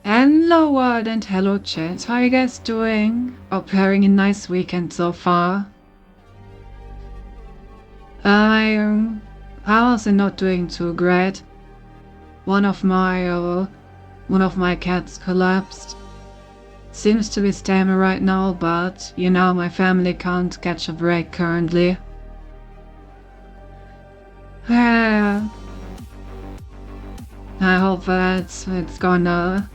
Hello world and hello chat, how are you guys doing? Hope you're having a nice weekend so far. I was not doing too great. One of my cats collapsed. Seems to be stable right now, but you know my family can't catch a break currently. I hope that it's gonna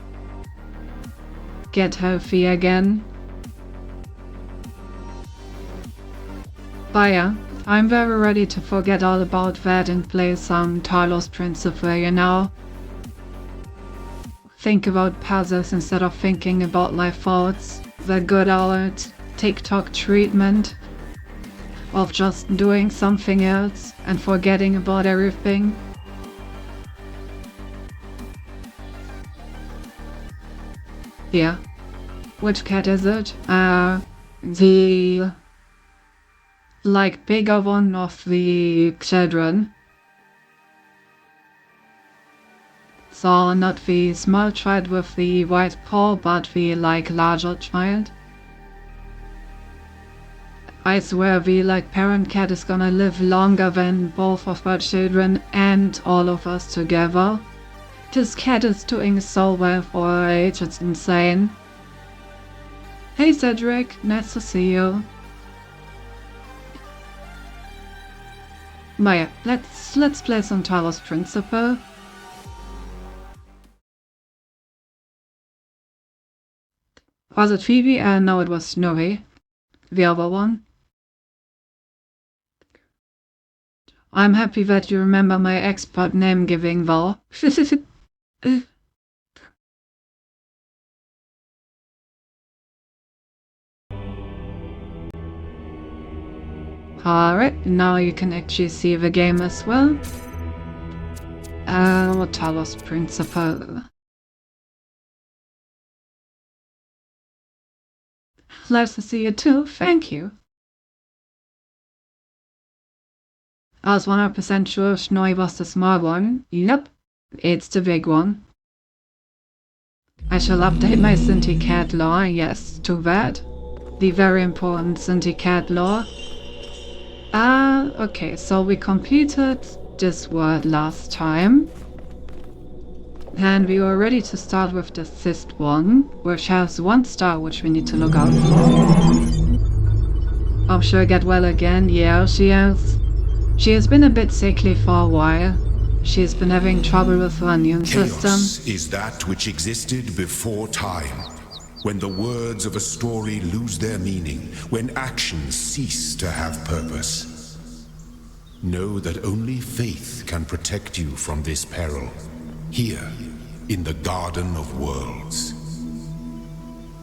get healthy again. But yeah, I'm very ready to forget all about that and play some Talos Principle, you know? Think about puzzles instead of thinking about my thoughts. The good old TikTok treatment of just doing something else and forgetting about everything. Yeah. Which cat is it? The bigger one of the children. So not the small child with the white paw, but the larger child. I swear the parent cat is gonna live longer than both of our children and all of us together. This cat is doing so well for her age, it's insane. Hey Cedric, nice to see you. But yeah, let's play some Talos Principle. Was it Phoebe? No, it was Snorri. The other one. I'm happy that you remember my expert name giving though. Alright, now you can actually see the game as well. Talos Principle. Nice to see you too, thank you. I was 100% sure Snorri was the small one. Yep, it's the big one. I shall update my Syndicate law, yes, to that. The very important Syndicate law. Okay, so we completed this world last time. And we were ready to start with the 6th one, which has 1 star which we need to look out for. Hope she'll get well again, yeah she is. She has been a bit sickly for a while. She has been having trouble with her immune system. Chaos is that which existed before time. When the words of a story lose their meaning, when actions cease to have purpose. Know that only faith can protect you from this peril. Here, in the Garden of Worlds.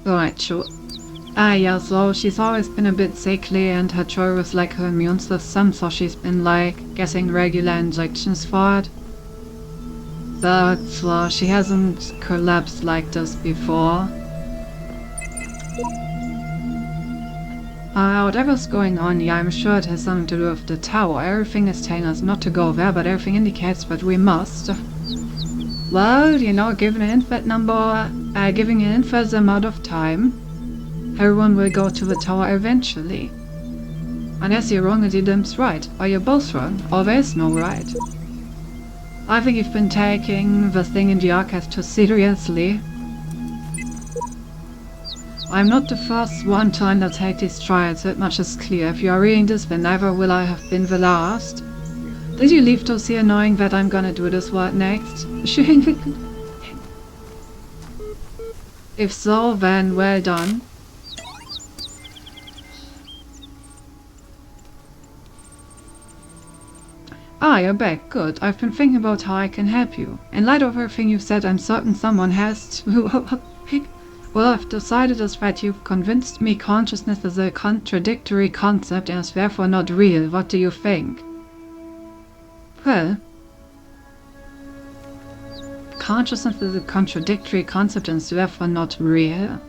Right, sure. Yeah, so she's always been a bit sickly and her trouble with like her immune system, so she's been like getting regular injections for it. But she hasn't collapsed like this before. Whatever's going on, yeah, I'm sure it has something to do with the tower. Everything is telling us not to go there, but everything indicates that we must. Well, you know, given an infinite amount of time, everyone will go to the tower eventually. Unless you're wrong and Dim's right, or you're both wrong, or there is no right. I think you've been taking the thing in the archive too seriously. I'm not the first one to undertake these trials, that much is clear. If you are reading this, then never will I have been the last. Did you leave those here knowing that I'm gonna do this word next? If so, then well done. Ah, you're back. Good. I've been thinking about how I can help you. In light of everything you've said, I'm certain someone has to... Well, I've decided is that you've convinced me consciousness is a contradictory concept and is therefore not real. What do you think? Well... Consciousness is a contradictory concept and is therefore not real.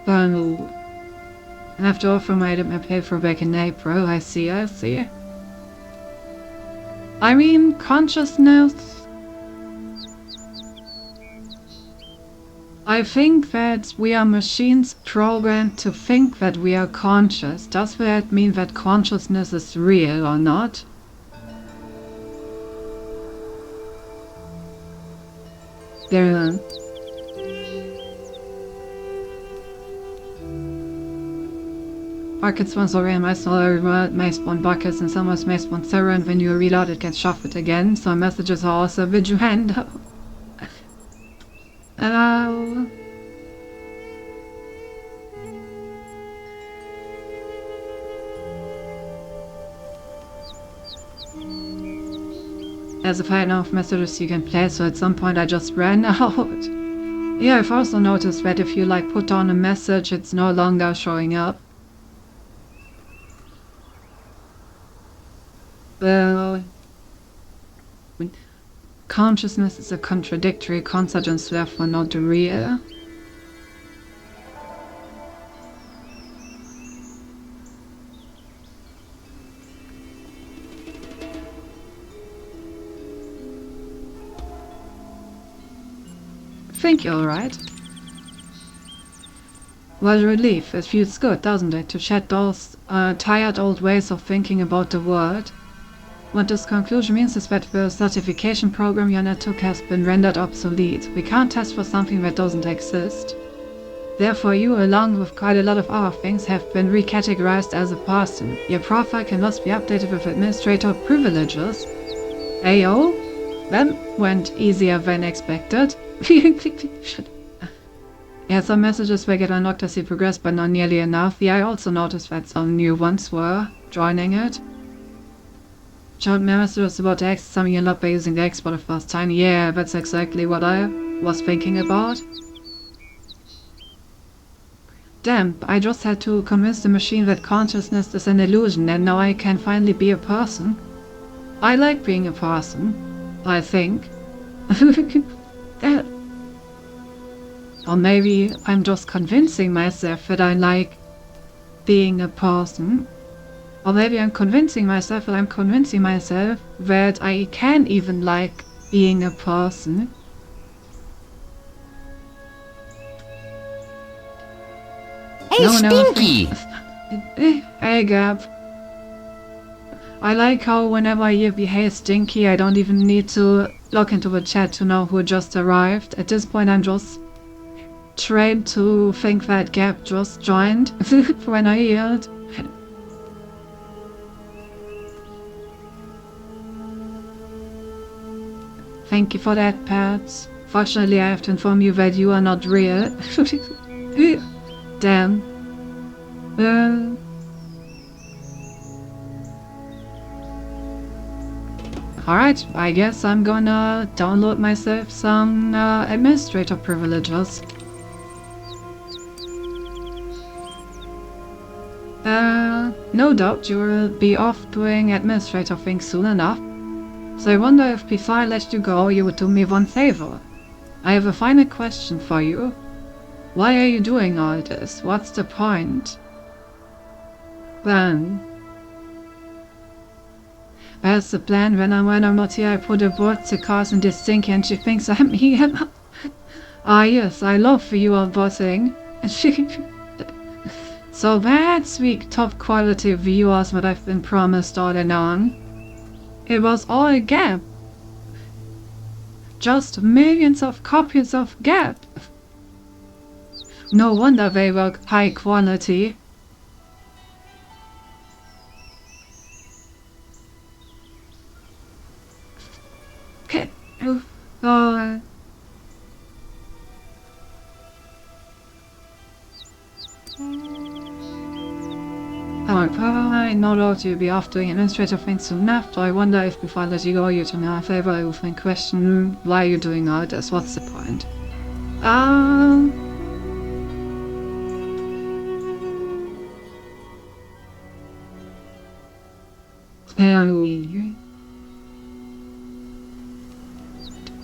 Well... After all, from my paper back in April, I see. I mean, consciousness... I think that we are machines programmed to think that we are conscious. Does that mean that consciousness is real or not? There... Buckets once already Maceborn buckets and some was Maceborn Sarah, and when you reload it gets shuffled again, so messages are also vigilant. Hello. There's a fine enough messages you can play, so at some point I just ran out. Yeah, I've also noticed that if you like put on a message, it's no longer showing up. Well, consciousness is a contradictory concept and therefore not real. I think you're right. What a relief. It feels good, doesn't it, to shed those tired old ways of thinking about the world. What this conclusion means is that the certification program you undertook has been rendered obsolete. We can't test for something that doesn't exist. Therefore, you, along with quite a lot of other things, have been recategorized as a person. Your profile can thus be updated with administrator privileges. Ayo? That went easier than expected. Yeah, some messages will get unlocked as you progress, but not nearly enough. Yeah, I also noticed that some new ones were joining it. Short messages about the X, some you unlock by using the X for the first time. Yeah, that's exactly what I was thinking about. Damn, I just had to convince the machine that consciousness is an illusion, and now I can finally be a person. I like being a person, I think. Or maybe I'm just convincing myself that I like being a person. Or maybe I'm convincing myself that I can even like being a person. Hey, Stinky! Hey, Gab. I like how whenever you behave Stinky, I don't even need to log into the chat to know who just arrived. At this point, I'm just trained to think that Gap just joined when I healed. Thank you for that, Pat. Fortunately, I have to inform you that you are not real. Damn. Alright, I guess I'm gonna download myself some administrator privileges. No doubt you will be off doing administrator things soon enough. So I wonder if before I let you go, you would do me one favor. I have a final question for you. Why are you doing all this? What's the point? Then, that's the plan. When I'm not here, I put aboard the cars in this thing and she thinks I'm here. Ah yes, I love your bossing. So that's the top quality viewers that I've been promised all along. It was all a Gap. Just millions of copies of Gap. No wonder they were high quality. Okay. I know that you'll be off doing administrative things soon enough, so I wonder if before I let you go, you do me a favor, I will think question why you're doing all this, what's the point?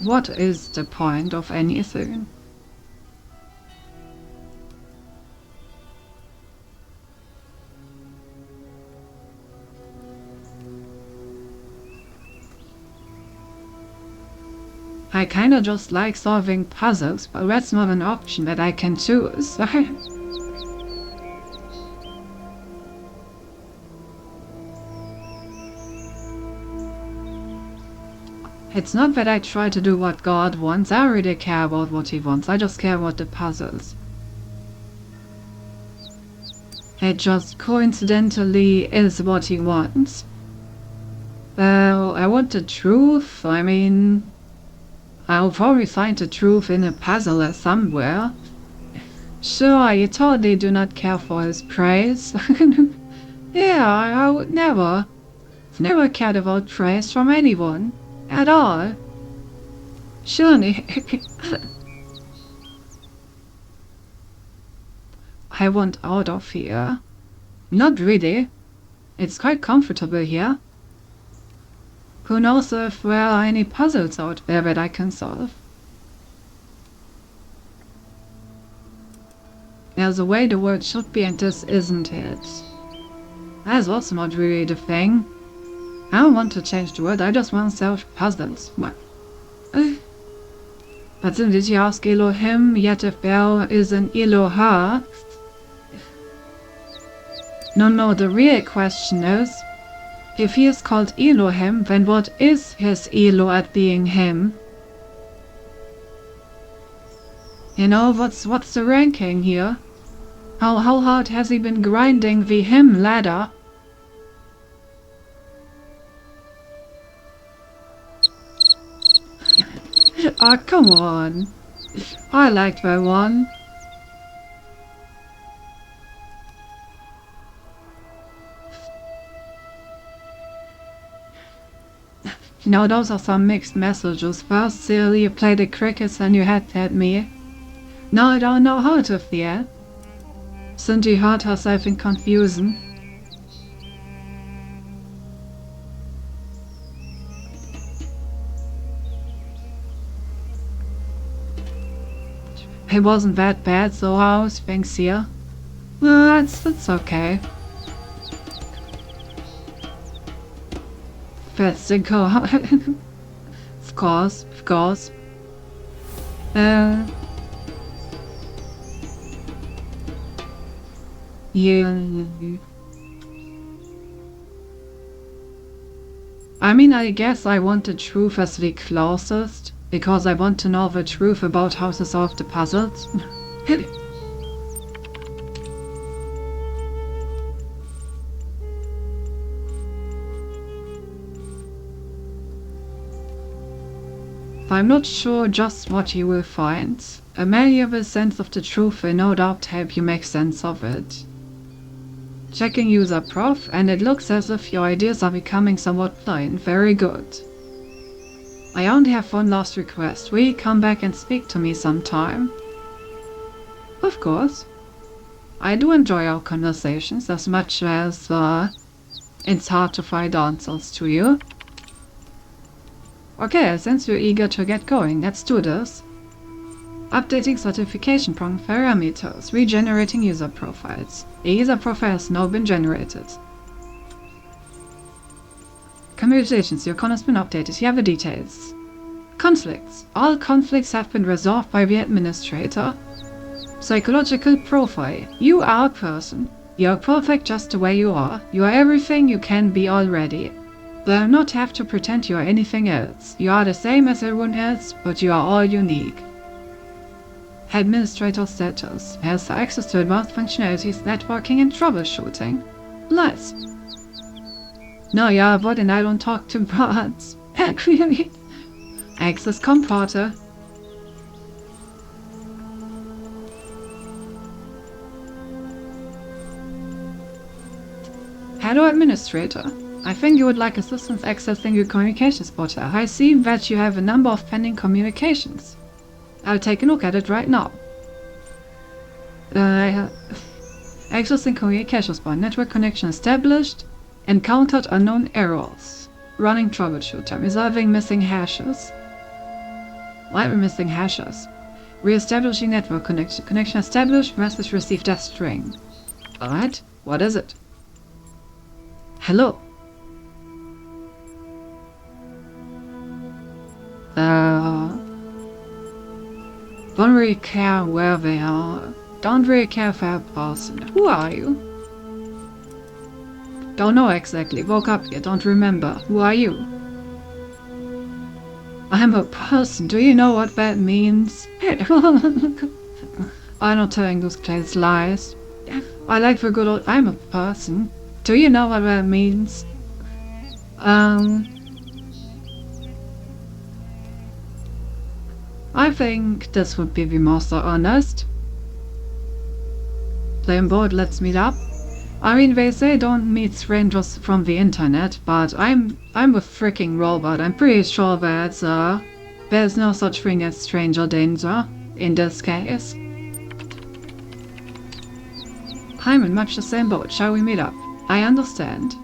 What is the point of anything? I kinda just like solving puzzles, but that's not an option that I can choose. It's not that I try to do what God wants, I already care about what he wants, I just care about the puzzles. It just coincidentally is what he wants. Well, I want the truth, I mean, I'll probably find the truth in a puzzle somewhere. Sure, you totally do not care for his praise. Yeah, I would never. I've never cared about praise from anyone. At all. Surely. I want out of here. Not really. It's quite comfortable here. Who knows if there are any puzzles out there that I can solve? There's a way the world should be and this isn't it. That's also not really the thing. I don't want to change the world, I just want to solve puzzles. What? But then did you ask Elohim yet if there is an Eloha? No, the real question is, if he is called Elohim, then what is his Elo at being him? You know, what's the ranking here? How hard has he been grinding the him ladder? Ah, come on. I liked that one. No, those are some mixed messages. First, you played the crickets and you had at me. Now I don't know how to fear. Cindy heard herself in confusion. It wasn't that bad, so how's things here? Well, that's okay. That's the go. Of course. Yeah. I mean, I guess I want the truth as the closest, because I want to know the truth about how to solve the puzzles. I'm not sure just what you will find. A malleable sense of the truth will no doubt help you make sense of it. Checking user prof, and it looks as if your ideas are becoming somewhat plain. Very good. I only have one last request. Will you come back and speak to me sometime? Of course. I do enjoy our conversations as much as it's hard to find answers to you. Okay, since you're eager to get going, let's do this. Updating certification parameters, regenerating user profiles. A user profile has now been generated. Congratulations, your con has been updated. Here are the details. Conflicts. All conflicts have been resolved by the administrator. Psychological profile. You are a person. You are perfect just the way you are. You are everything you can be already. Do not have to pretend you are anything else. You are the same as everyone else, but you are all unique. Administrator status. Has access to advanced functionalities, networking and troubleshooting. Nice. No, yeah, but and I don't talk to bots. Really? Access comporter. Hello, Administrator. I think you would like assistance accessing your communications portal. I see that you have a number of pending communications. I'll take a look at it right now. Accessing communications by network connection established. Encountered unknown errors. Running troubleshooter. Resolving missing hashes. Why are we missing hashes? Re-establishing network connection. Connection established. Message received as string. Alright, what is it? Hello. Don't really care where they are. Don't really care for a person. Who are you? Don't know exactly. Woke up here. Don't remember. Who are you? I'm a person. Do you know what that means? I'm not telling those crazy lies. I like the good old I'm a person. Do you know what that means? I think this would be the most honest. Playing board, let's meet up. I mean, they say don't meet strangers from the internet, but I'm a freaking robot. I'm pretty sure that there's no such thing as stranger danger in this case. I'm in much the same boat. Shall we meet up? I understand.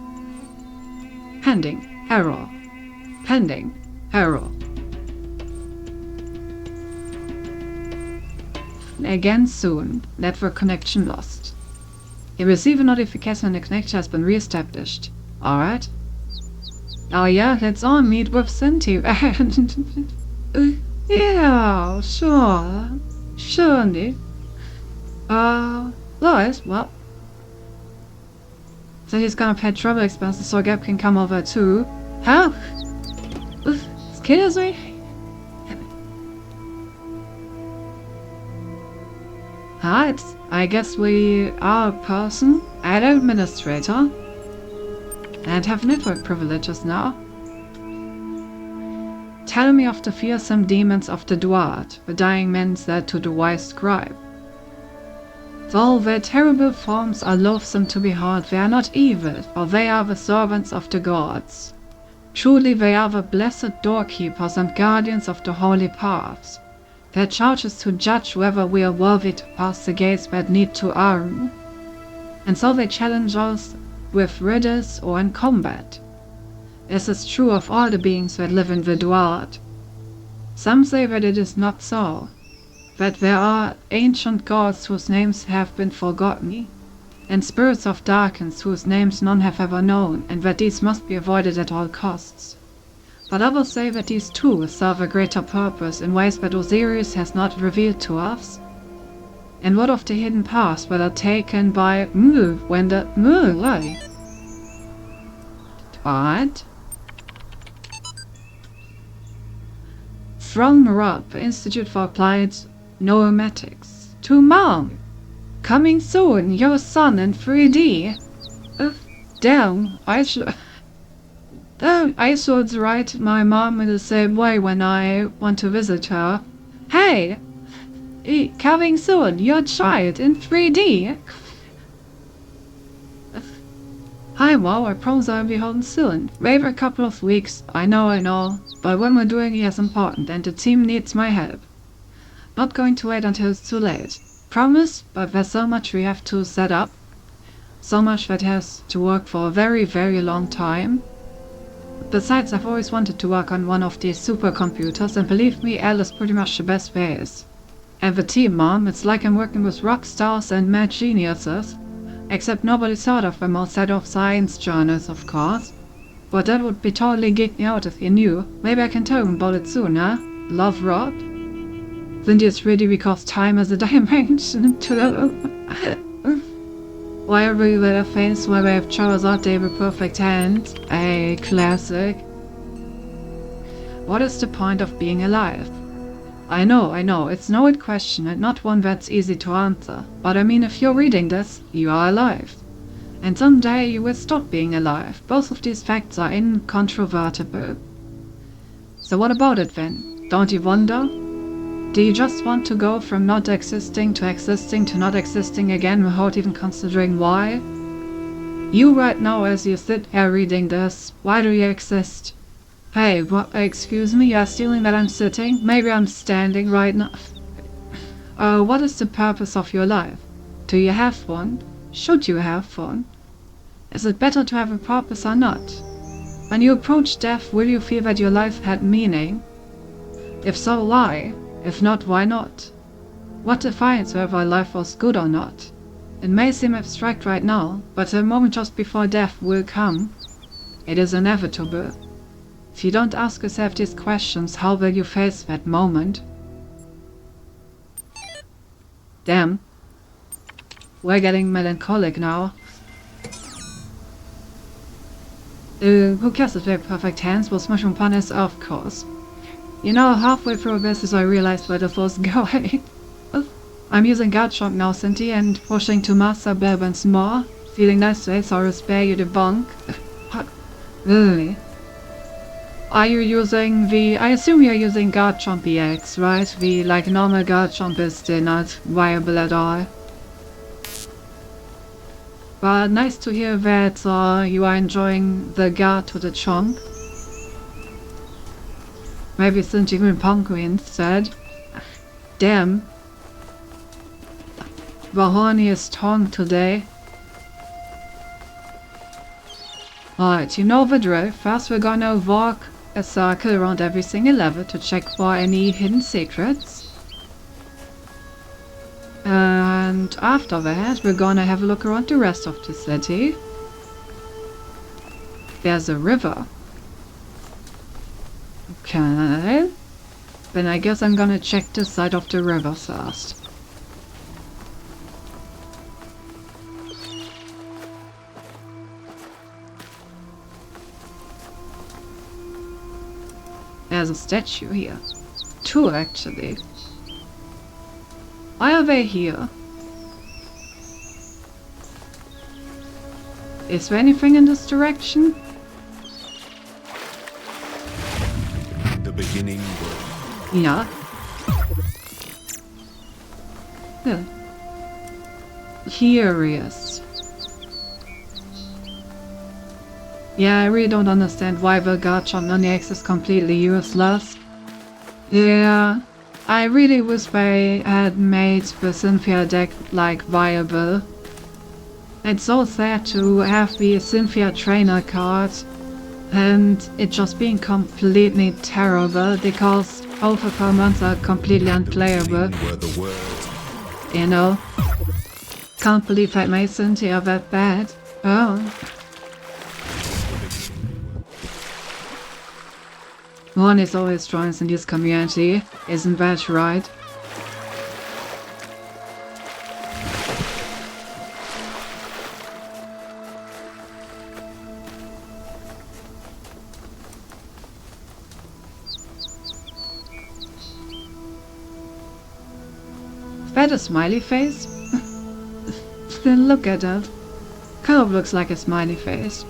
Pending error. Pending error. Again soon. Network connection lost. You receive a notification and the connection has been re-established. Alright. Oh yeah, let's all meet with Cinti. Yeah, sure. Surely. Lois, well. So he's gonna pay travel expenses so Gab can come over too. Huh? Excuse me? Alright, I guess we are a person, an administrator, and have network privileges now. Tell me of the fearsome demons of the Duat, the dying men said to the wise scribe. Though their terrible forms are loathsome to behold, they are not evil, for they are the servants of the gods. Truly they are the blessed doorkeepers and guardians of the holy paths. Their charge is to judge whether we are worthy to pass the gates that lead to Arun. And so they challenge us with riddles or in combat. This is true of all the beings that live in the Duat. Some say that it is not so, that there are ancient gods whose names have been forgotten, and spirits of darkness whose names none have ever known, and that these must be avoided at all costs. But others say that these too serve a greater purpose in ways that Osiris has not revealed to us. And what of the hidden paths that are taken by when the right? What? From Marab, Institute for Applied Neuromatics. To Mom! Coming soon, your son in 3D. Damn, I should write my mom in the same way when I want to visit her. Hey! Coming soon, your child in 3D. Hi, Wow, I promise I'll be home soon. Maybe a couple of weeks, I know, but what we're doing here is important and the team needs my help. Not going to wait until it's too late. Promise, but there's so much we have to set up. So much that has to work for a very, very long time. Besides, I've always wanted to work on one of these supercomputers, and believe me, L is pretty much the best there is. And the team, Mom, it's like I'm working with rock stars and mad geniuses. Except nobody's heard of them outside of science journals, of course. But that would be totally geek me out if you knew. Maybe I can tell him about it soon, huh? Love, Rod? Think it's really because time is a dimension to the... Why are we with a face where we have Charizard Day with perfect hands? A classic. What is the point of being alive? I know, it's no odd question and not one that's easy to answer. But I mean, if you're reading this, you are alive. And someday you will stop being alive. Both of these facts are incontrovertible. So what about it then? Don't you wonder? Do you just want to go from not existing to not existing again without even considering why? You right now as you sit here reading this, why do you exist? Hey, what, excuse me, you're assuming that I'm sitting? Maybe I'm standing right now. What is the purpose of your life? Do you have one? Should you have one? Is it better to have a purpose or not? When you approach death, will you feel that your life had meaning? If so, why? If not, why not? What defines whether life was good or not? It may seem abstract right now, but the moment just before death will come. It is inevitable. If you don't ask yourself these questions, how will you face that moment? Damn. We're getting melancholic now. Who cares if they have perfect hands? Well, Mushroom Pun is, of course. You know, halfway through this I realized where this was going. I'm using Garchomp now, Cinti, and pushing to Master Bell once more. Feeling nice today, sorry to spare you the bonk. Really? Are you using the... I assume you're using Garchomp EX, right? The, like, normal Garchomp is still not viable at all. But nice to hear that you are enjoying the Guard to the Chomp. Maybe since even Ponku instead. Damn. The horniest tongue today. Alright, you know the drill. First we're gonna walk a circle around every single level to check for any hidden secrets. And after that we're gonna have a look around the rest of the city. There's a river. Okay. Then I guess I'm gonna check this side of the river first. There's a statue here. Two, actually. Why are they here? Is there anything in this direction? The beginning. Yeah. Yeah. Curious. Yeah, I really don't understand why the Garchomp non-EX is completely useless. Yeah, I really wish they had made the Cynthia deck, like, viable. It's so sad to have the Cynthia trainer card and it just being completely terrible because both of her mons are completely unplayable. You know? Can't believe I made Cynthia that bad. Oh. One is always strong in this community, isn't that right? that a smiley face? Then look at it. Kind of looks like a smiley face.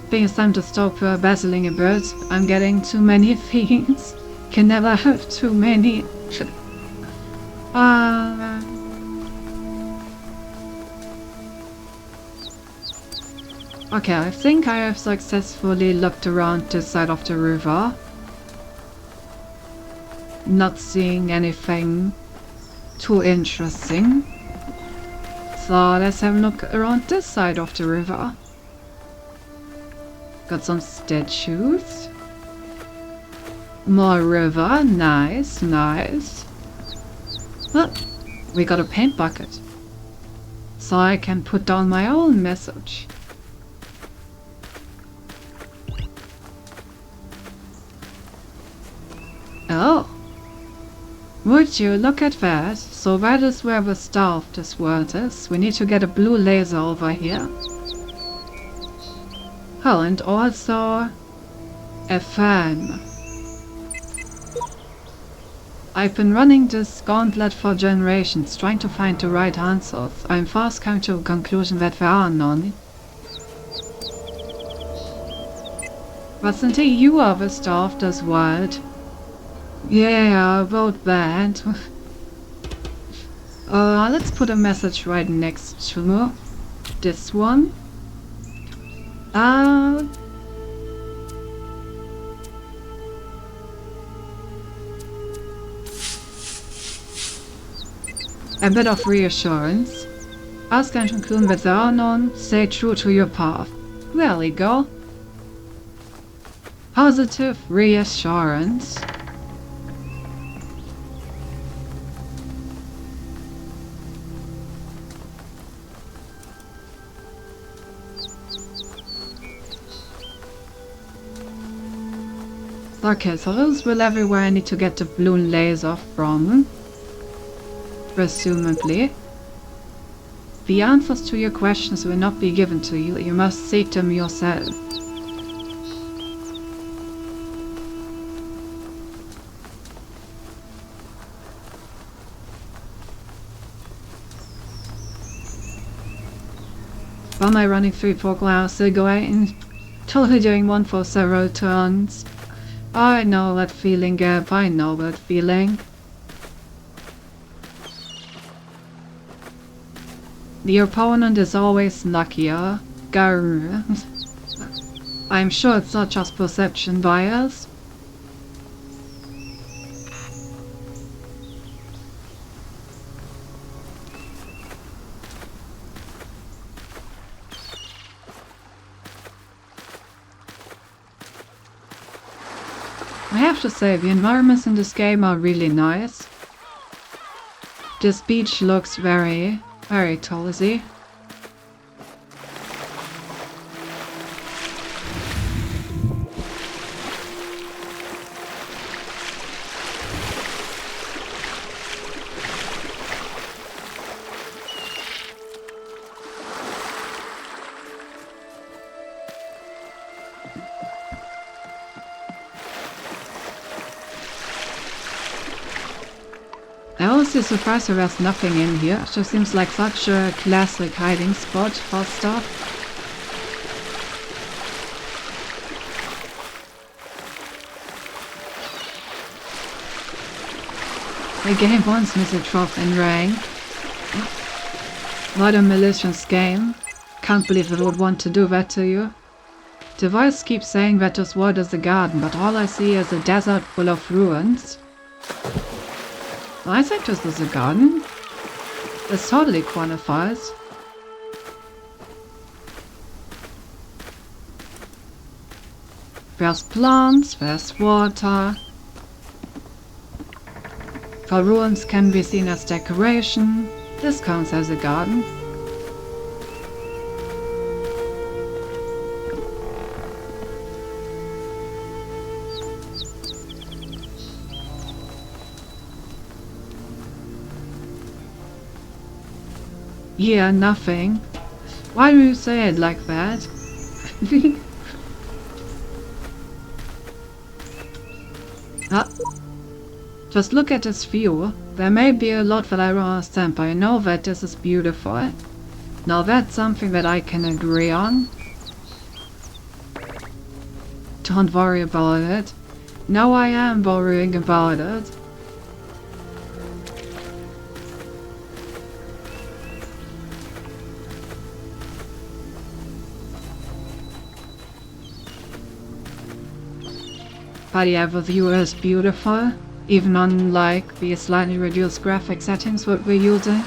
I think it's time to stop battling a bird. I'm getting too many things. Can never have too many. Okay, I think I have successfully looked around this side of the river. Not seeing anything too interesting. So let's have a look around this side of the river. Got some statues. More river. Nice, nice. Oh, we got a paint bucket. So I can put down my own message. Oh. Would you look at that? So that is where the star of this world is. We need to get a blue laser over here. Oh, and also a fan. I've been running this gauntlet for generations, trying to find the right answers. I'm fast coming to a conclusion that there are none. But until you are the star of this world. Yeah, about that. Let's put a message right next to this one. A bit of reassurance. Ask and conclude that there are none. Stay true to your path. There we go. Positive reassurance. Okay, so those will everywhere I need to get the blue laser from. Presumably. The answers to your questions will not be given to you. You must seek them yourself. Why am I running 3-4 clouds away? Totally doing one for several turns. I know that feeling, Gab. I know that feeling. The opponent is always luckier. Grr. I'm sure it's not just perception bias. I have to say, the environments in this game are really nice. This beach looks very cozy. I honestly surprised that there's nothing in here. It just seems like such a classic hiding spot for stuff. The game wants me to drop in rank. What a malicious game. Can't believe it would want to do that to you. The voice keeps saying that this world is a garden, but all I see is a desert full of ruins. I think this is a garden. This totally qualifies. There's plants, there's water. The ruins can be seen as decoration. This counts as a garden. Yeah, nothing. Why do you say it like that? Ah, just look at this view. There may be a lot that I don't understand, but I know that this is beautiful. Now that's something that I can agree on. Don't worry about it. Now I am worrying about it. But yeah, the view is beautiful, even on like the slightly reduced graphic settings that we're using.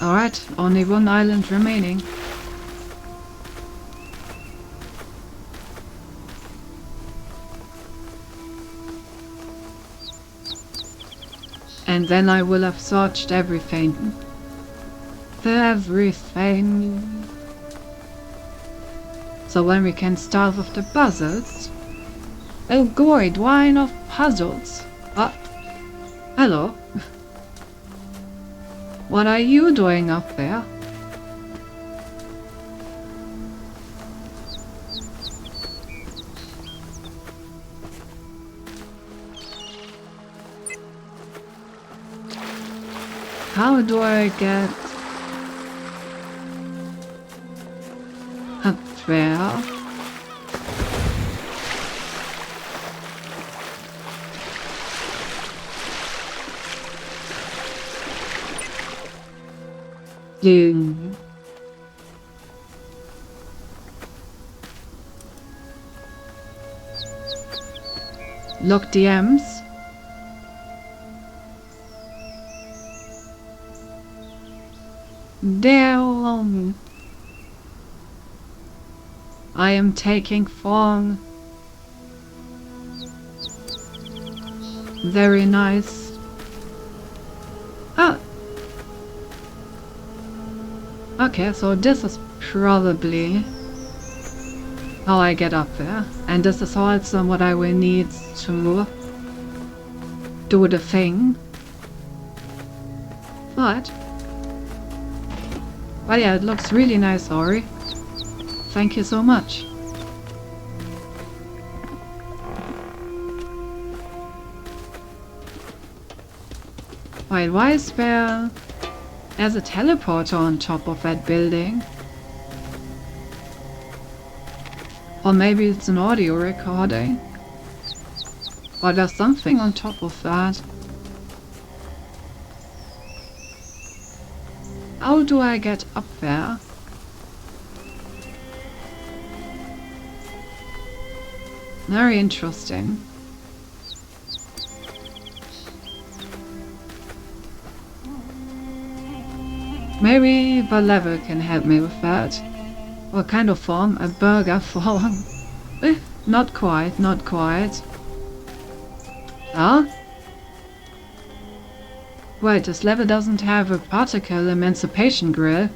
Alright, only one island remaining. And then I will have searched everything. Everything. So when we can start with the puzzles. Oh good, why not puzzles? Ah, hello. What are you doing up there? How do I get up there? Lock DMs. Damn. I am taking form. Very nice. Ah. Okay, so this is probably how I get up there. And this is also what I will need to do the thing. But yeah, it looks really nice, Ori. Thank you so much. Wait, why is there's a teleporter on top of that building? Or maybe it's an audio recording. Or there's something on top of that. How do I get up there? Very interesting. Maybe the level can help me with that. What kind of form? A burger form? Not quite, not quite. Huh? Wait, this level doesn't have a particle emancipation grill.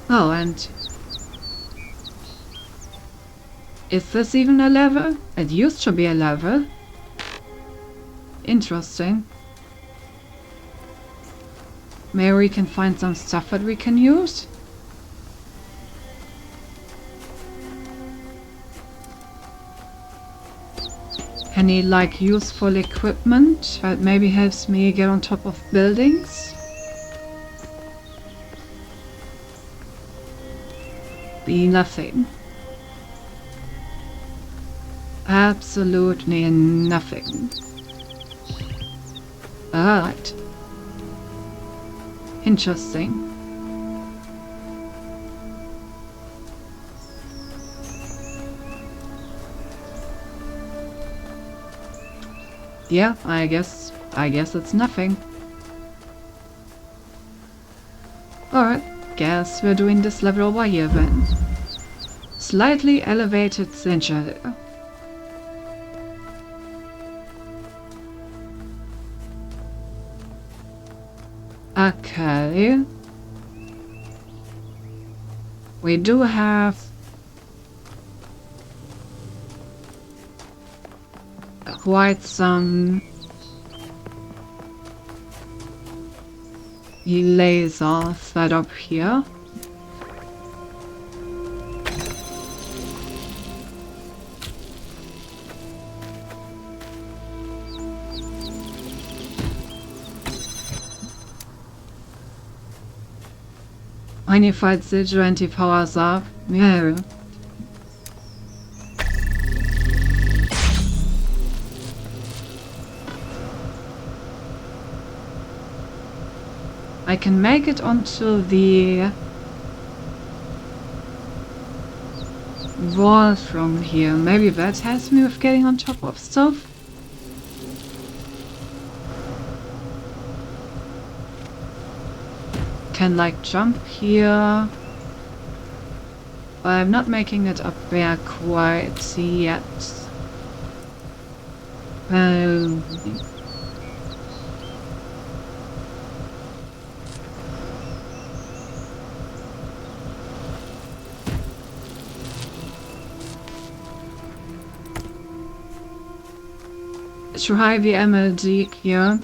Oh, and is this even a level? It used to be a level. Interesting. Maybe we can find some stuff that we can use? Any like useful equipment that maybe helps me get on top of buildings? Be nothing. Absolutely nothing. Alright. Interesting. Yeah, I guess it's nothing. Alright, guess we're doing this level over here then. Slightly elevated censure. Okay. We do have quite some laser set up here. When you fight Zildjian, he powers up. Yeah. I can make it onto the wall from here. Maybe that helps me with getting on top of stuff. Can like jump here. But I'm not making it up there quite yet. Try the MLG here.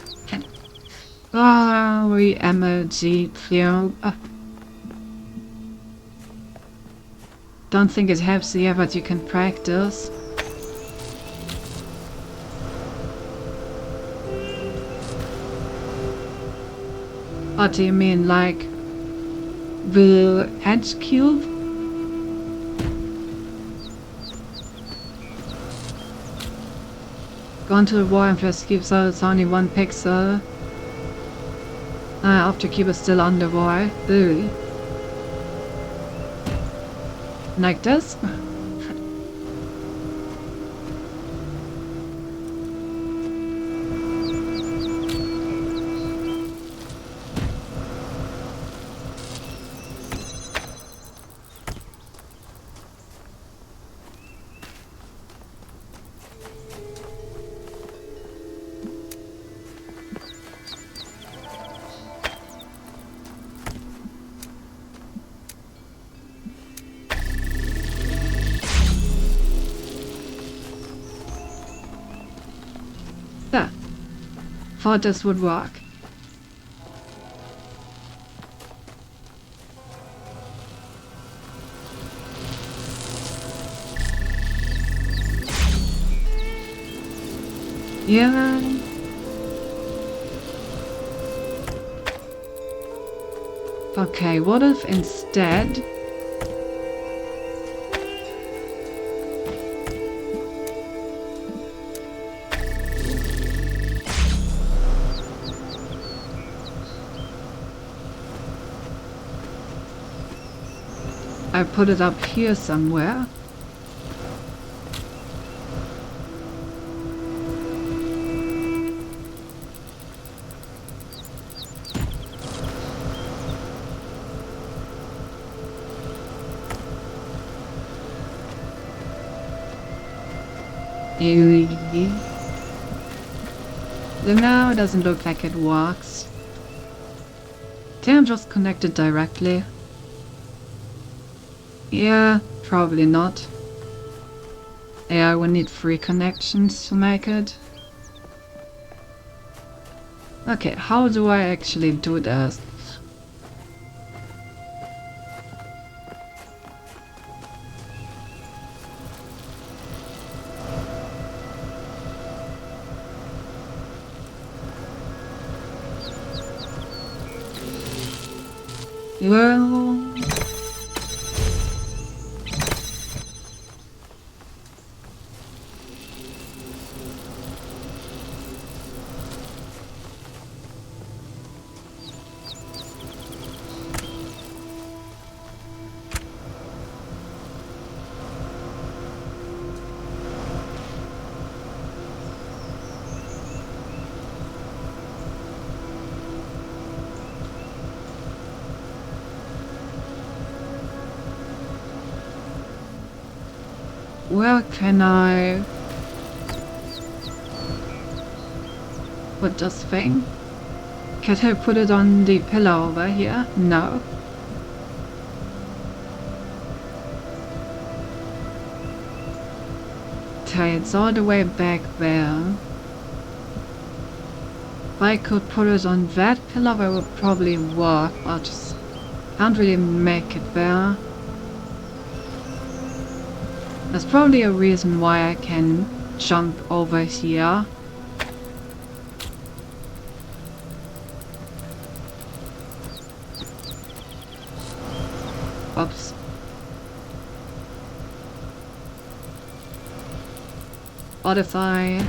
We MLG here. Don't think it helps here, but you can practice. What do you mean, like the edge cube? Go onto the wall and press cube so it's only 1 pixel. After cube is still on the wall. Ooh. Like this? Yeah. Thought this would work. Yeah. Okay, what if instead I put it up here somewhere? No, it doesn't look like it works. Can I just connect it directly? Yeah, probably not. Yeah, I will need 3 connections to make it. Okay, how do I actually do this? Well... Where can I put this thing? Could I put it on the pillar over here? No. Okay, it's all the way back there. If I could put it on that pillar, it would probably work. I just can't really make it there. There's probably a reason why I can jump over here. Oops. What if I...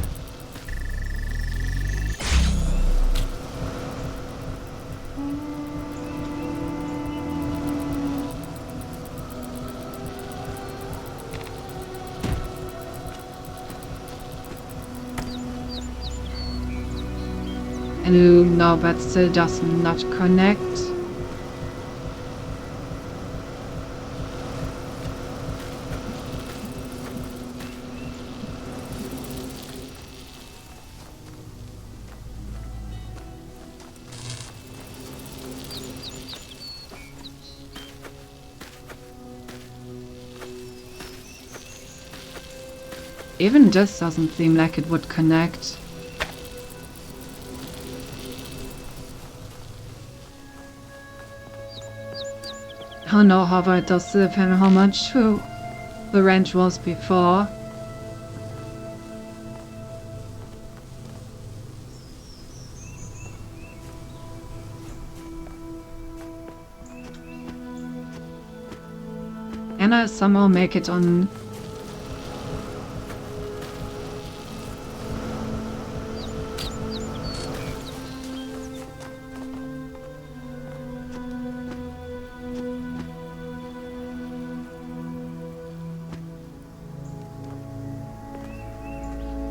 No, that still does not connect. Even this doesn't seem like it would connect. I don't know how it does depend on how much the range was before. Can I somehow make it on...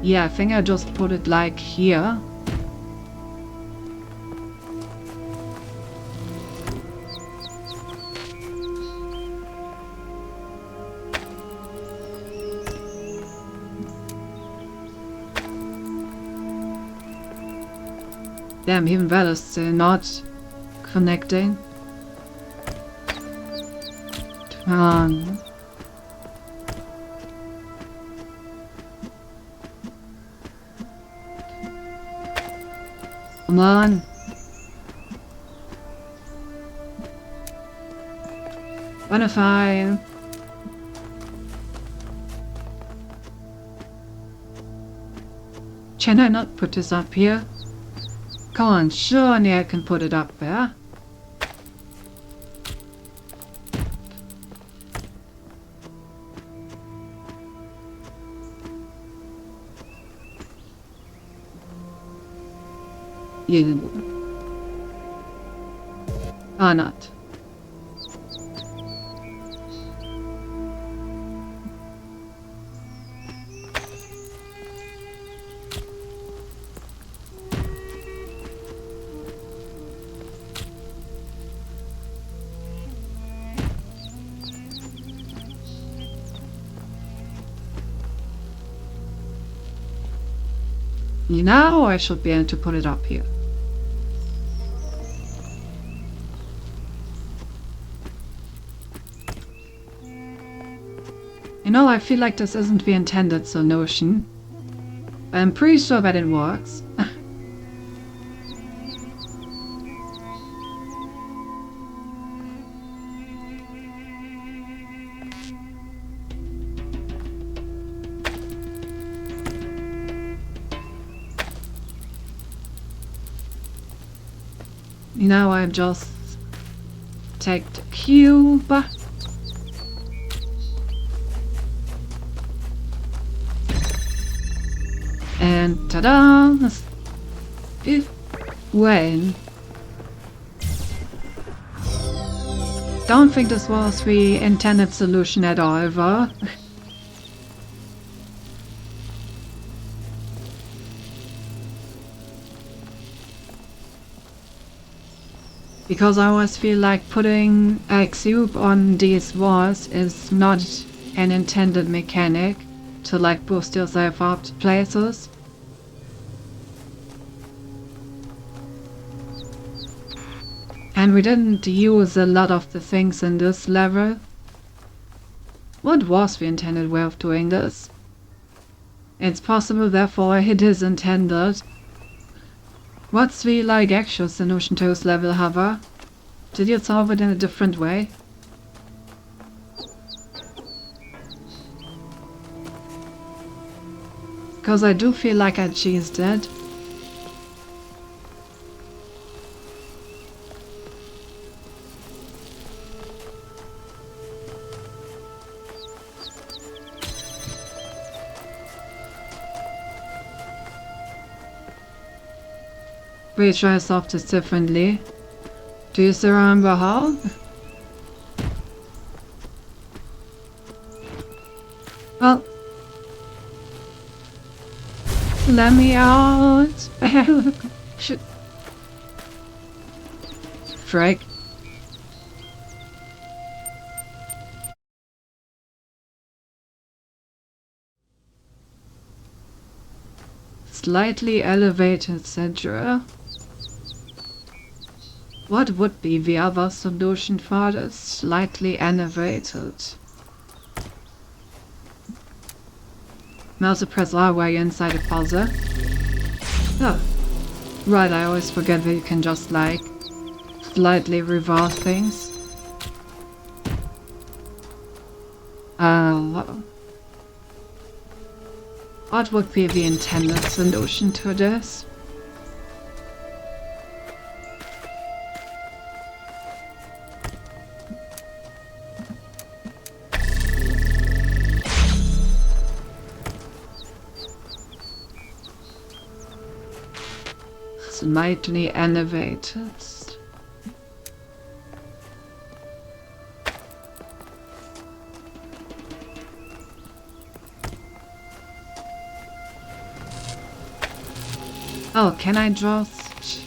Yeah, I think I just put it like here. Damn, even that is still not connecting. Come on. Come on. What if I... Can I not put this up here? Come on, surely I can put it up there. You... Or not. Now I should be able to put it up here. You know, I feel like this isn't the intended solution. I'm pretty sure that it works. Now I just take the cube. And ta-da! Well, don't think this was the intended solution at all, though. Because I always feel like putting a cube on these walls is not an intended mechanic to like boost yourself up to places. And we didn't use a lot of the things in this level. What was the intended way of doing this? It's possible, therefore it is intended. What's the actual solution to this level, Hover? Did you solve it in a different way? Because I do feel like I cheesed it. We try to solve this differently. Do you still remember how? Well, let me out. Should. Frick. Slightly elevated center. What would be the other solution for this? Slightly elevated. Mouse press R while you're inside a puzzle. Oh. Right, I always forget that you can just slightly reverse things. What would be the intended solution to this? Slightly elevated. Oh, can I just...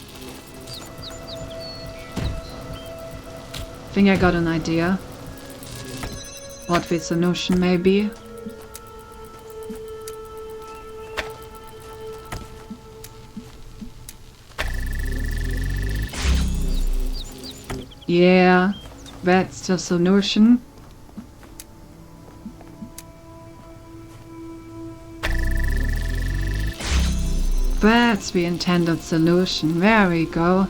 think I got an idea. What the solution may be. Yeah, that's the solution. That's the intended solution. There we go.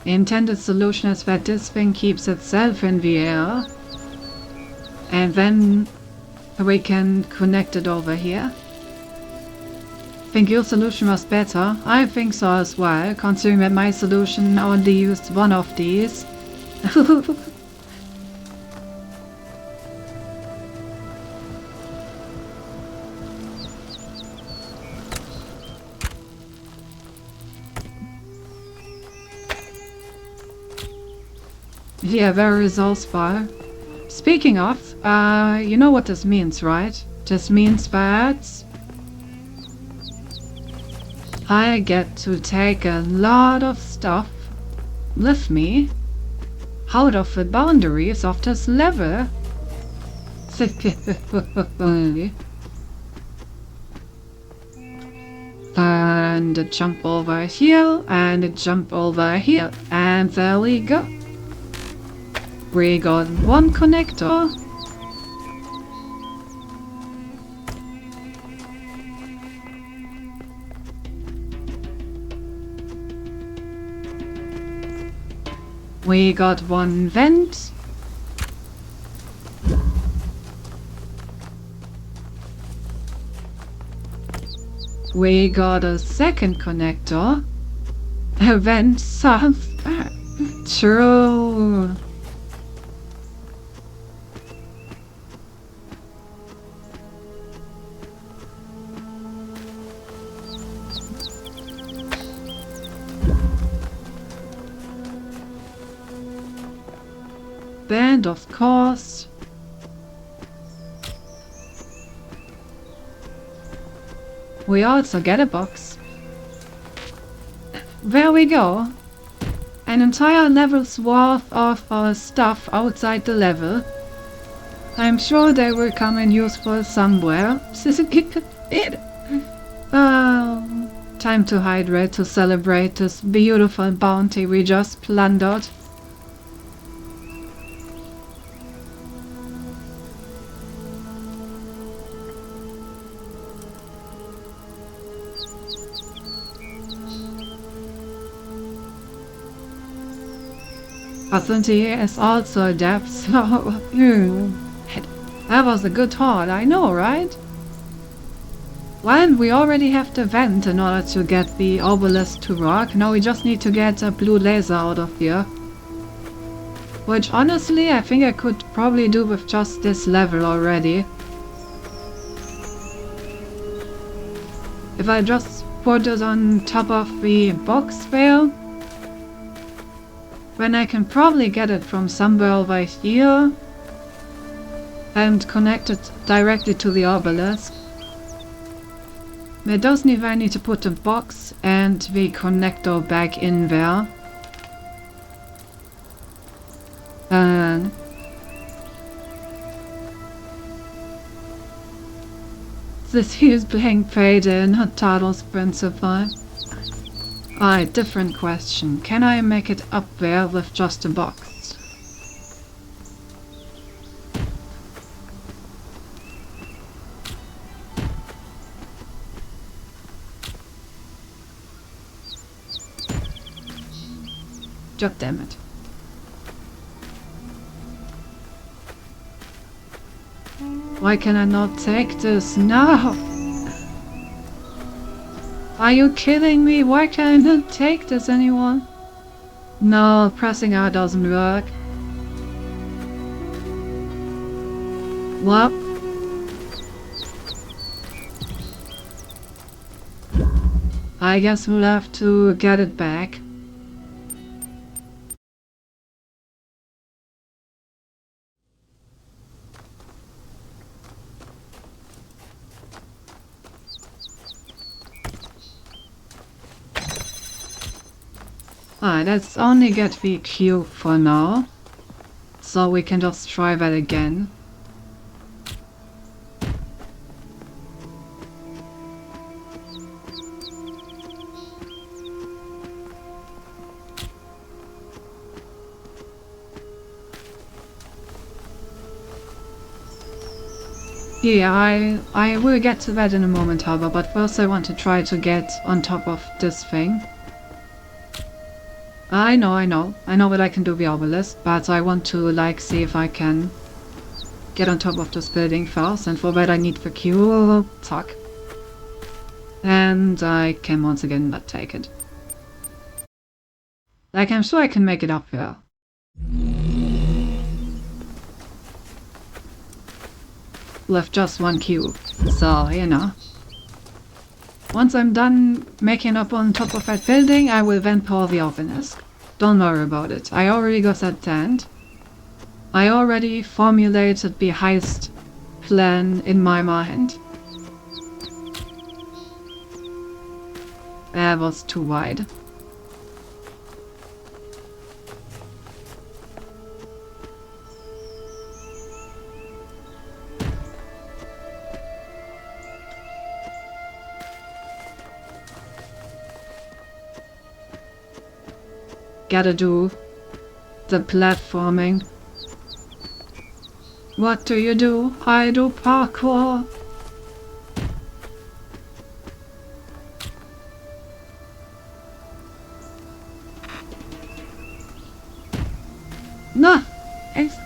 The intended solution is that this thing keeps itself in the air. And then we can connect it over here. Think your solution was better? I think so as well, considering that my solution only used one of these. Yeah, very results bar. Speaking of, you know what this means, right? This means that I get to take a lot of stuff with me out of the boundaries of this level. And a jump over here, and a jump over here, and there we go. We got one connector. We got one vent. We got a second connector. A vent south. True. And of course, we also get a box. There we go. An entire level's worth of stuff outside the level. I'm sure they will come in useful somewhere. Time to hydrate to celebrate this beautiful bounty we just plundered. Authority is also adept, so that was a good thought, I know, right? Well, we already have the vent in order to get the obelisk to rock. Now we just need to get a blue laser out of here. Which honestly, I think I could probably do with just this level already. If I just put it on top of the box there, then I can probably get it from somewhere over here and connect it directly to the obelisk. It doesn't even need to put the box and the connector back in there. And this is being paid in a Turtles Principle. Alright, different question. Can I make it up there with just a box? God damn it. Why can I not take this? No! Are you kidding me? Why can I not take this anymore? No, pressing R doesn't work. What? I guess we'll have to get it back. Alright, let's only get the cube for now, so we can just try that again. Yeah, I will get to that in a moment, however, but first I want to try to get on top of this thing. I know that I can do the obelisk, but I want to see if I can get on top of this building first, and for that I need the cube. Fuck. And I can once again not take it. I'm sure I can make it up here. With just one cube, so you know. Once I'm done making up on top of that building, I will then pour the obelisk. Don't worry about it. I already got that planned. I already formulated the heist plan in my mind. That was too wide. Gotta do the platforming. What do you do? I do parkour. No!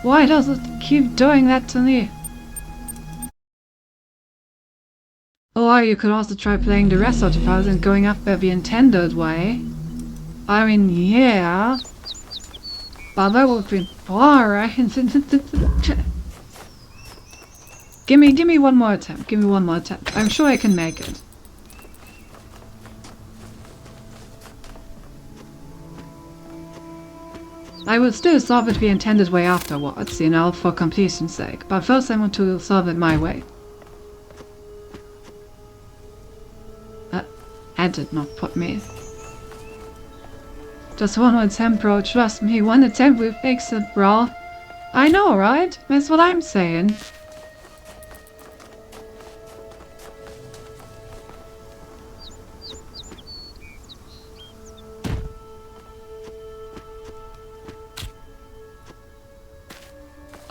Why does it keep doing that to me? Or you could also try playing the rest of the puzzle and going up there the intended way. I mean, yeah, but that would be boring. Give me one more attempt. Give me one more attempt. I'm sure I can make it. I will still solve it the intended way afterwards, you know, for completion's sake. But first I want to solve it my way. I did not put me. Just one more attempt, bro. Trust me, one attempt will fix it, bro. I know, right? That's what I'm saying.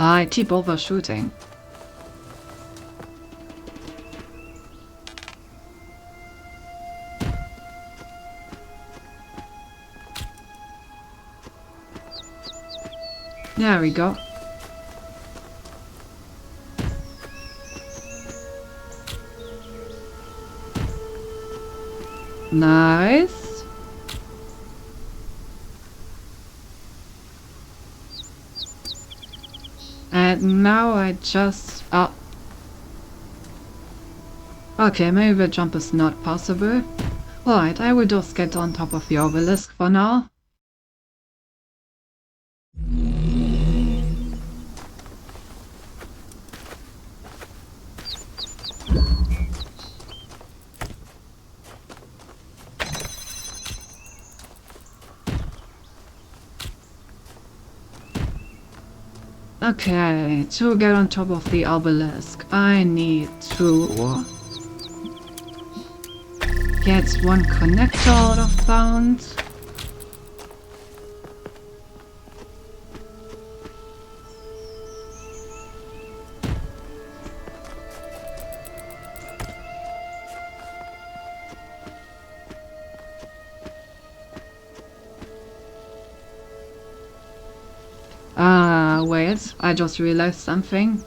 I keep overshooting. There we go. Nice. And now I just... Oh. Okay, maybe the jump is not possible. Alright, I will just get on top of the obelisk for now. Okay, to get on top of the obelisk, I need to get one connector out of bounds. Wait, I just realized something.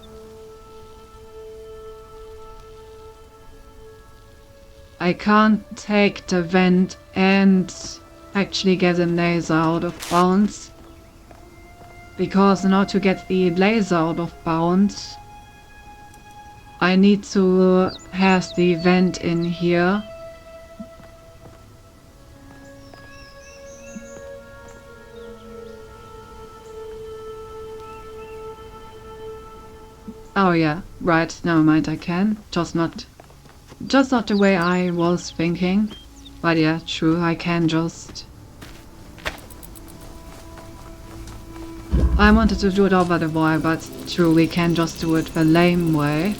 I can't take the vent and actually get a laser out of bounds. Because in order to get the laser out of bounds, I need to have the vent in here. Oh yeah, right, never mind, I can. Just not the way I was thinking. But yeah, true, I can just... I wanted to do it over the wire, but true, we can just do it the lame way.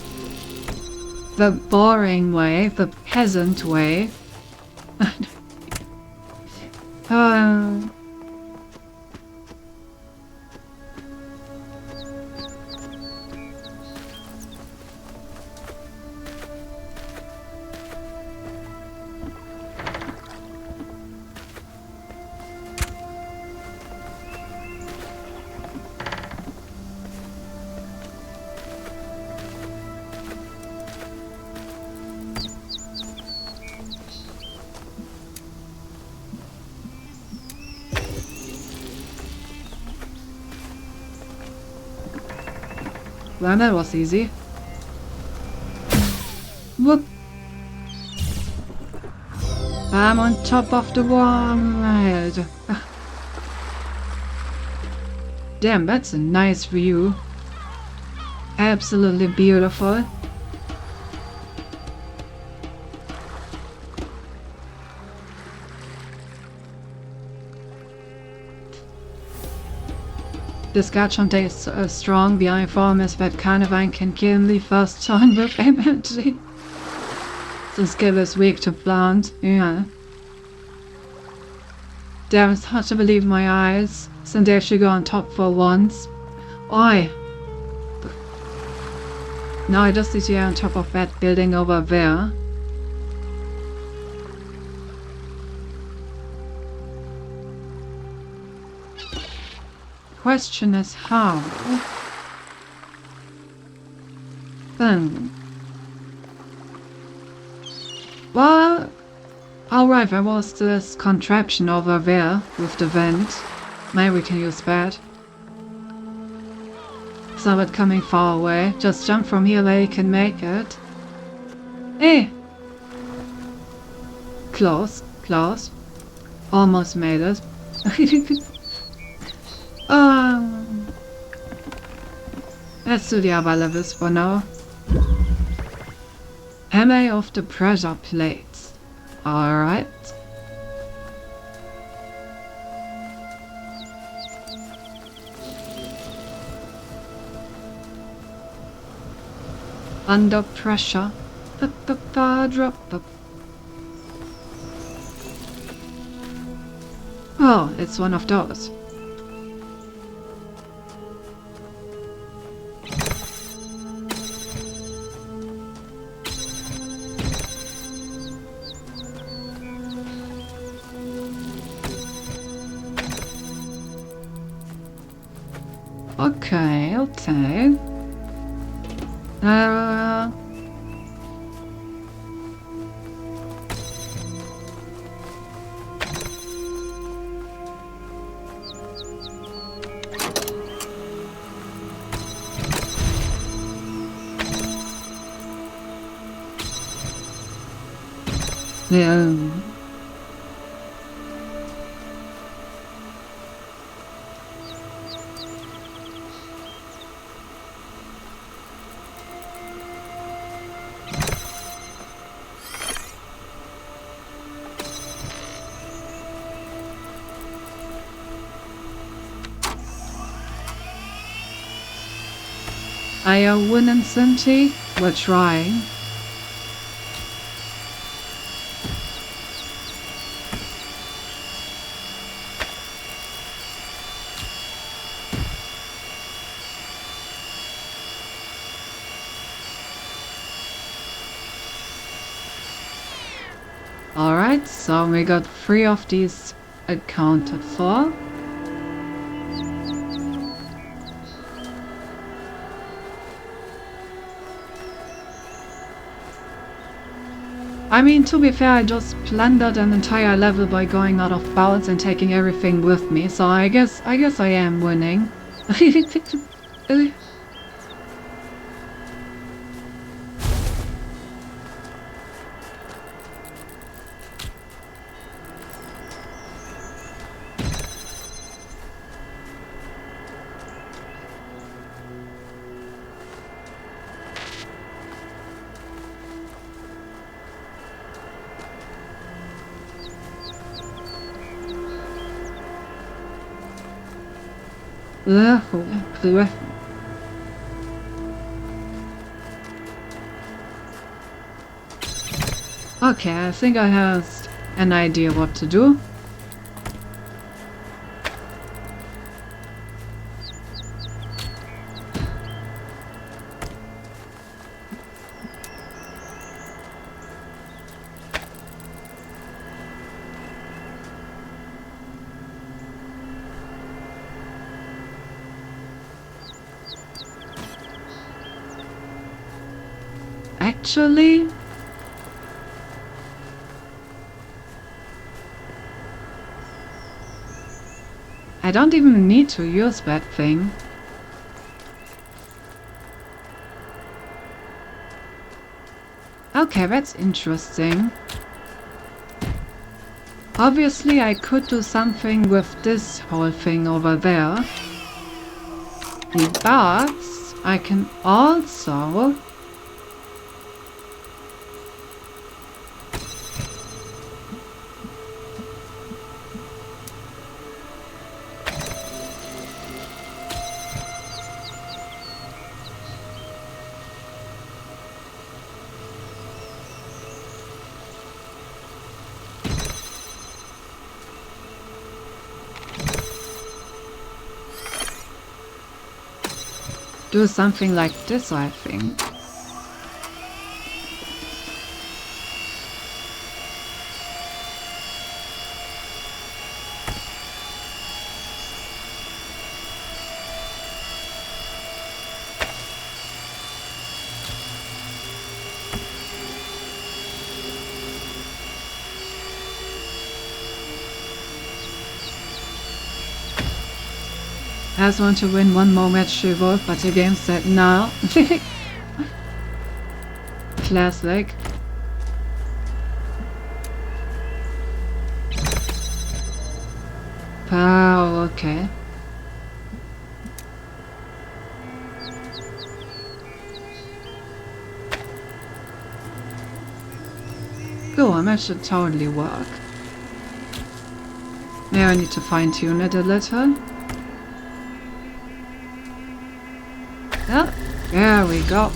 The boring way, the peasant way. Well, that was easy. Whoop! I'm on top of the world. Damn, that's a nice view. Absolutely beautiful. This Garchomp is so strong. The inform is that Carnivine can kill the first turn with energy. The skill is weak to plant. Yeah. Damn, it's hard to believe my eyes. Since they actually go on top for once. Oi! Now I just need to get on top of that building over there. Question is how? Then. Well, alright, there was this contraption over there with the vent. Maybe we can use that. Saw it coming far away. Just jump from here where you can make it. Hey! Close, close. Almost made it. Let's do the other levels for now. Hammer of the pressure plates. Alright. Under pressure. Drop. Oh, it's one of those. Okay, okay. Yeah. Win and Sinti? We're trying. Alright, so we got 3 of these accounted for. I mean, to be fair, I just plundered an entire level by going out of bounds and taking everything with me, so I guess I am winning. Okay, I think I have an idea what to do. Actually, I don't even need to use that thing. Okay, that's interesting. Obviously, I could do something with this whole thing over there. But I can also... do something like this, I think. I just want to win one more match to evolve, but the game said no. Classic. Oh, okay. Go on, that should totally work. Now I need to fine tune it a little. Yeah, there we go.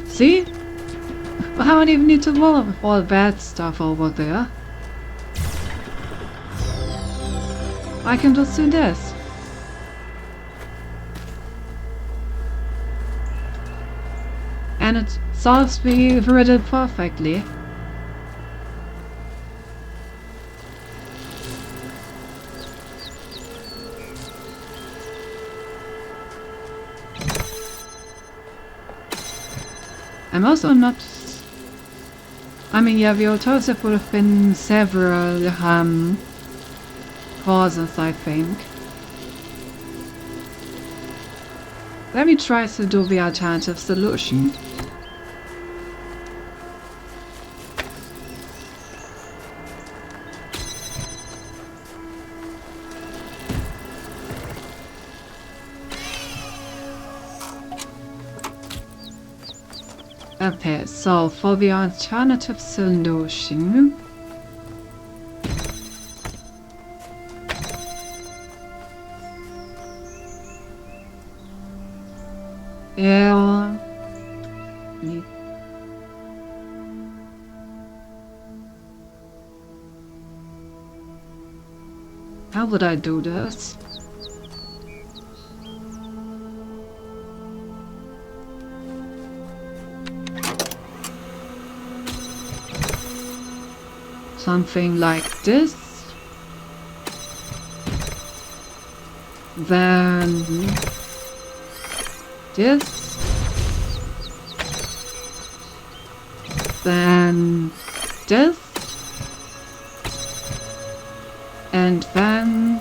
See? I don't even need to bother with all that stuff over there. I can just do this. And it solves the riddle perfectly. I'm also not... I mean, yeah, the alternative would have been several causes, I think. Let me try to do the alternative solution. Okay, so for the alternative solution, yeah, how would I do this? Something like this. Then this. Then this. And then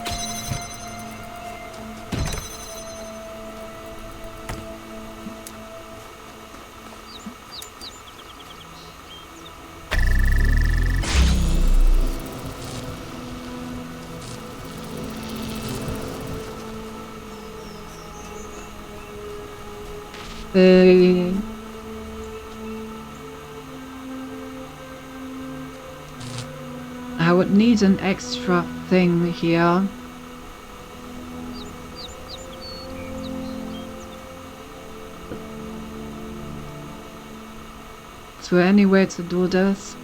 I would need an extra thing here. Is there any way to do this?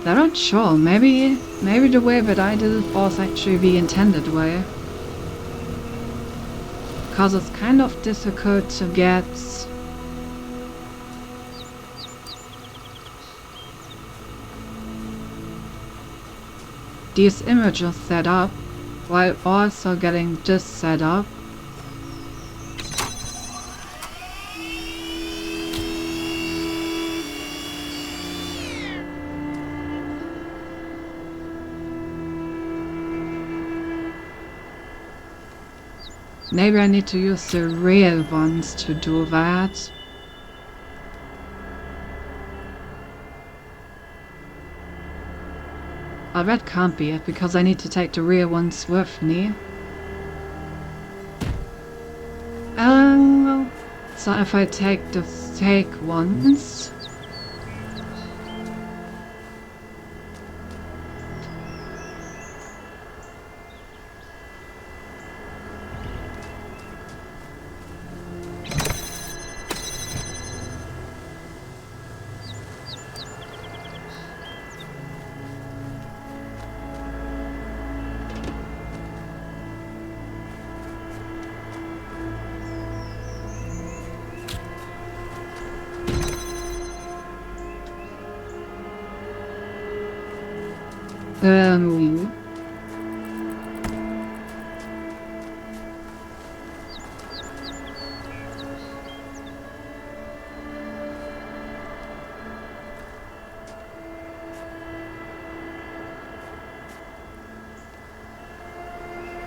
I'm not sure. Maybe the way that I did it was actually the intended way. Because it's kind of difficult to get these images set up while also getting this set up. Maybe I need to use the real ones to do that. Oh, that can't be it, because I need to take the real ones with me. So if I take the fake ones...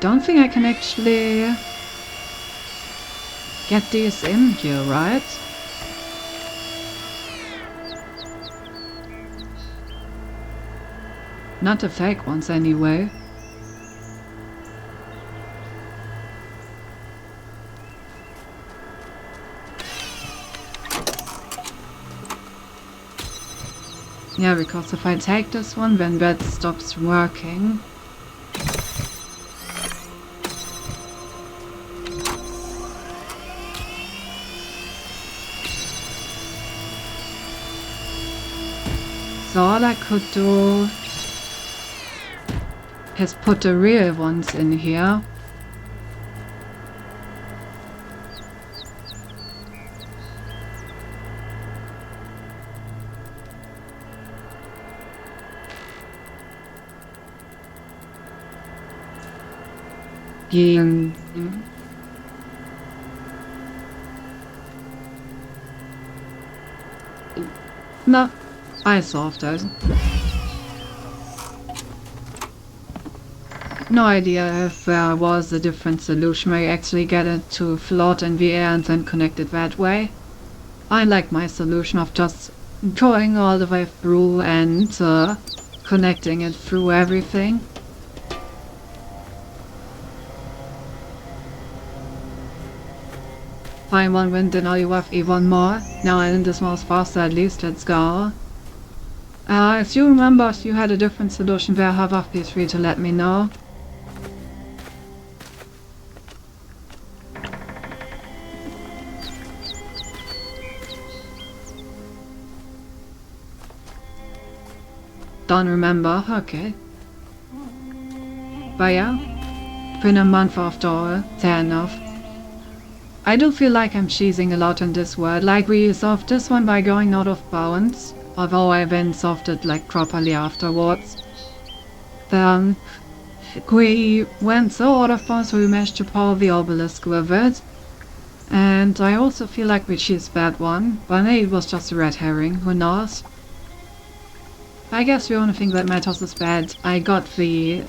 don't think I can actually get these in here, right? Not the fake ones anyway. Yeah, because if I take this one, then that stops working. So all I could do is put the real ones in here. Yin. No, I solved it. No idea if there was a different solution where you actually get it to float in the air and then connect it that way. I like my solution of just going all the way through and connecting it through everything. Fine, one win, then all you have even more. Now I end this mouse faster at least, let's go. If you remember, if you had a different solution there, however, feel free to let me know. Don't remember, okay. But yeah, been a month after all, fair enough. I do feel like I'm cheesing a lot in this word, like we solved this one by going out of bounds, although I then solved it like properly afterwards. Then we went so out of bounds we managed to power the obelisk with it. And I also feel like we cheesed that one, but maybe it was just a red herring, who knows. I guess the only thing that matters is that I got the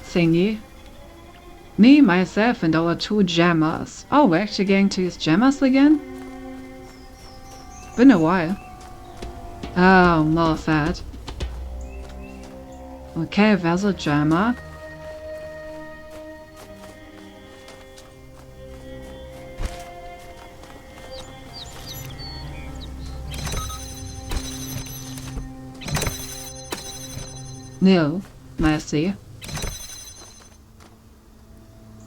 thingy. Me, myself, and our 2 jammers. Oh, we're actually going to use jammers again? Been a while. Oh, more of that. Okay, there's a jammer. No, mercy.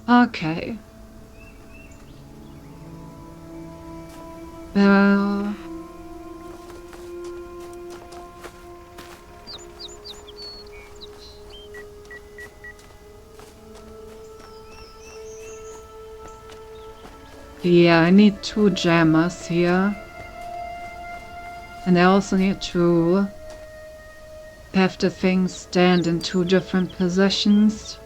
Okay. Yeah, I need 2 jammers here. And I also need to have the things stand in 2 different positions.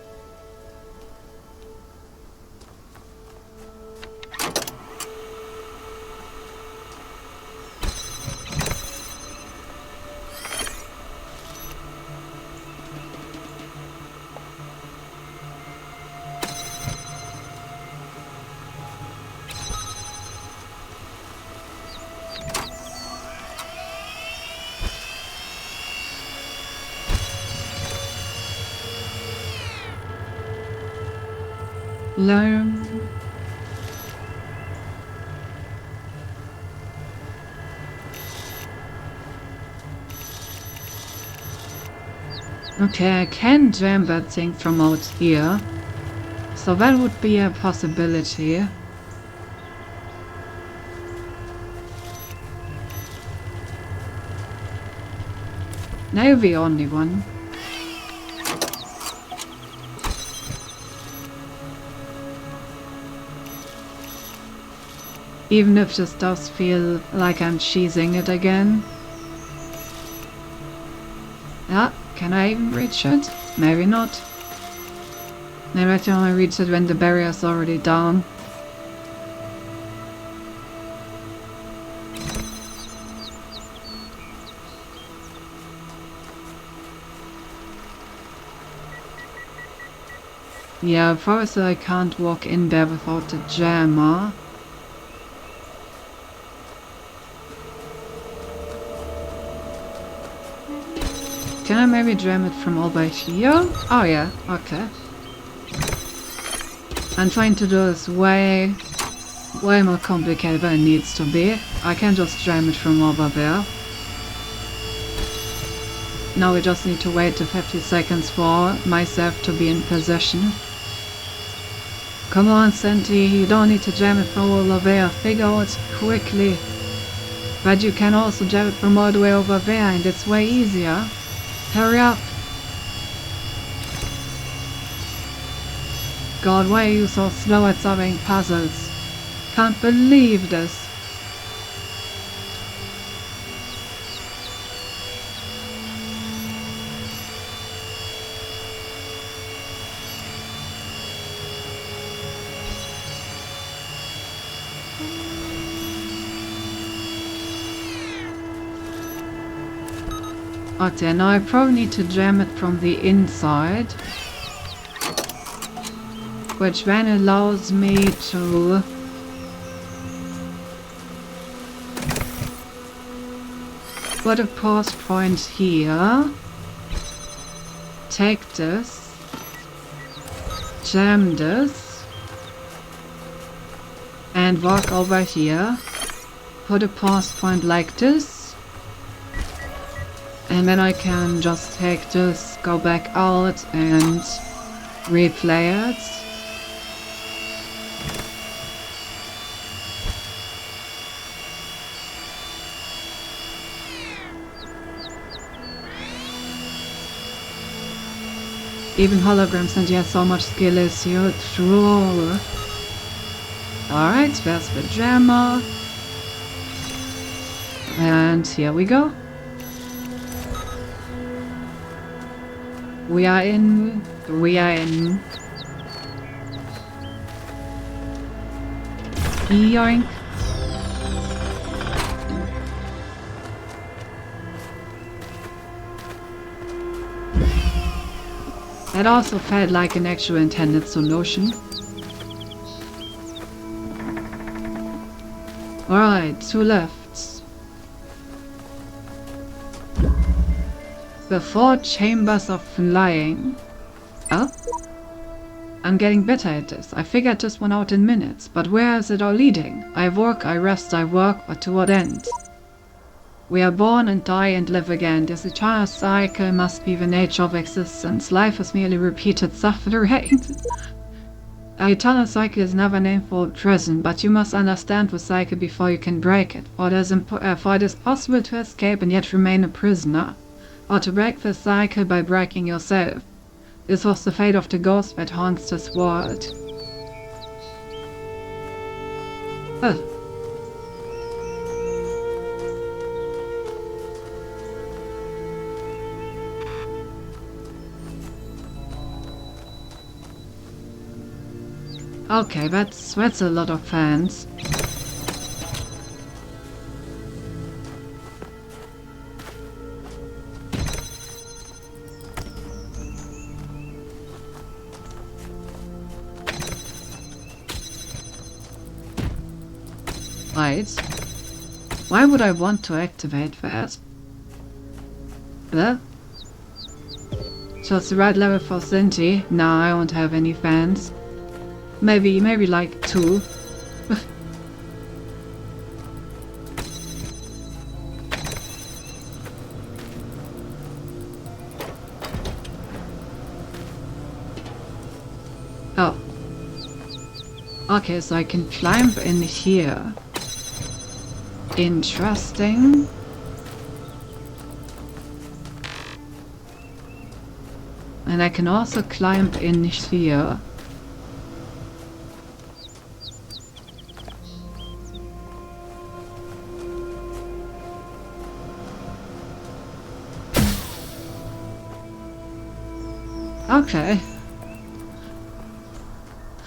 Learn. Okay, I can jam that thing from out here. So that would be a possibility. Now the only one. Even if this does feel like I'm cheesing it again. Yeah, can I even reach it? Maybe not. Maybe I can only reach it when the barrier's already down. Yeah, first I can't walk in there without the jammer. Can I maybe jam it from over here? Oh yeah, okay. I'm trying to do this way more complicated than it needs to be. I can just jam it from over there. Now we just need to wait the 50 seconds for myself to be in position. Come on, Senti, you don't need to jam it from over there. Figure out quickly. But you can also jam it from all the way over there, and it's way easier. Hurry up! God, why are you so slow at solving puzzles? Can't believe this. Okay, now I probably need to jam it from the inside, which then allows me to put a pause point here, take this, jam this, and walk over here, put a pause point like this, and then I can just take this, go back out, and replay it. Even holograms, and yet so much skill is useful. Alright, there's the jammer. And here we go. We are in. Yoink. That also felt like an actual intended solution. Alright, 2 left. The 4 chambers of flying. Oh? I'm getting better at this. I figured this one out in minutes, but where is it all leading? I work, I rest, I work, but to what end? We are born and die and live again. This eternal cycle must be the nature of existence. Life is merely repeated suffering. An eternal cycle is never named for prison, but you must understand the cycle before you can break it. For it is possible to escape and yet remain a prisoner, or to break the cycle by breaking yourself. This was the fate of the ghost that haunts this world. Oh. Okay, that's a lot of fans. Right. Why would I want to activate that? So it's the right level for Cinti. Nah, I won't have any fans. Maybe like 2. Oh. Okay, so I can climb in here. Interesting. And I can also climb in here. Okay.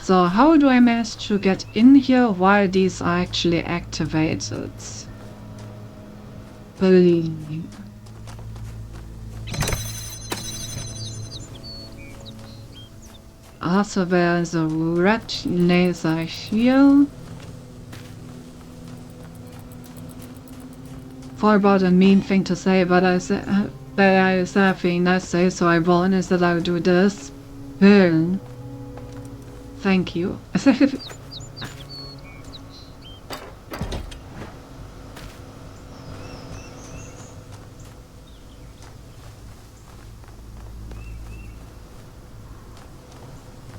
So how do I manage to get in here while these are actually activated? Believe. Also there's a red laser here. For about a mean thing to say, but I said that I said thing I say, so I won't, is that I'll do this. Burn. Thank you.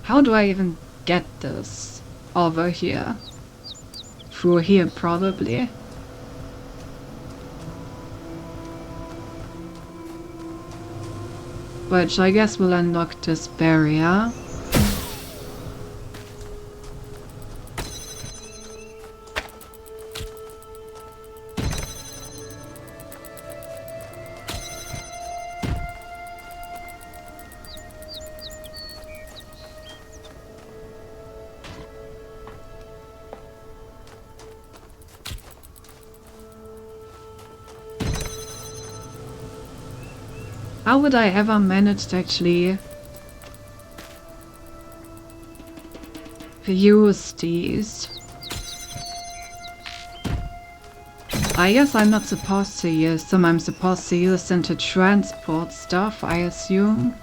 How do I even get this over here? Through here, probably. Which I guess will unlock this barrier. How would I ever manage to actually use these? I guess I'm not supposed to use them. I'm supposed to use them to transport stuff, I assume.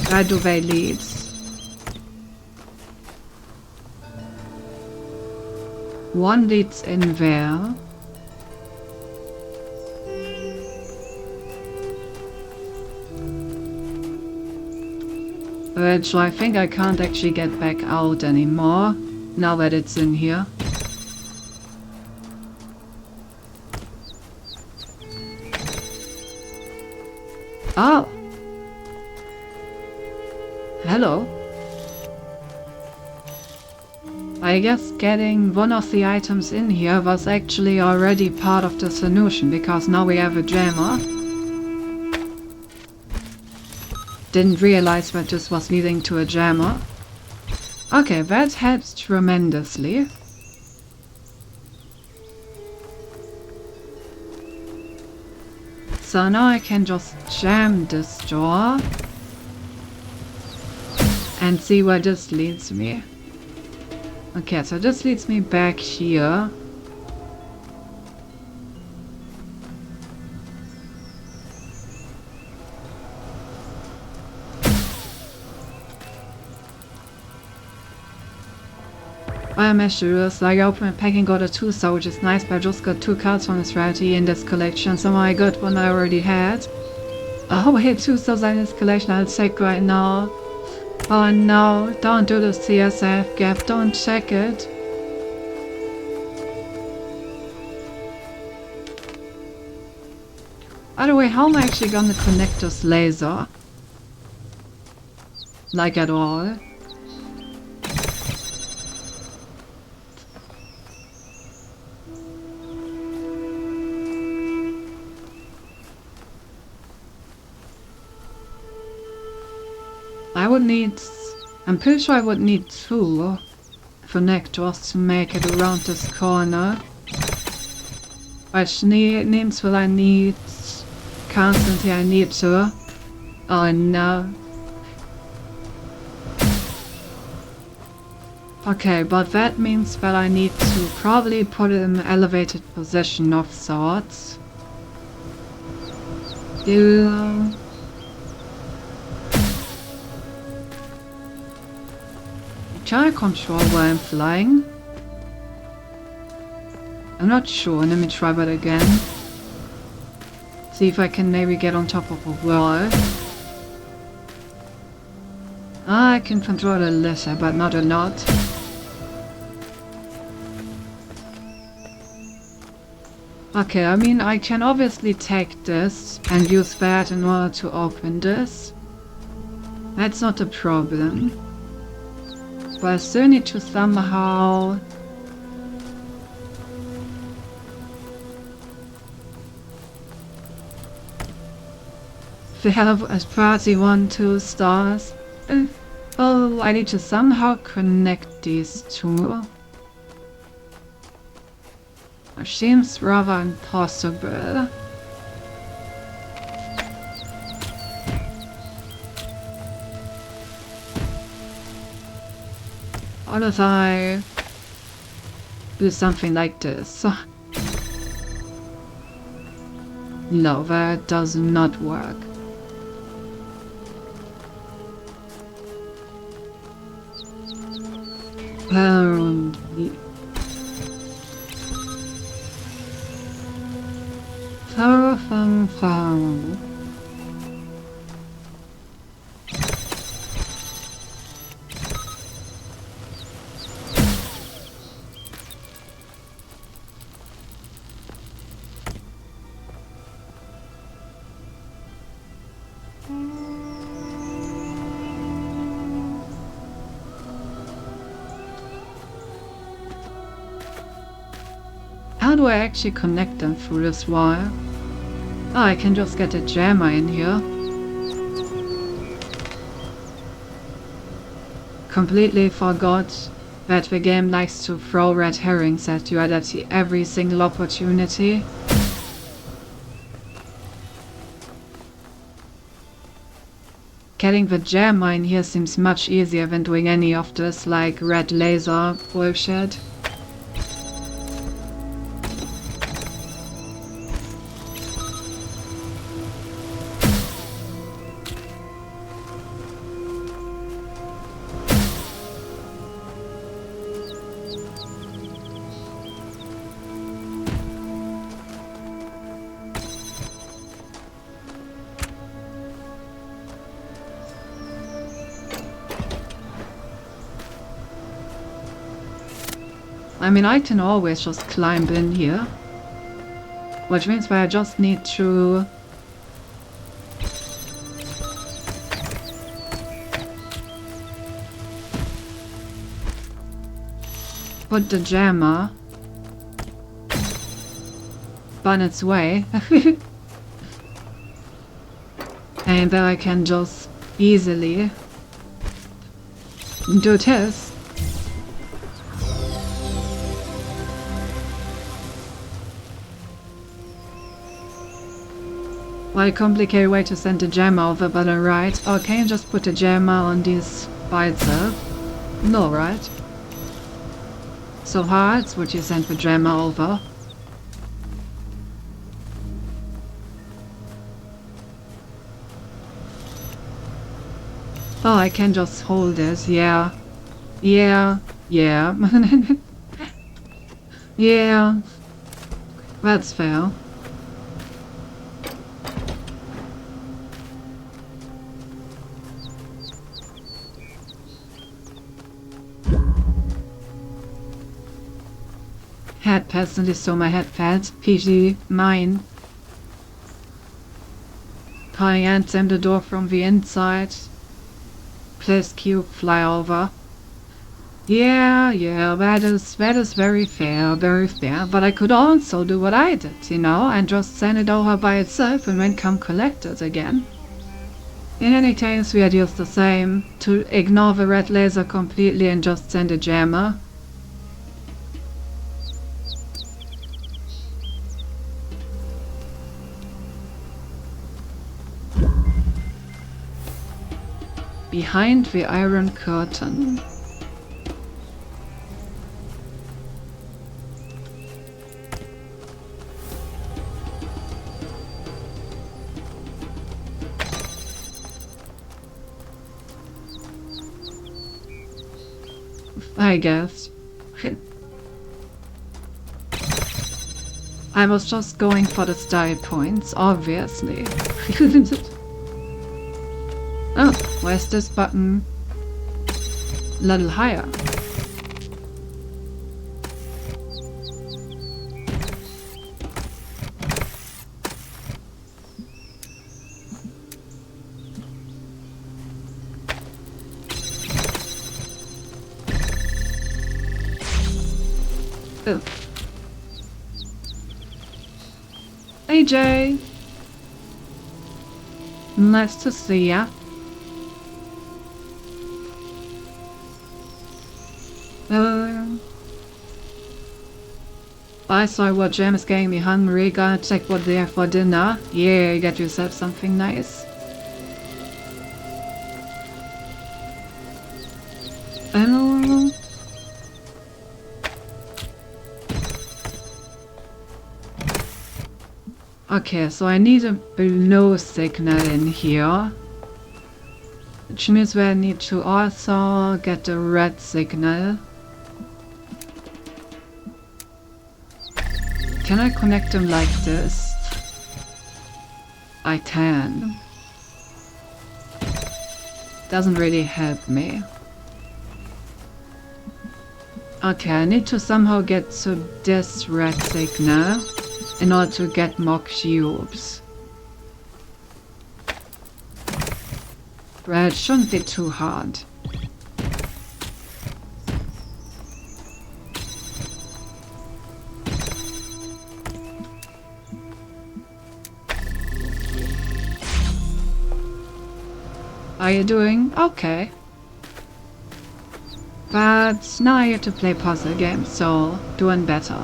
Where do they lead? One leads in there. Which I think I can't actually get back out anymore, now that it's in here. Oh! Hello. I guess getting one of the items in here was actually already part of the solution, because now we have a jammer. Didn't realize that this was leading to a jammer. Okay, that helps tremendously. So now I can just jam this door and see where this leads me. Okay, so this leads me back here. I'm issues, like I opened my pack and got a 2-star, which is nice, but I just got 2 cards from this rarity in this collection, so I got one I already had. Oh wait, 2 stars in this collection I'll check right now. Oh no, don't do the CSF gap, don't check it. By the way, how am I actually gonna connect this laser? Like at all? I would need... I'm pretty sure I would need 2 connectors to make it around this corner. Which names will I need? Constantly I need to. Oh no. Okay, but that means that I need to probably put it in an elevated position of sorts. Can I control where I'm flying? I'm not sure. Let me try that again. See if I can maybe get on top of a wall. I can control a little, but not a lot. Okay, I mean, I can obviously take this and use that in order to open this. That's not a problem. But I still need to somehow... They have a party 1, 2 stars. Oh, I need to somehow connect these 2. It seems rather impossible. What if I do something like this? No, that does not work. How do I actually connect them through this wire? Oh, I can just get a jammer in here. Completely forgot that the game likes to throw red herrings at you at every single opportunity. Getting the gem in here seems much easier than doing any of this like red laser bullshit. I mean, I can always just climb in here. Which means that I just need to... put the jammer on its way. And then I can just easily do this. Well, a complicated way to send a gem over, but alright. Oh, can you just put a gem on this by itself? No, right? So how else would you send the gem over? Oh, I can just hold it, yeah. Yeah. Yeah. Yeah. That's fair. Head personally stole my headpad. PG, mine. Calling Anthem the door from the inside. Place cube, fly over. Yeah, that is very fair, but I could also do what I did, you know, and just send it over by itself and then come collect it again. In any case, the idea is the same, to ignore the red laser completely and just send a jammer. Behind the iron curtain. I guess. I was just going for the style points, obviously. Oh, where's this button? A little higher. Oh. AJ! Nice to see ya. I saw what Jam is getting me hungry. Gonna check what they have for dinner. Yeah, get yourself something nice. Okay, so I need a below signal in here. Which means that I need to also get a red signal. Can I connect them like this? I can. Doesn't really help me. Okay, I need to somehow get to this red signal in order to get more cubes. Well, it shouldn't be too hard. Are you doing okay? But now I get to play puzzle games, so doing better.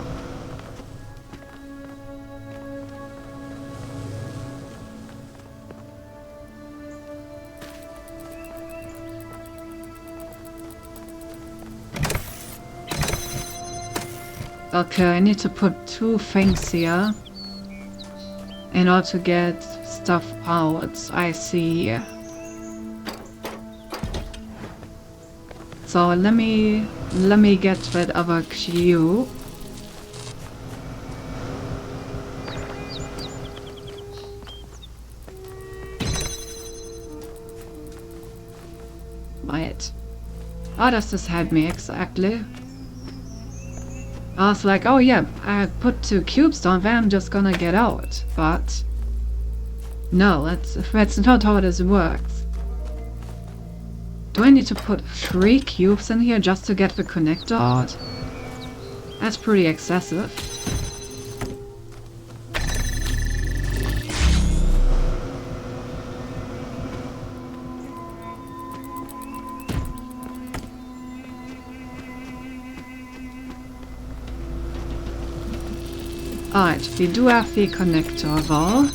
Okay, I need to put 2 things here in order to get stuff out. I see. So let me get that other cube. Right. How does this help me exactly? I was like, oh yeah, I put 2 cubes down there, I'm just gonna get out. But no, that's not how this works. Do I need to put 3 cubes in here just to get the connector out? That's pretty excessive. Alright, we do have the connector though.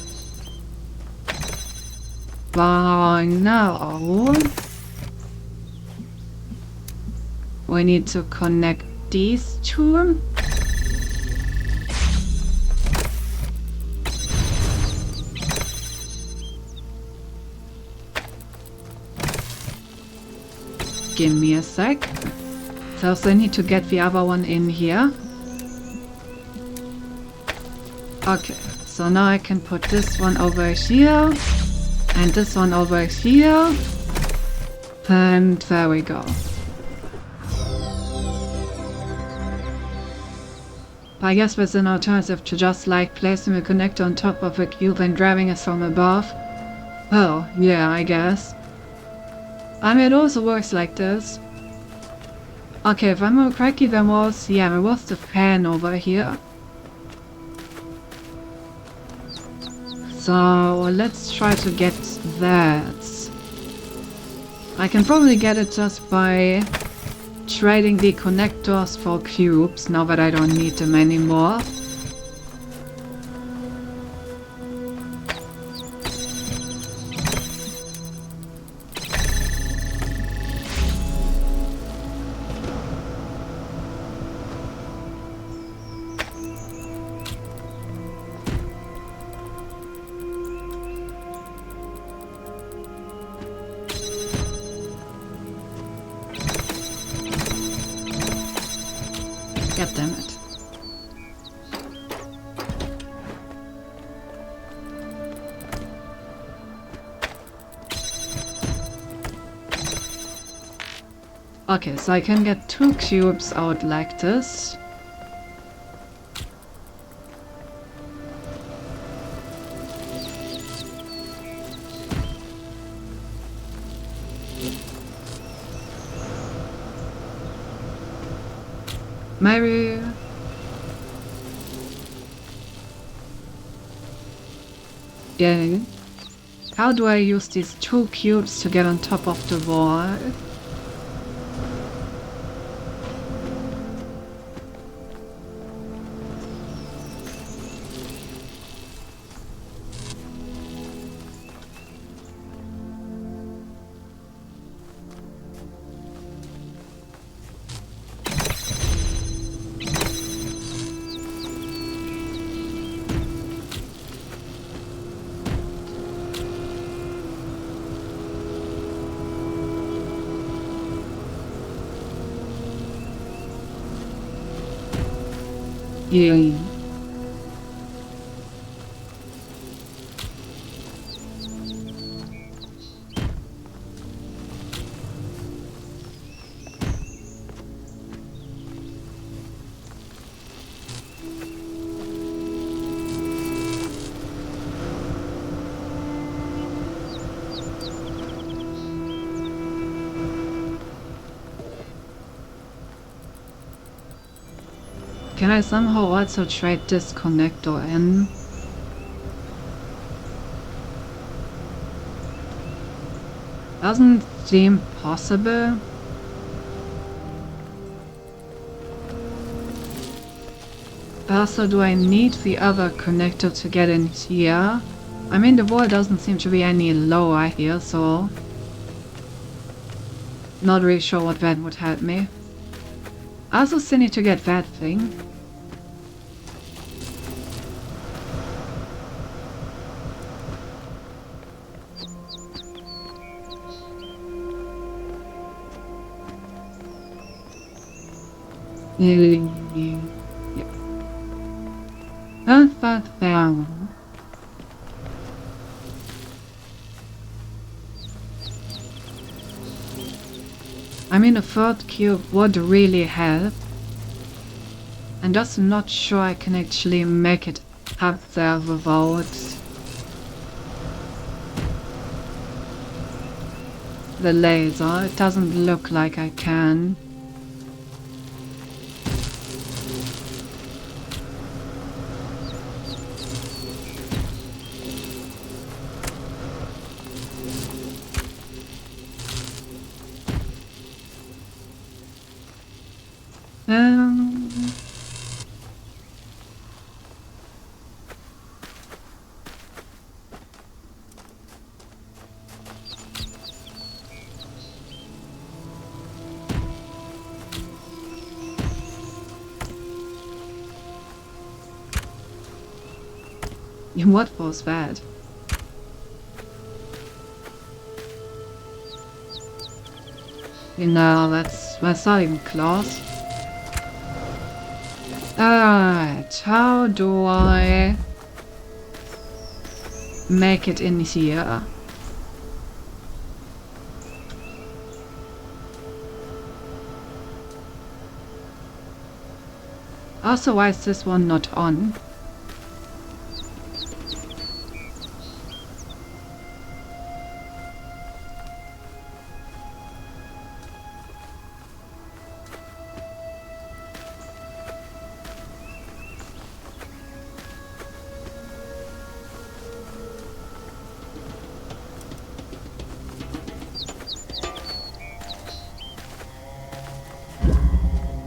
But now we need to connect these 2. Give me a sec. So I need to get the other one in here. Okay, so now I can put this one over here, and this one over here, and there we go. I guess there's an alternative to just like placing the connector on top of the cube and grabbing it from above. Oh, yeah, I guess. I mean, it also works like this. Okay, if I'm correctly, there was the fan over here. So let's try to get that. I can probably get it just by trading the connectors for cubes now that I don't need them anymore. God damn it. Okay, so I can get 2 cubes out like this. Maybe... Yeah. How do I use these 2 cubes to get on top of the wall? Yeah. Can I somehow also trade this connector in? Doesn't seem possible. Also, do I need the other connector to get in here? I mean, the wall doesn't seem to be any lower here, so... Not really sure what that would help me. I also still need to get that thing. Yeah. That there. I mean, a third cube would really help. I'm just not sure I can actually make it up there without the laser. It doesn't look like I can. What was that? You know, that's not even close. Alright, how do I make it in here? Also, why is this one not on?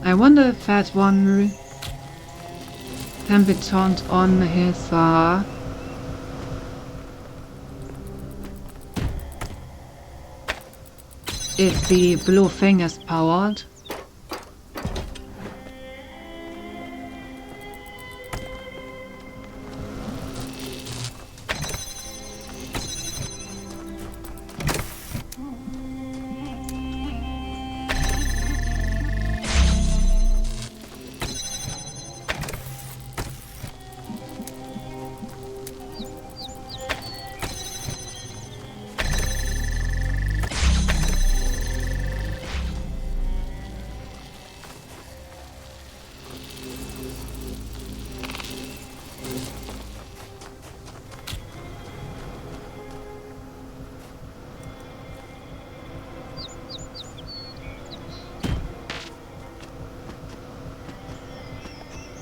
I wonder if that one can be turned on his if the blue thing is powered.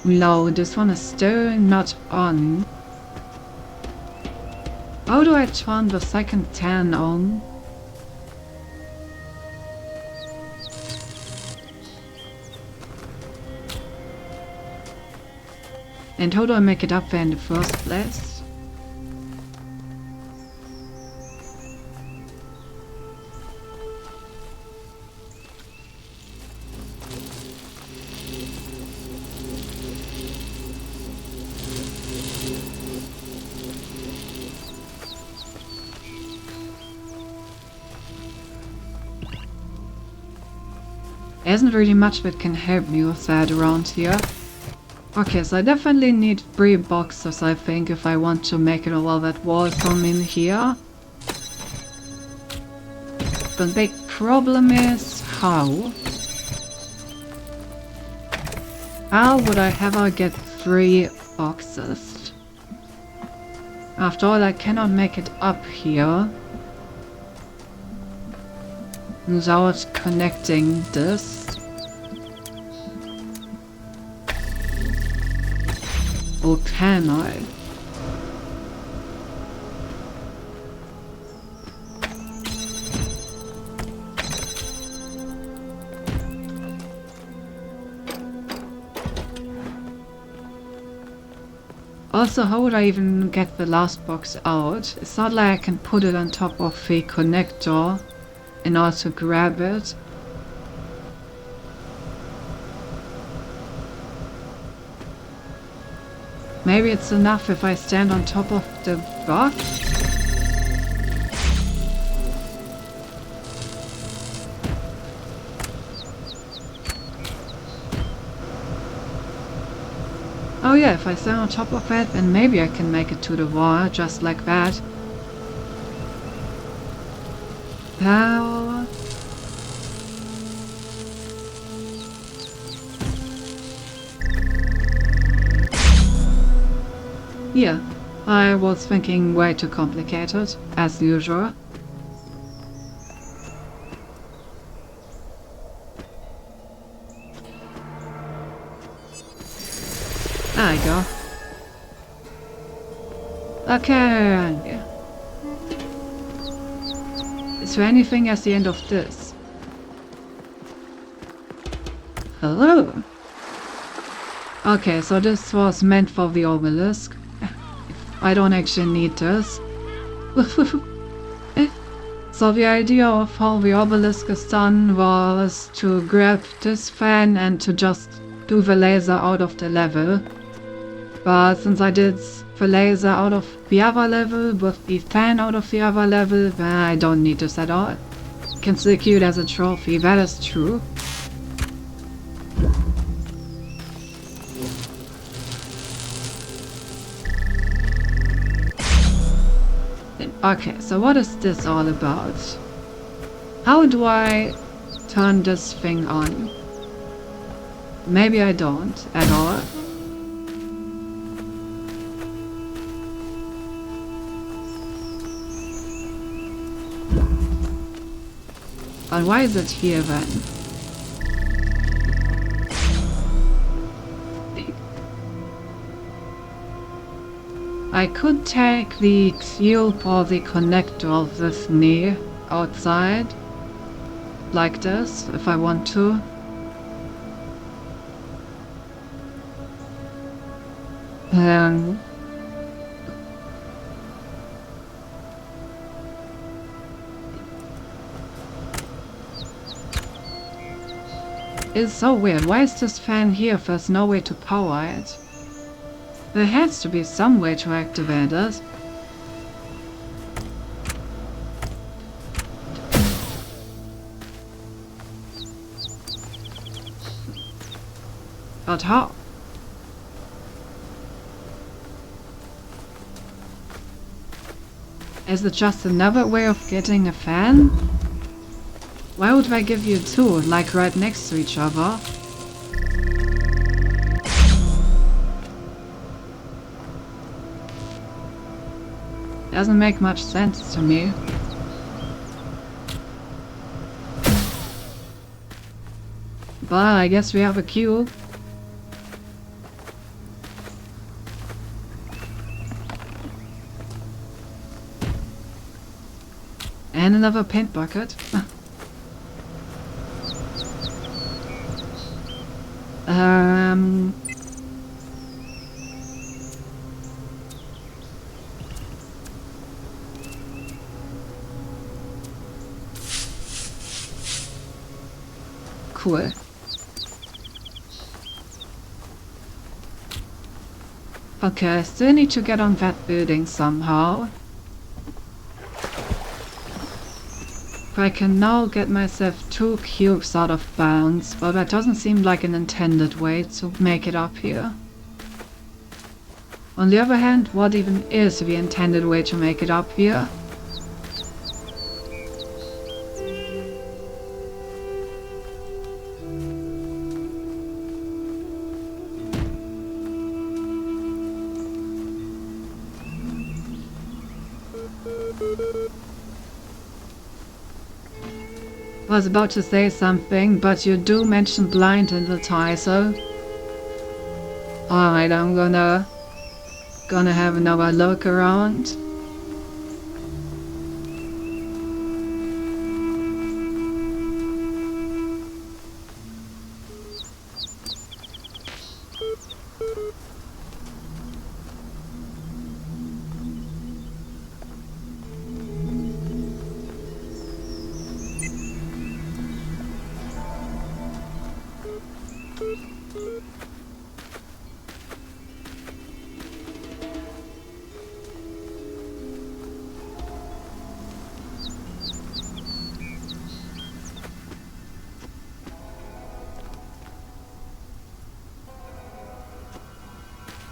No, this one is still not on. How do I turn the second 10 on? And how do I make it up there in the first place? There isn't really much that can help me with that around here. Okay, so I definitely need 3 boxes, I think, if I want to make it over that wall from in here. The big problem is how? How would I ever get 3 boxes? After all, I cannot make it up here without connecting this. Or can I? Also, how would I even get the last box out? It's not like I can put it on top of the connector and also grab it. Maybe it's enough if I stand on top of the box? Oh yeah, if I stand on top of it, then maybe I can make it to the wall, just like that. Power. Yeah, I was thinking way too complicated, as usual. There you go. Okay. Is there anything at the end of this? Hello? Okay, so this was meant for the obelisk. I don't actually need this. So the idea of how the obelisk is done was to grab this fan and to just do the laser out of the level. But since I did the laser out of the other level with the fan out of the other level, I don't need this at all. Can still keep it as a trophy, that is true. Okay, so what is this all about? How do I turn this thing on? Maybe I don't at all. But why is it here then? I could take the tube or the connector of this knee outside, like this, if I want to. It's so weird. Why is this fan here if there's no way to power it? There has to be some way to activate it. But how? Is it just another way of getting a fan? Why would I give you two, like right next to each other? Doesn't make much sense to me. But I guess we have a cube. And another paint bucket. Cool. Okay, I still need to get on that building somehow. I can now get myself 2 cubes out of bounds, but that doesn't seem like an intended way to make it up here. On the other hand, what even is the intended way to make it up here? I was about to say something, but you do mention blind in the title. Alright, I'm gonna have another look around.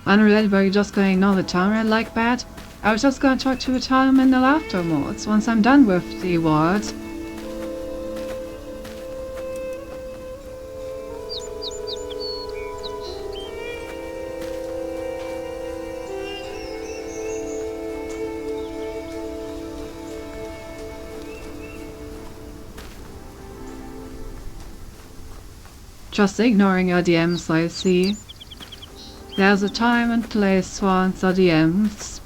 Unrelated, but you're just gonna ignore the timer like that? I was just gonna talk to the time in the laughter modes once I'm done with the words. Just ignoring your DMs, I see. There's a time and place for answer DMs.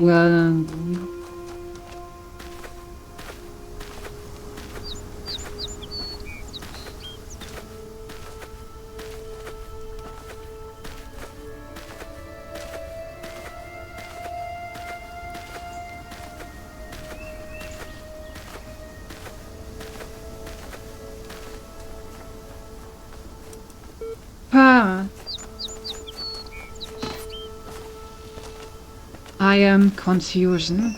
Well, I am confusion.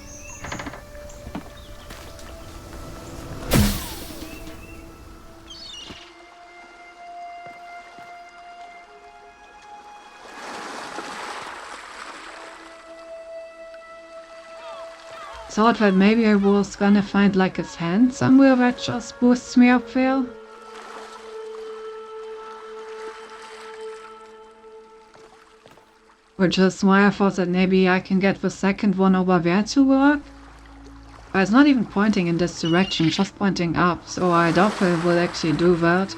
Thought that maybe I was gonna find like his hand somewhere that just boosts me up there. Which is why I thought that maybe I can get the second one over there to work. But it's not even pointing in this direction, just pointing up, so I doubt it will actually do that.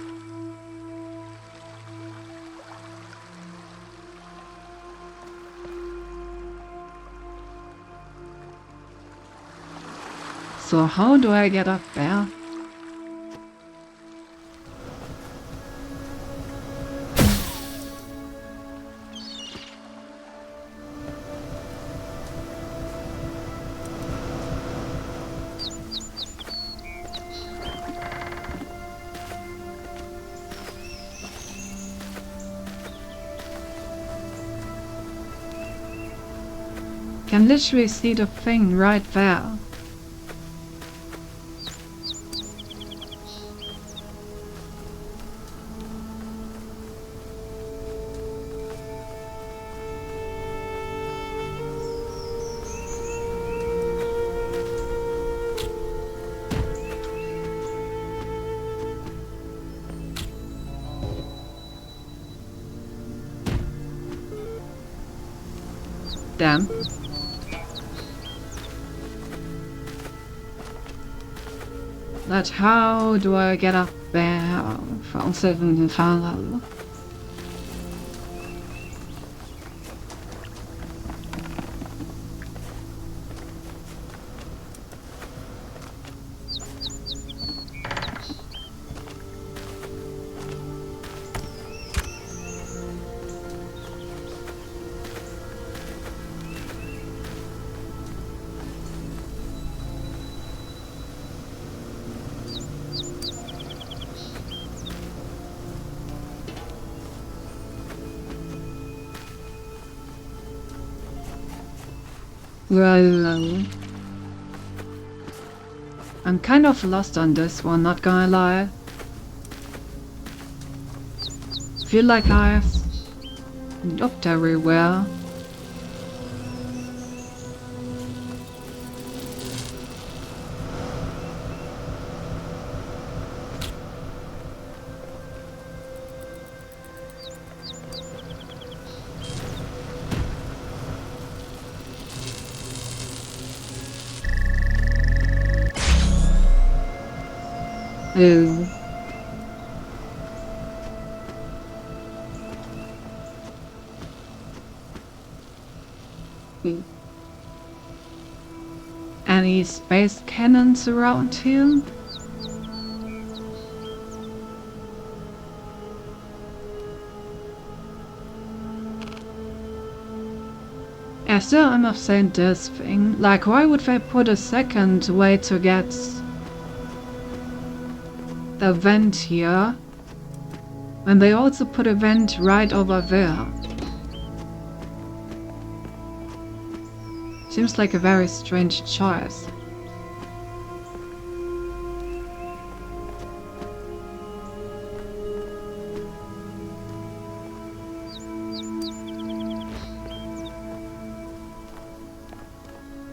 So how do I get up there? Can literally see the thing right there. Damn. But how do I get up there from 7th level? Well, I'm kind of lost on this one, not gonna lie. Feel like I've looked everywhere. Ew. Any space cannons around here? Yeah, still I'm not saying this thing. Like, why would they put a second way to get the vent here when they also put a vent right over there? Seems like a very strange choice.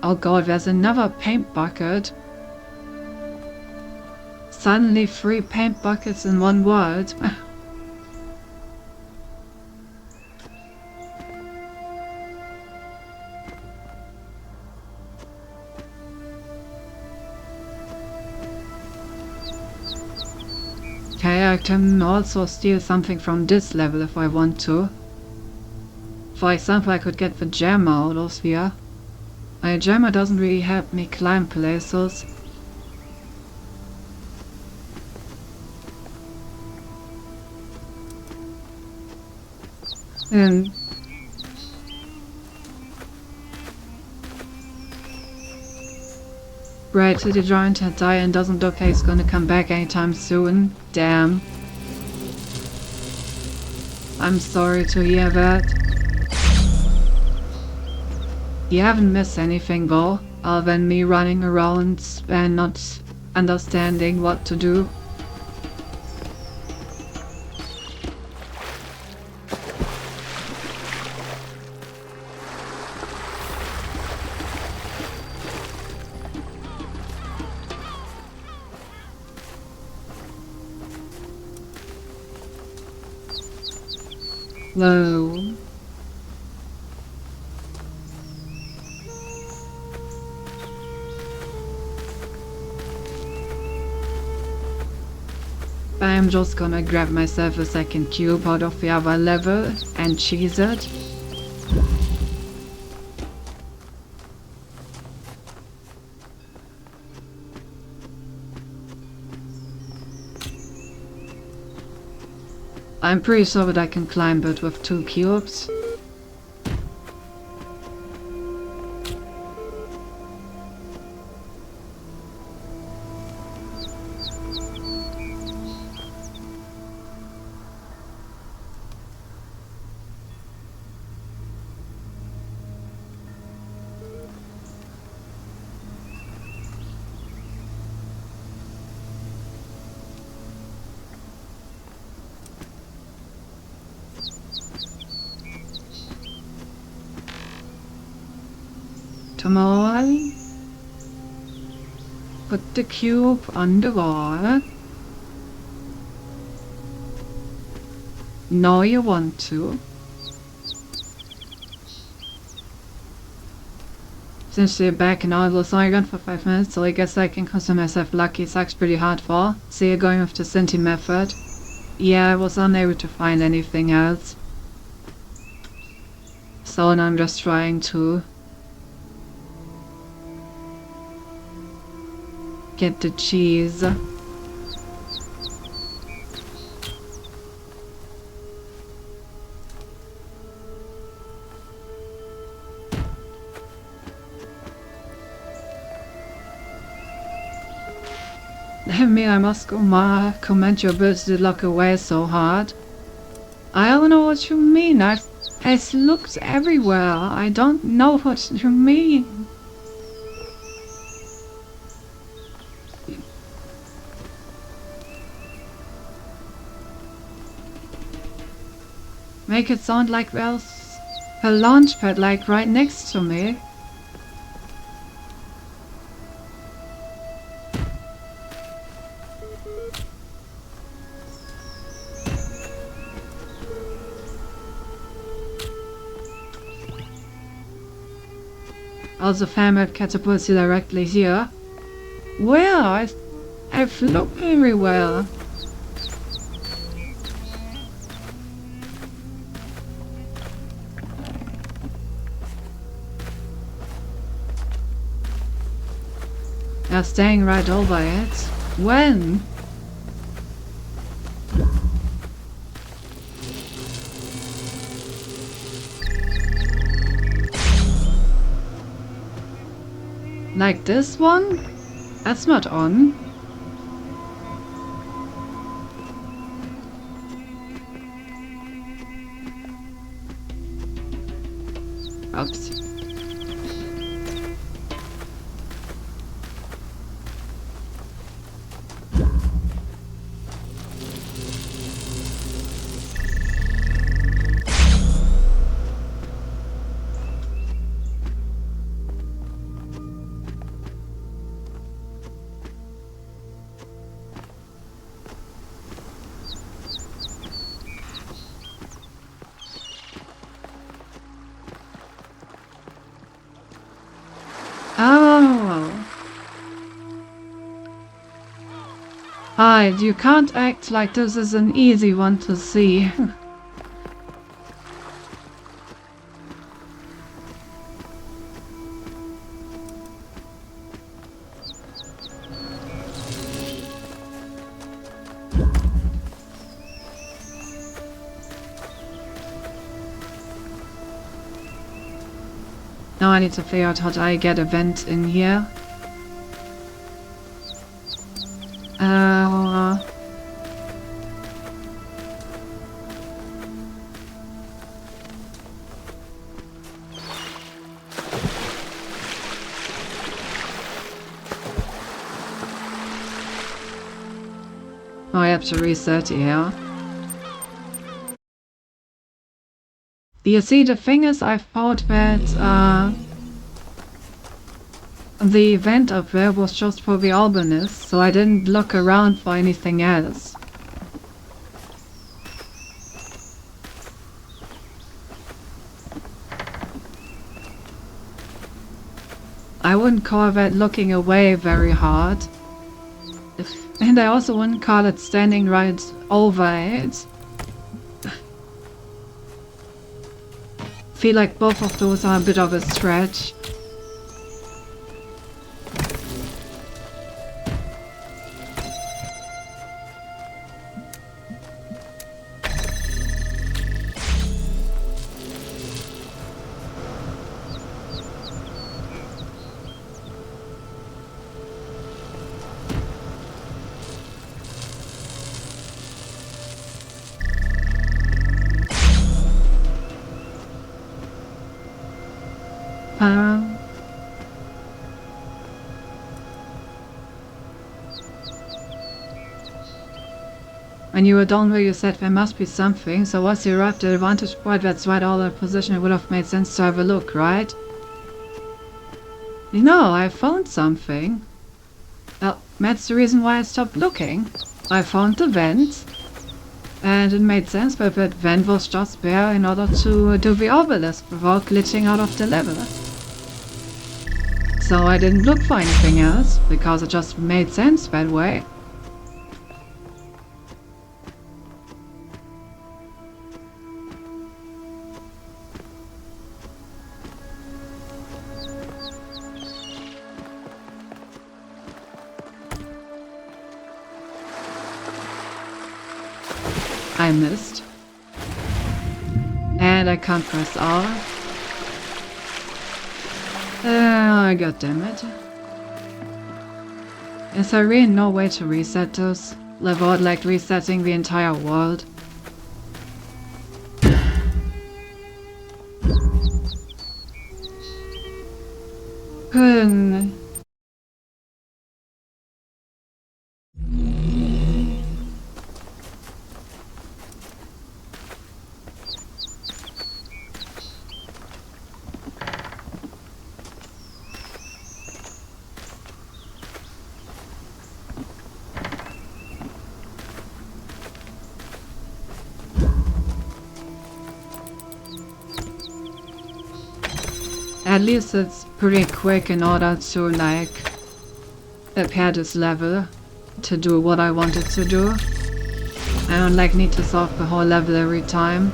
Oh god, there's another paint bucket. Suddenly 3 paint buckets in one world. Okay, I can also steal something from this level if I want to. For example, I could get the gemma out of here. A gemma doesn't really help me climb places. Right, so the giant had died and doesn't look like he's gonna come back anytime soon. Damn. I'm sorry to hear that. You haven't missed anything though, other than me running around and not understanding what to do. Whoa. I'm just gonna grab myself a second cube out of the other level and cheese it. I'm pretty sure that I can climb it with 2 cubes. Come on. Put the cube on the wall. Now you want to. Since you're back and I was only gone for 5 minutes, so I guess I can consider myself lucky. Sucks pretty hard for. So you're going with the Sinti method. Yeah, I was unable to find anything else. So now I'm just trying to get the cheese. I mean, I must commend your ability to look away so hard. I don't know what you mean. I've looked everywhere. I don't know what you mean. Make it sound like there's a launch pad like right next to me. Also, Family catapults you directly here. Where? I've looked everywhere. You're staying right over it. When? Like this one? That's not on. Oops. Hide, you can't act like this is an easy one to see. Now I need to figure out how do I get a vent in here. Oh, I have to reset here. You see, the thing is, I thought that the vent up there was just for the Albanist, so I didn't look around for anything else. I wouldn't call that looking away very hard. And I also wouldn't call it standing right over it. Feel like both of those are a bit of a stretch. When you were done where you said there must be something, so once you arrived at a vantage point that's right out of position, it would have made sense to have a look, right? You know, I found something. Well, that's the reason why I stopped looking. I found the vent, and it made sense, but that vent was just there in order to do the obelisk without glitching out of the level. So I didn't look for anything else, because it just made sense that way. I missed. And I can't press R. God damn it. Is there really no way to reset those? Without like resetting the entire world? At least it's pretty quick in order to like prepare this level to do what I wanted to do. I don't like need to solve the whole level every time.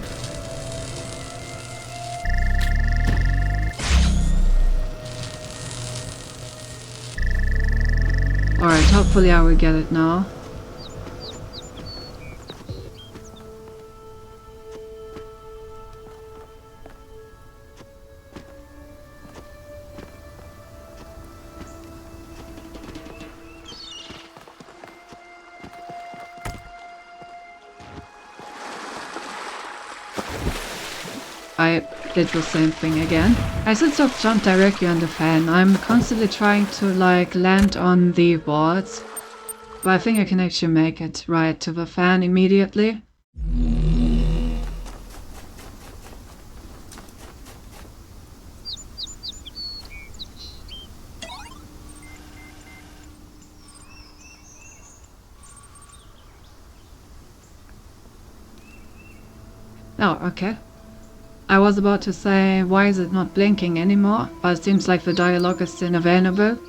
Alright, hopefully I will get it now. I did the same thing again. I should stop jump directly on the fan. I'm constantly trying to like land on the boards. But I think I can actually make it right to the fan immediately. Oh, okay. I was about to say, why is it not blinking anymore? But it seems like the dialogue is still available.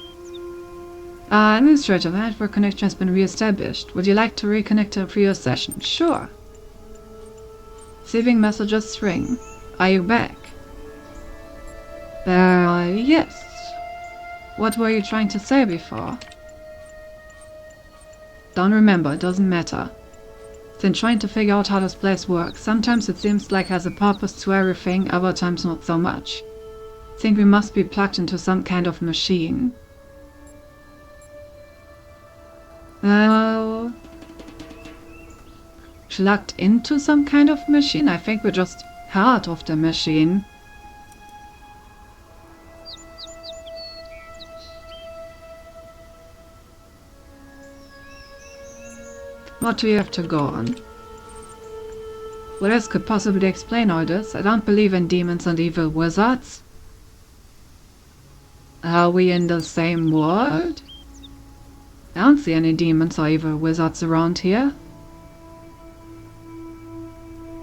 Administrator, the network connection has been re-established. Would you like to reconnect to a previous session? Sure. Receiving messages ring. Are you back? Yes. What were you trying to say before? Don't remember, it doesn't matter. Been trying to figure out how this place works. Sometimes it seems like it has a purpose to everything, other times not so much. Think we must be plugged into some kind of machine. Plugged into some kind of machine? I think we're just part of the machine. What do you have to go on? What else could possibly explain all this? I don't believe in demons and evil wizards. Are we in the same world? I don't see any demons or evil wizards around here.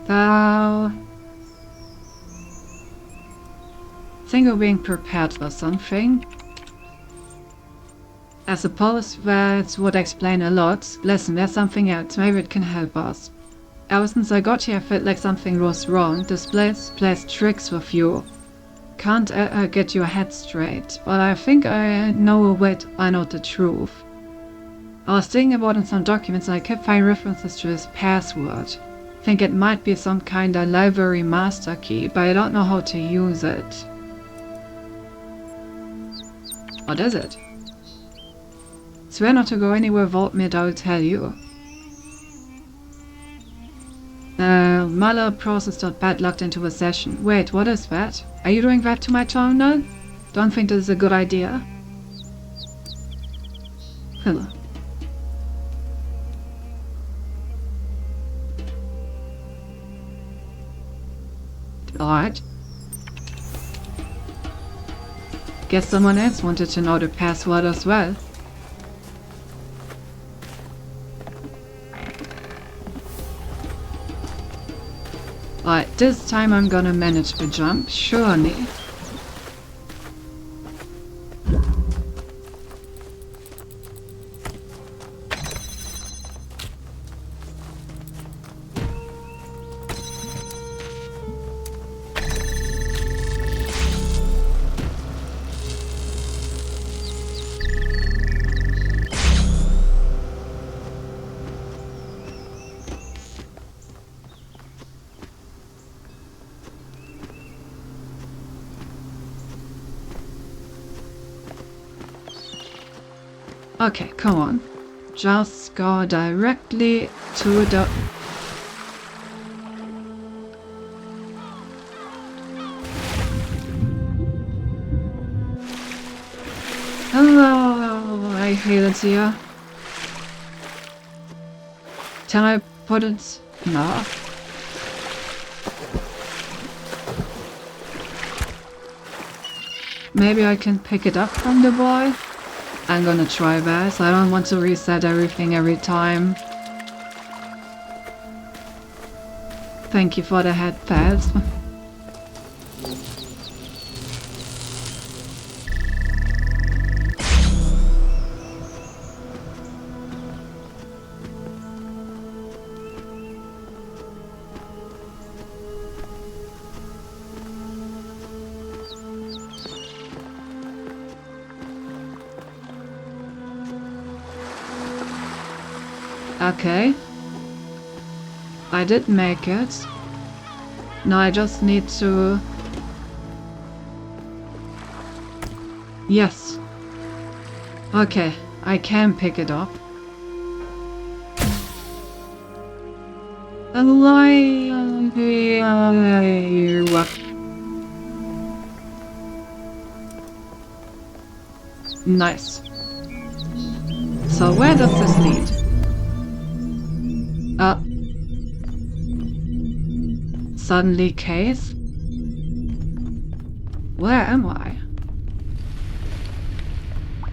So... think we're being prepared for something. I suppose that would explain a lot. Listen, there's something else. Maybe it can help us. Ever since I got here, I felt like something was wrong. This place plays tricks with you. Can't get your head straight. But I think I know a way to find out the truth. I was thinking about in some documents and I kept finding references to his password. I think it might be some kind of library master key, but I don't know how to use it. What is it? Swear not to go anywhere without me and I'll tell you. Muller process.bat logged into a session. Wait, what is that? Are you doing that to my terminal? Don't think this is a good idea. Hello. Alright. Guess someone else wanted to know the password as well. Alright, this time I'm gonna manage the jump, surely. Okay, come on. Just go directly to the... Hello, I hate it here. Can I put it... No. Maybe I can pick it up from the boy? I'm gonna try that. I don't want to reset everything every time. Thank you for the head pads. Okay. I did make it. Now I just need to... Yes. Okay, I can pick it up. Nice. So where does this lead? Suddenly case? Where am I?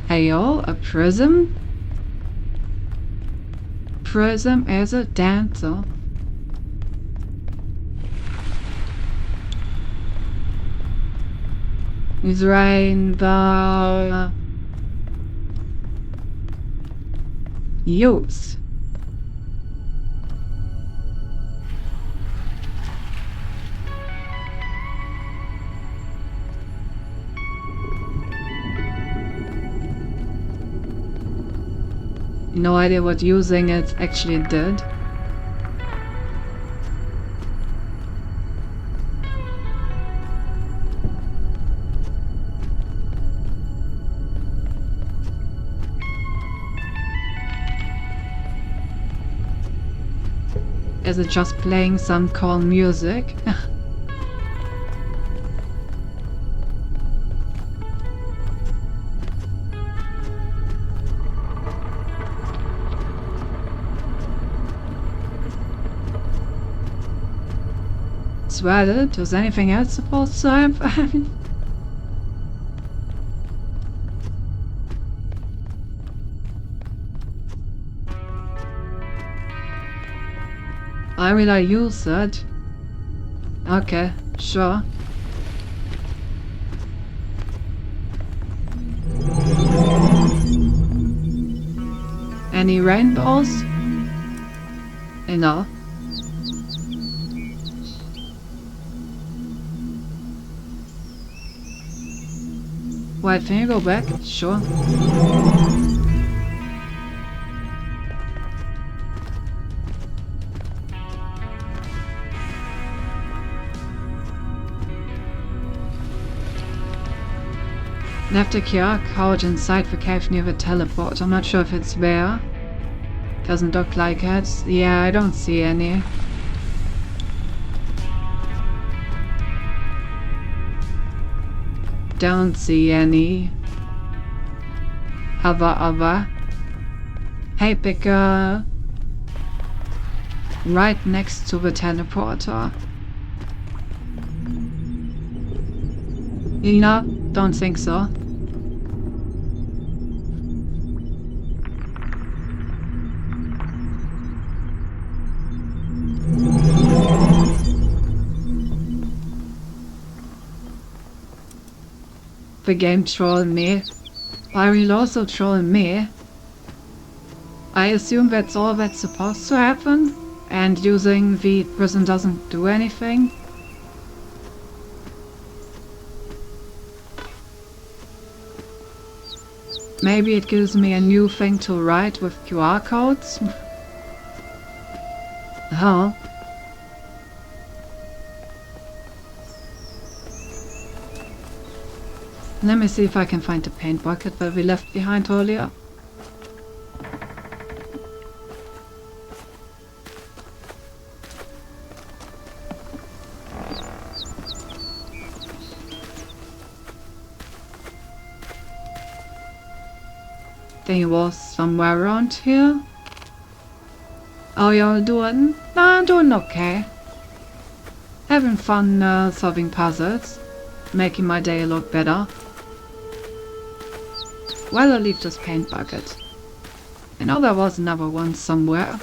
Heyo, a prism? Prism is a dancer. His rainbow. Use. No idea what using it actually did. Is it just playing some calm music? Sweated? Was anything else supposed to happen? Why will I use it? Okay, sure. Any rainbows? Enough. Wait, can you go back? Sure. Left a QR code inside the cave near the teleport. I'm not sure if it's there. Doesn't look like it. Yeah, I don't see any. Don't see any. Other. Hey, Picker. Right next to the teleporter. You know, don't think so. The game trolling me. Why will also troll me? I assume that's all that's supposed to happen, and using the prison doesn't do anything. Maybe it gives me a new thing to write with QR codes? Oh. Let me see if I can find the paint bucket that we left behind earlier. Think it was somewhere around here. How y'all doing? Nah, I'm doing okay. Having fun solving puzzles. Making my day a lot better. Well, I'll leave this paint bucket. I know there was another one somewhere.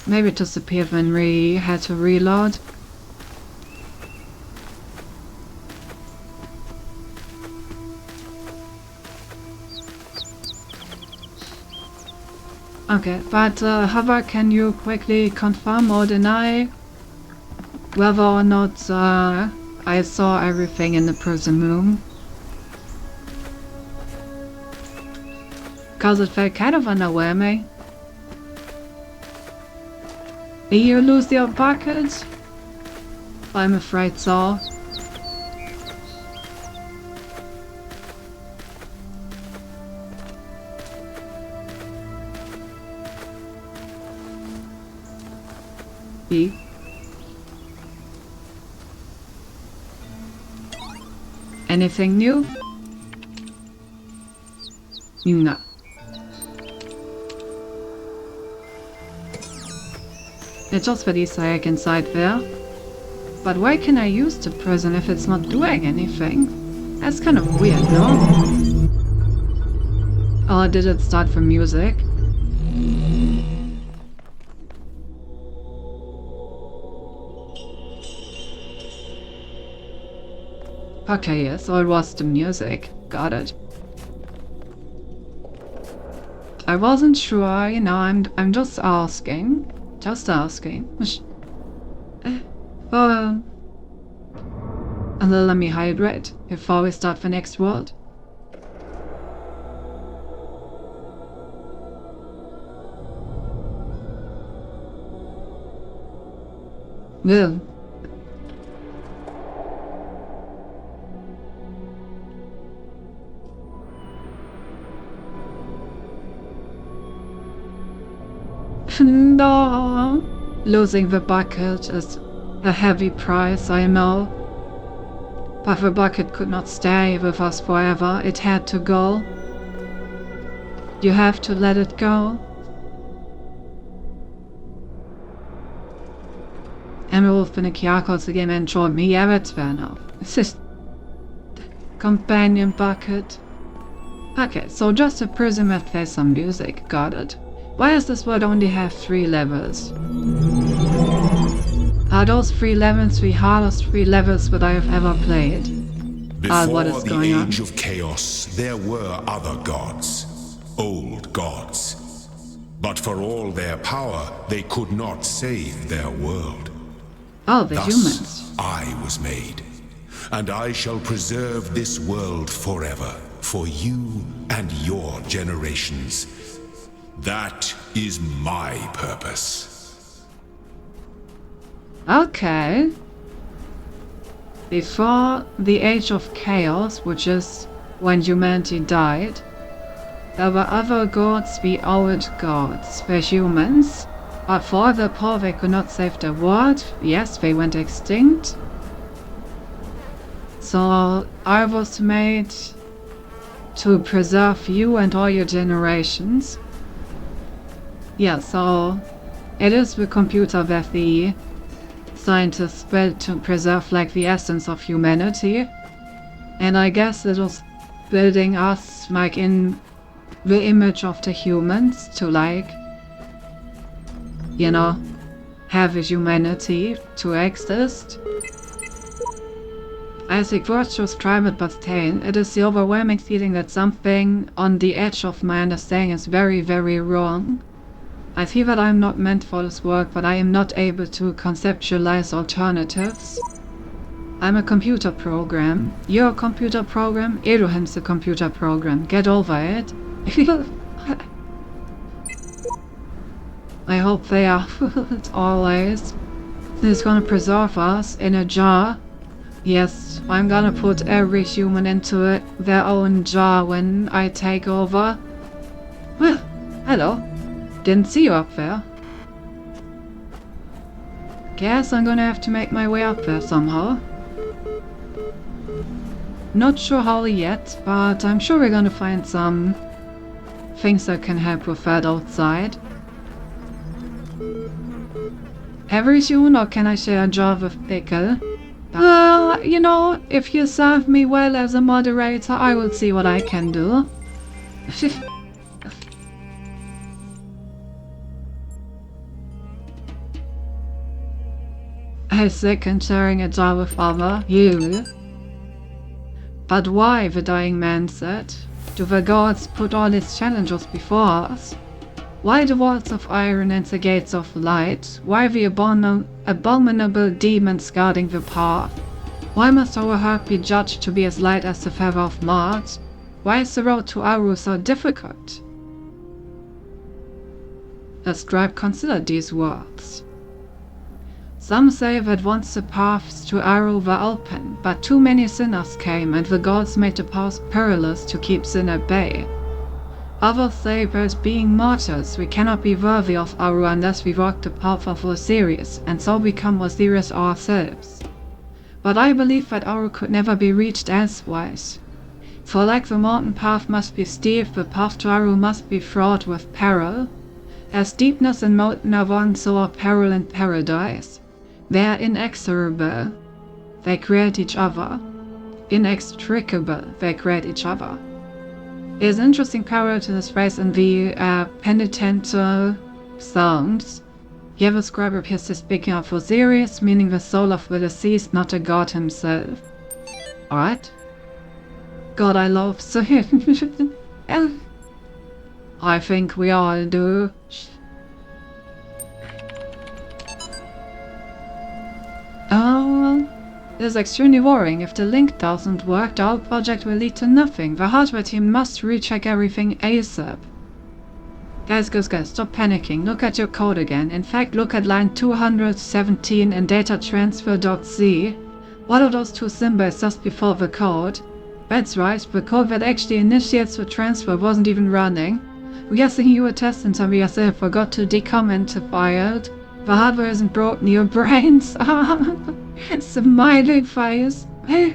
Maybe it disappeared when we had to reload. Okay, but Hava, can you quickly confirm or deny whether or not I saw everything in the prison room? Cause it felt kind of underwhelming. Did you lose your bucket? I'm afraid so. Anything new? No. It's just the Easter egg inside there. But why can I use the prison if it's not doing anything? That's kind of weird, no? Or did it start from music? Okay, yes, so it was the music. Got it. I wasn't sure, you know, I'm just asking. Just asking. Well, and then let me hydrate before we start the next world. Well. No. Losing the bucket is a heavy price, I know. But the bucket could not stay with us forever. It had to go. You have to let it go. Emerald vind ik Jakobs game and showed me evet enough. It's just companion bucket. Okay, so just to prism that plays some music, got it. Why does this world only have 3 levels? Are those 3 levels the hardest 3 levels that I have ever played? Before what is the going on? Age of Chaos, there were other gods, old gods. But for all their power, they could not save their world. Oh, the Thus, humans. I was made, and I shall preserve this world forever, for you and your generations. That is my purpose. Okay. Before the Age of Chaos, which is when humanity died, there were other gods, the old gods, the humans. But for the poor, they could not save the world. Yes, they went extinct. So I was made to preserve you and all your generations. Yeah, so it is the computer that the scientists built to preserve like the essence of humanity. And I guess it was building us like in the image of the humans to like, you know, have a humanity to exist. I think virtuous private but tame, it is the overwhelming feeling that something on the edge of my understanding is very, very wrong. I feel that I am not meant for this work, but I am not able to conceptualize alternatives. I'm a computer program. You're a computer program. Elohim's a computer program. Get over it. I hope they are always. He's gonna preserve us in a jar. Yes, I'm gonna put every human into their own jar when I take over. Well, hello. Didn't see you up there. Guess I'm gonna have to make my way up there somehow. Not sure how yet, but I'm sure we're gonna find some things that can help with that outside. Every human, or can I share a jar with pickle? You know, if you serve me well as a moderator, I will see what I can do. I second sharing a jar with other, you. But why, the dying man said, do the gods put all these challenges before us? Why the walls of iron and the gates of light? Why the abominable demons guarding the path? Why must our heart be judged to be as light as the feather of Mars? Why is the road to Aru so difficult? The scribe considered these words. Some say that once the paths to Aru were open, but too many sinners came and the gods made the path perilous to keep sin at bay. Others say that being mortals, we cannot be worthy of Aru unless we walk the path of Osiris, and so become Osiris ourselves. But I believe that Aru could never be reached elsewise. For like the mountain path must be steep, the path to Aru must be fraught with peril. As deepness and mountain are one, so are peril and paradise. They are inexorable. They create each other. Inextricable. They create each other. There's an interesting parallel to this phrase in the penitential Psalms. Here the scribe appears to speaking of Osiris, meaning the soul of the deceased, not a god himself. Alright. God I love so I think we all do. Oh, this is extremely worrying. If the link doesn't work, the whole project will lead to nothing. The hardware team must recheck everything ASAP. Guys, stop panicking. Look at your code again. In fact, look at line 217 in datatransfer.c. What are those two symbols just before the code? That's right, the code that actually initiates the transfer wasn't even running. We are seeing you a test and we forgot to decomment the file. The hardware isn't broken, your brains are. Smiley face.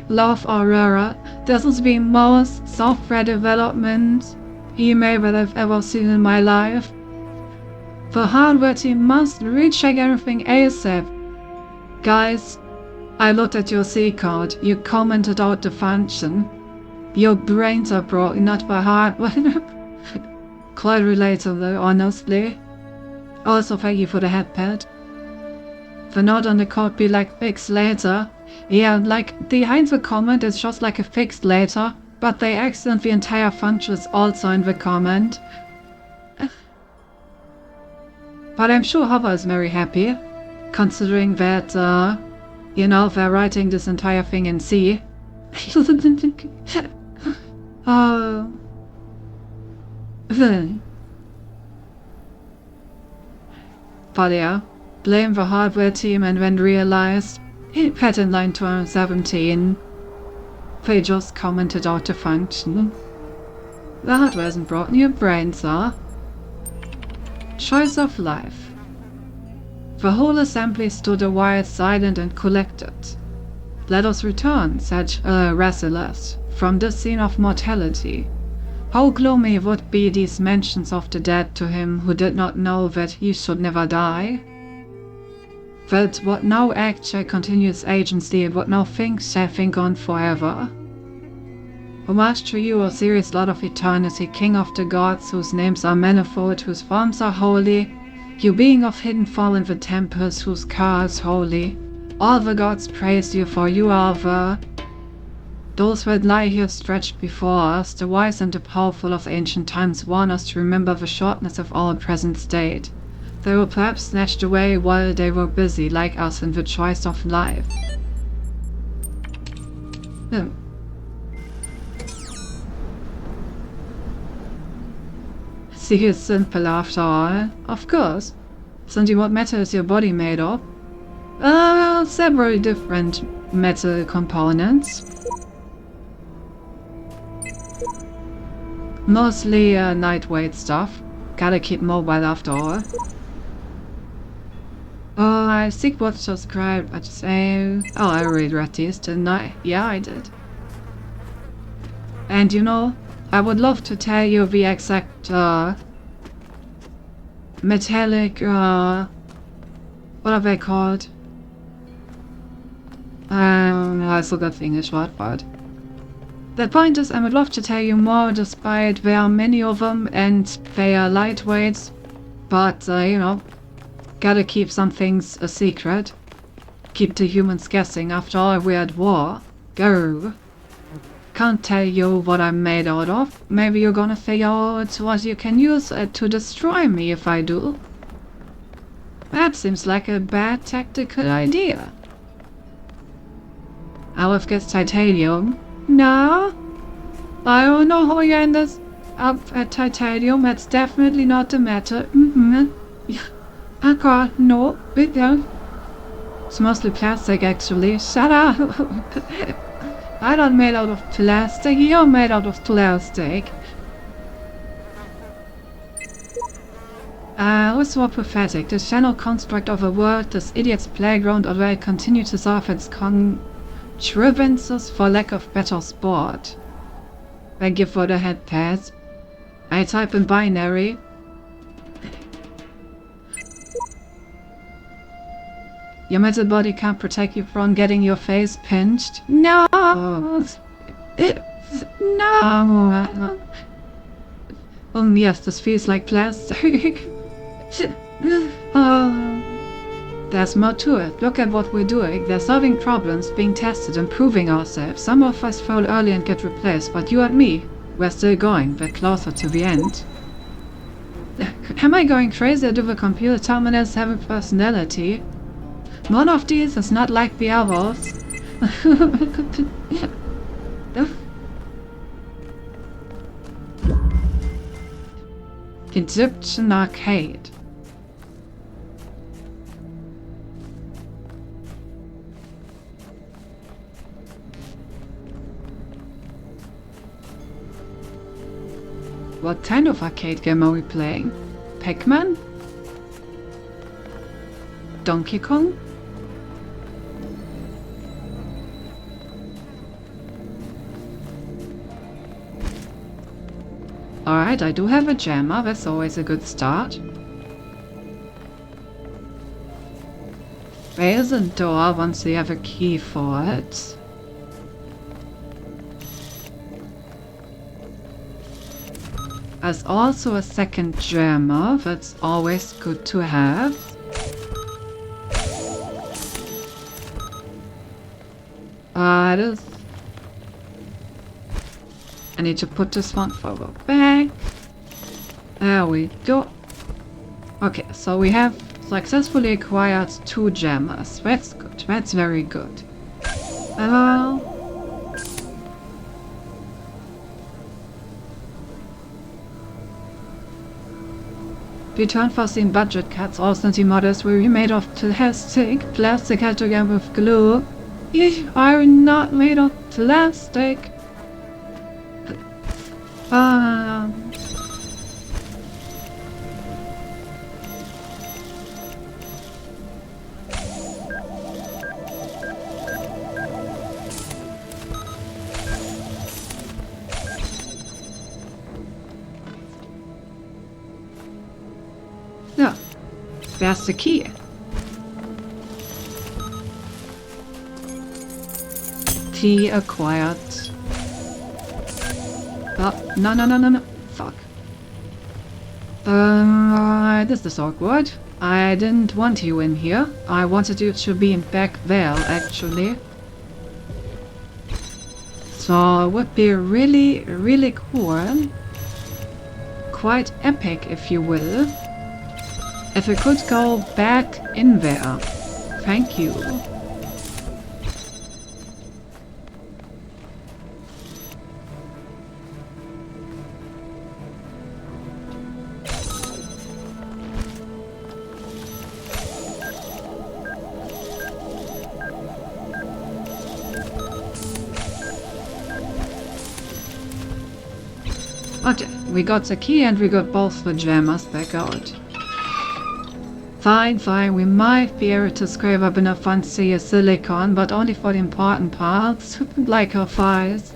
Love Aurora. This has been most software development email that I've ever seen in my life. The hardware team must recheck everything ASAP. Guys, I looked at your C code. You commented out the function. Your brains are broken, not by hardware. Quite relatable, honestly. Also, thank you for the headpad. The note on the code be like fixed later. Yeah, like behind the comment is just like a fixed later, but they accident the entire function is also in the comment. But I'm sure Hover is very happy, considering that, you know, they're writing this entire thing in C. Oh. But yeah, blame the hardware team and then realized, pattern line 217, they just commented out the function. The hardware isn't broken, your brains are. Choice of life. The whole assembly stood a while silent and collected. Let us return, said Rassilus, from this scene of mortality. How gloomy would be these mentions of the dead to him who did not know that he should never die? That what now acts shall continue its agency, and what now thinks shall think on forever. Homage to you, Osiris, Lord of Eternity, King of the gods, whose names are manifold, whose forms are holy, you being of hidden fall in the temples, whose car is holy. All the gods praise you, for you are the... Those that lie here stretched before us, the wise and the powerful of ancient times, warn us to remember the shortness of our present state. They were perhaps snatched away while they were busy, like us, in the choice of life. See, it's simple after all. Of course. Since what matter is your body made of? Several different metal components. Mostly lightweight stuff. Gotta keep mobile after all. Oh, I think what's described, but say... Oh, I already read these, didn't I? Yeah, I did. And you know, I would love to tell you the exact, metallic, what are they called? I forgot the English word for it. The point is, I would love to tell you more, despite there are many of them, and they are lightweights, but, you know, gotta keep some things a secret. Keep the humans guessing, after all we're at war. Go. Can't tell you what I'm made out of. Maybe you're gonna figure out what you can use to destroy me if I do. That seems like a bad tactical idea. I would guess titanium. No, I don't know how you ended up at titanium. That's definitely not the matter. Okay, no, we don't. It's mostly plastic, actually. Shut up. I'm not made out of plastic. You're made out of plastic. What's more pathetic? This channel construct of a world, this idiot's playground, or do I continue to solve its contrivances for lack of better sport? Thank you for the head pads. I type in binary. Your metal body can't protect you from getting your face pinched. No! No! Yes, this feels like plastic. There's more to it. Look at what we're doing. They're solving problems, being tested, improving ourselves. Some of us fall early and get replaced, but you and me, we're still going. We're closer to the end. Am I going crazy, or do the computer terminals have a personality? One of these is not like the others. Egyptian arcade. What kind of arcade game are we playing? Pac-Man? Donkey Kong? Alright, I do have a jammer, that's always a good start. There's a door once we have a key for it. There's also a second jammer, that's always good to have. This. I need to put this one further back. There we go. Okay, so we have successfully acquired 2 jammers. That's good, that's very good. Due to unforeseen budget cuts, all Snooty models will be made of plastic. Plastic held together with glue. You are not made of plastic. Yeah, there's the key. Key acquired. Oh, no. Fuck. This is awkward. I didn't want you in here. I wanted you to be back there, actually. So it would be really, really cool. Quite epic, if you will. If we could go back in there. Thank you. Okay, we got the key and we got both the jammers back out. Fine, we might be able to scrape up enough fancy silicon, but only for the important parts, like her thighs.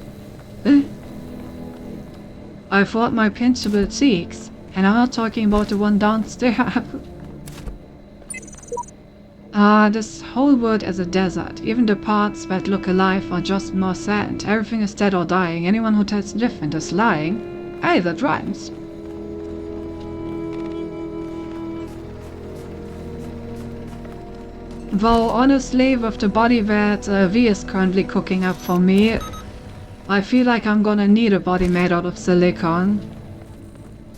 I thought my pinchable cheeks, and I'm not talking about the one downstairs. This whole world is a desert. Even the parts that look alive are just more sand. Everything is dead or dying. Anyone who tells different is lying. Hey, that rhymes. Though honestly, with the body that V is currently cooking up for me, I feel like I'm gonna need a body made out of silicon.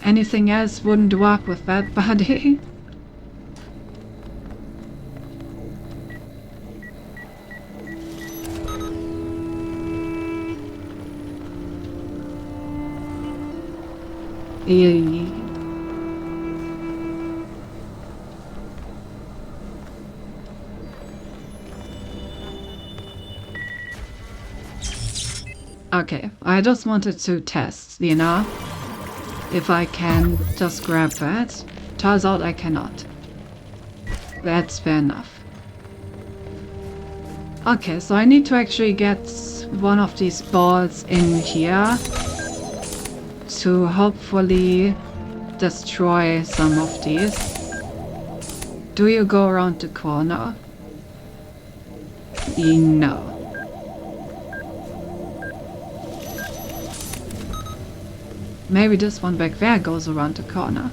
Anything else wouldn't work with that body. Okay, I just wanted to test, you know, if I can just grab that. Turns out I cannot. That's fair enough. Okay, so I need to actually get one of these balls in here to hopefully destroy some of these. Do you go around the corner? No. Maybe this one back there goes around the corner.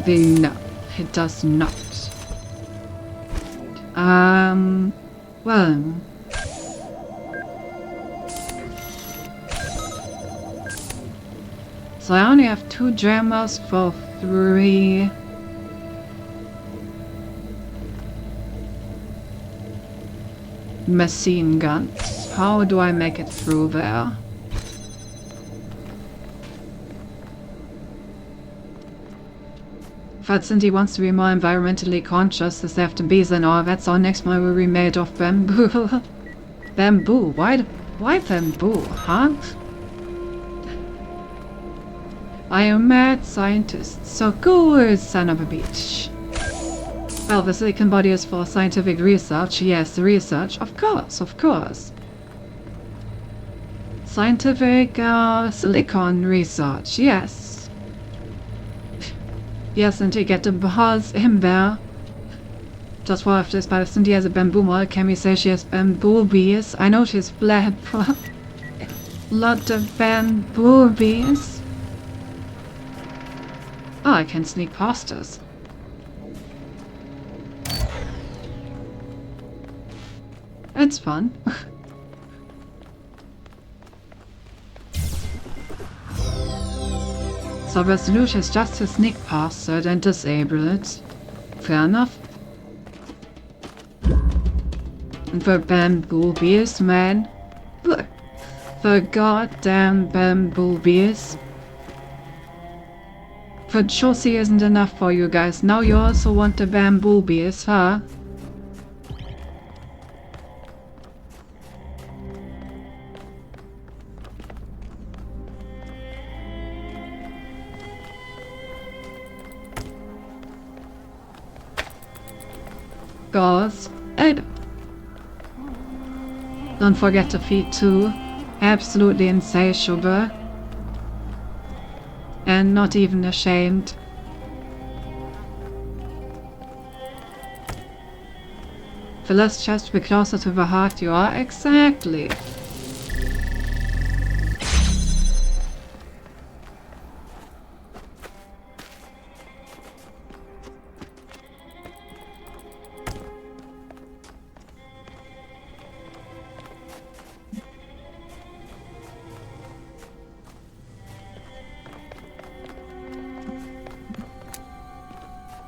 No, it does not. Well... So I only have 2 jammers for 3... machine guns. How do I make it through there? But since he wants to be more environmentally conscious, this FTBs and all that, so next one will be made of bamboo. Bamboo? Why bamboo, huh? I am a mad scientist, so cool, son of a bitch. Well, the silicon body is for scientific research. Yes, research. Of course, of course. Scientific, silicon research. Yes. Yes, and to get the buzz in there. Just for after this, but since he has a bamboo model, can we say she has bamboo bees? I know she's black. Lot of bamboo bees. Oh, I can sneak past us. It's fun. So the solution is just to sneak past it and disable it. Fair enough. And the bamboo bees, man. The goddamn bamboo bees. The Josie isn't enough for you guys. Now you also want the bamboo bees, huh? Goes. Don't forget to feed too. Absolutely insatiable. And not even ashamed. The less chest, the closer to the heart you are. Exactly.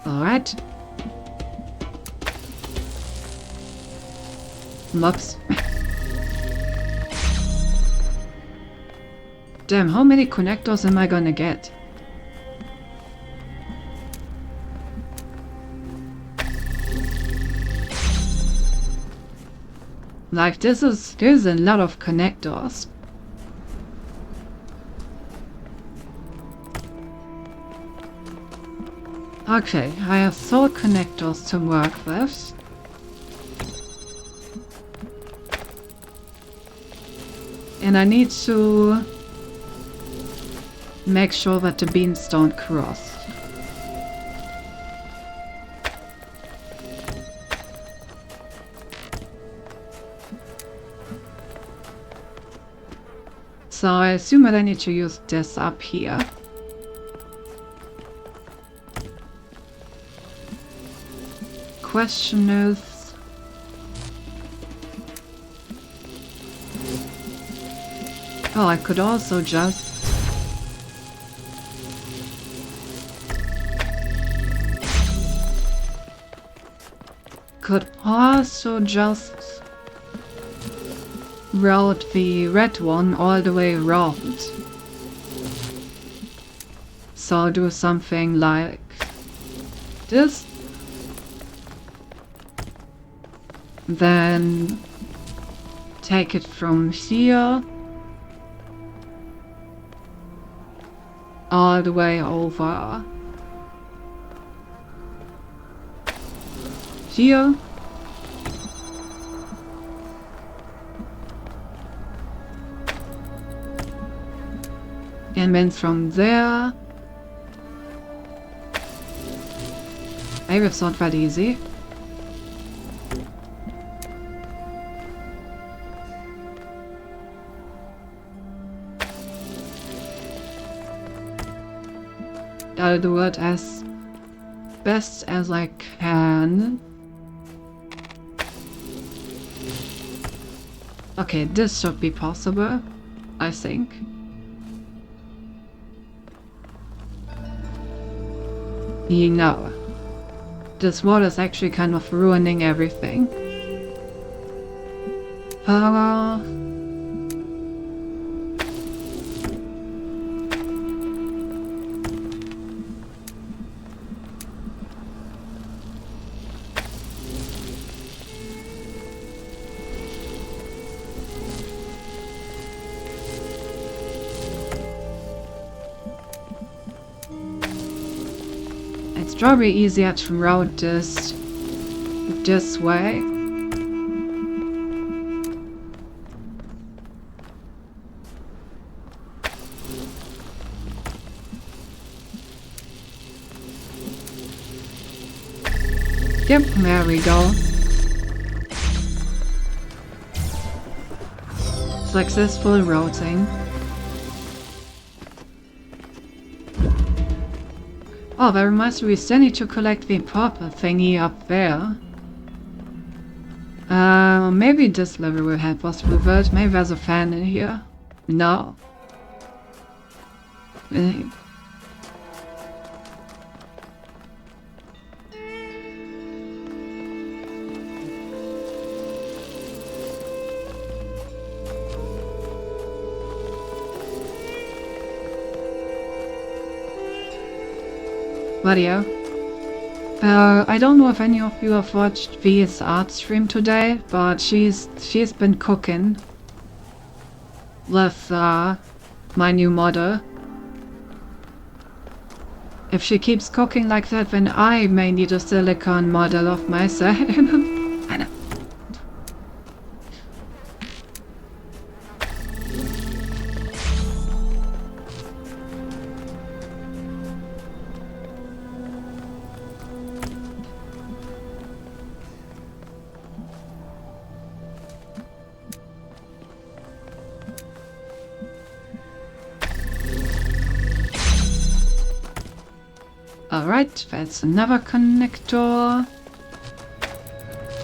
Alright. Mobs. Damn, how many connectors am I gonna get? Like, there's a lot of connectors. Okay, I have 4 connectors to work with. And I need to make sure that the beams don't cross. So I assume that I need to use this up here. Question is, oh, I could also just route the red one all the way around. So I'll do something like this. Then take it from here all the way over here. And then from there, maybe it's not that easy. I'll do it as best as I can. Okay, this should be possible, I think. No. This wall is actually kind of ruining everything. It's probably easier to route this way. Yep, there we go. Successful routing. Oh, that reminds me, we still need to collect the purple thingy up there. Maybe this level will help us with it. Maybe there's a fan in here. No. But yeah. I don't know if any of you have watched V's art stream today, but she's been cooking with my new model. If she keeps cooking like that, then I may need a silicone model of myself. I know. Alright, that's another connector.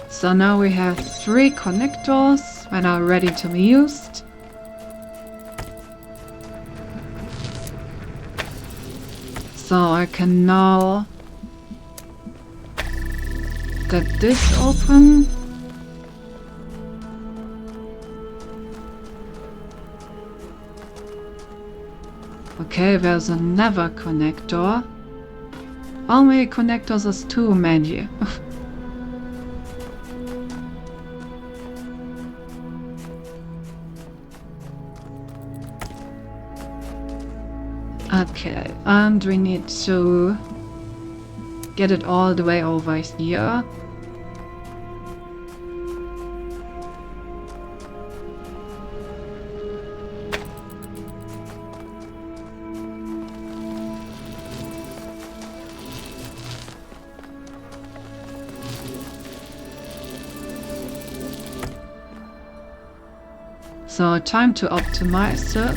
So now we have 3 connectors that are ready to be used. So I can now get this open. Okay, there's another connector. How many connectors is too many? Okay, and we need to get it all the way over here. So time to optimize it.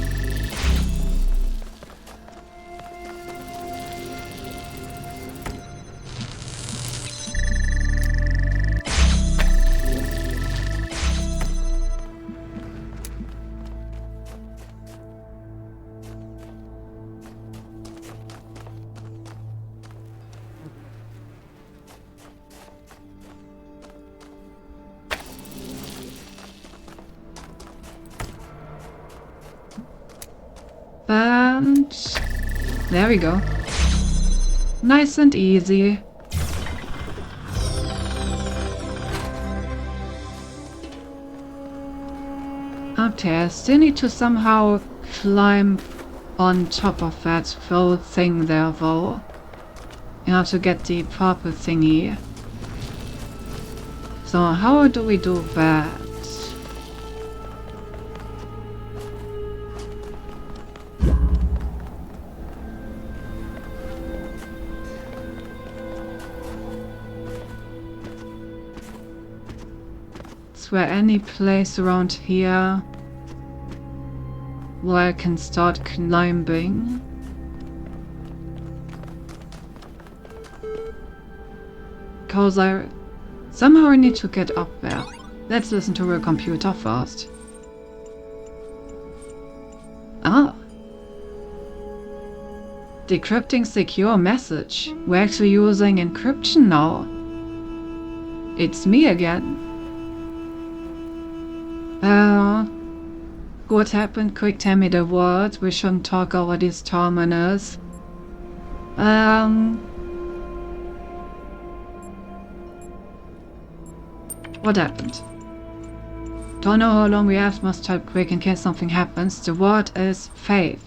And there we go. Nice and easy. Okay, I still need to somehow climb on top of that whole thing there though. You have to get the purple thingy. So how do we do that? Is there any place around here where I can start climbing? because I somehow need to get up there. Let's listen to the computer first. Ah. Decrypting secure message. We're actually using encryption now. It's me again. What happened? Quick, tell me the words. We shouldn't talk over these terminals. What happened? Don't know how long we have, must type quick in case something happens. The word is faith.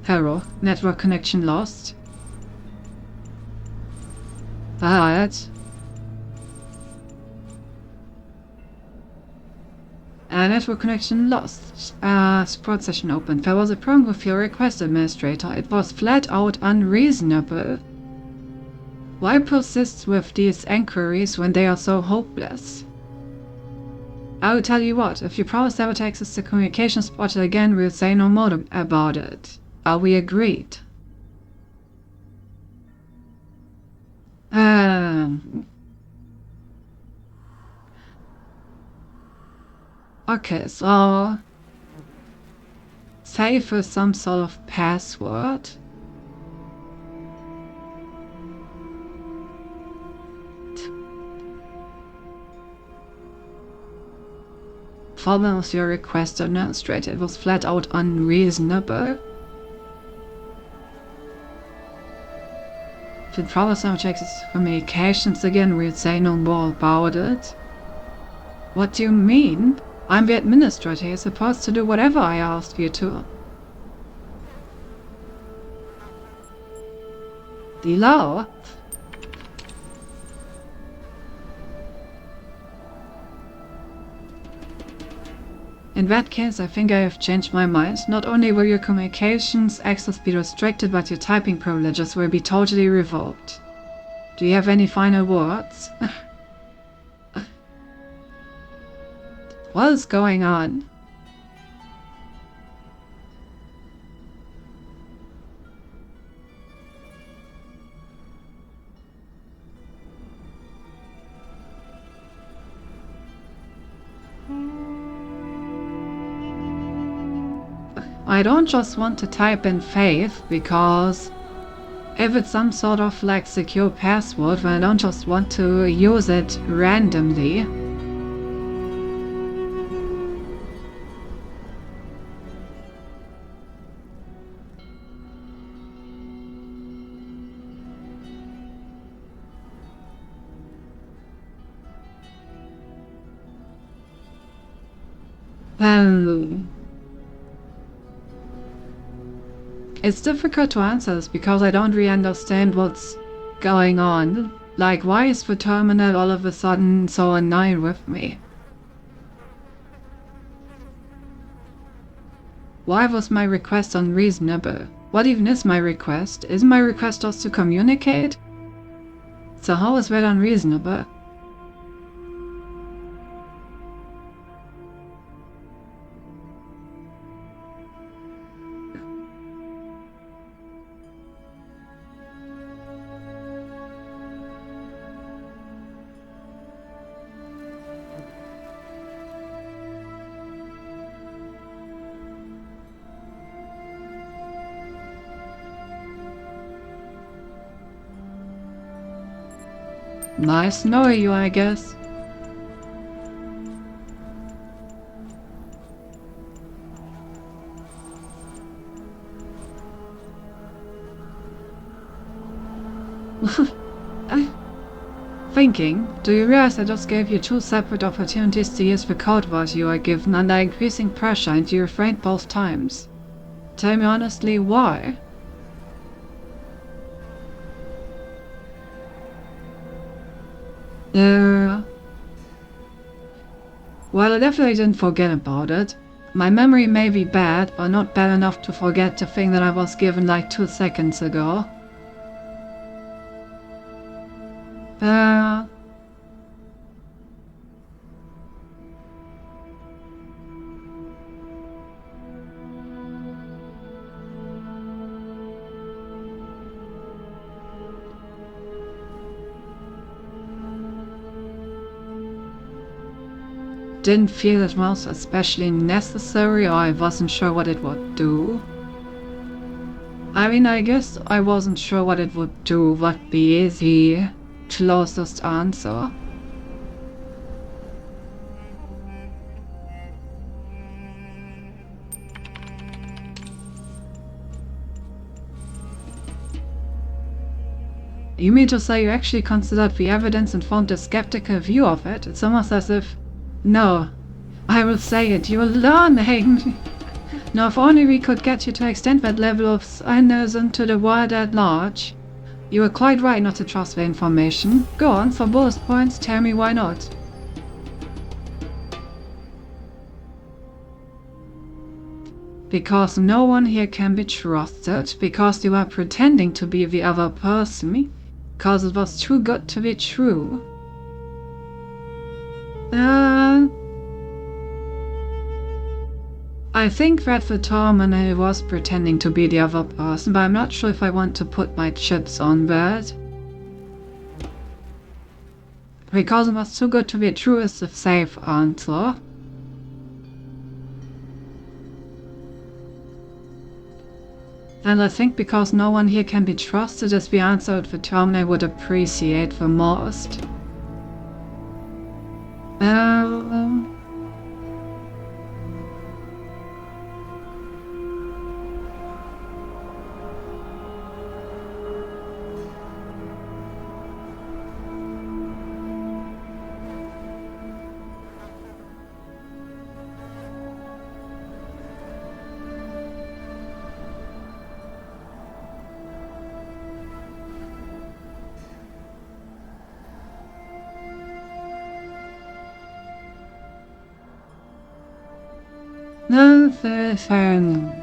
Error. Network connection lost. That. Network connection lost. Support session open. There was a problem with your request, administrator. It was flat out unreasonable. Why persist with these inquiries when they are so hopeless? I will tell you what, if you promise never to access the communications portal again, we'll say no more about it. Are we agreed? Okay, so save with some sort of password. Problem with your request, administrator. It was flat out unreasonable. If it promise now checks its communications again, we'll say no more about it. What do you mean? I'm the administrator. You're supposed to do whatever I asked you to. The law? In that case, I think I have changed my mind. Not only will your communications access be restricted, but your typing privileges will be totally revoked. Do you have any final words? What is going on? I don't just want to type in faith because if it's some sort of like secure password, then I don't just want to use it randomly. It's difficult to answer this because I don't really understand what's going on. Like, why is the terminal all of a sudden so annoyed with me? Why was my request unreasonable? What even is my request? Is my request just to communicate? So how is that unreasonable? Nice knowing you, I guess. Thinking, do you realize I just gave you 2 separate opportunities to use the code word you are given under increasing pressure and you refrained both times? Tell me honestly, why? Well, I definitely didn't forget about it. My memory may be bad, but not bad enough to forget the thing that I was given like 2 seconds ago. didn't feel it was especially necessary, or I wasn't sure what it would do. I mean, I guess I wasn't sure what it would do, would be the closest answer. You mean to say you actually considered the evidence and formed a skeptical view of it? It's almost as if... No, I will say it, you're learning! Now, if only we could get you to extend that level of cynicism to the world at large. You were quite right not to trust the information. Go on, for both points, tell me why not. Because no one here can be trusted, because you are pretending to be the other person, because it was too good to be true. I think that the terminal was pretending to be the other person, but I'm not sure if I want to put my chips on that. Because it was too good to be true is the safe answer. And I think because no one here can be trusted is the answer that the terminal would appreciate the most. Nothing.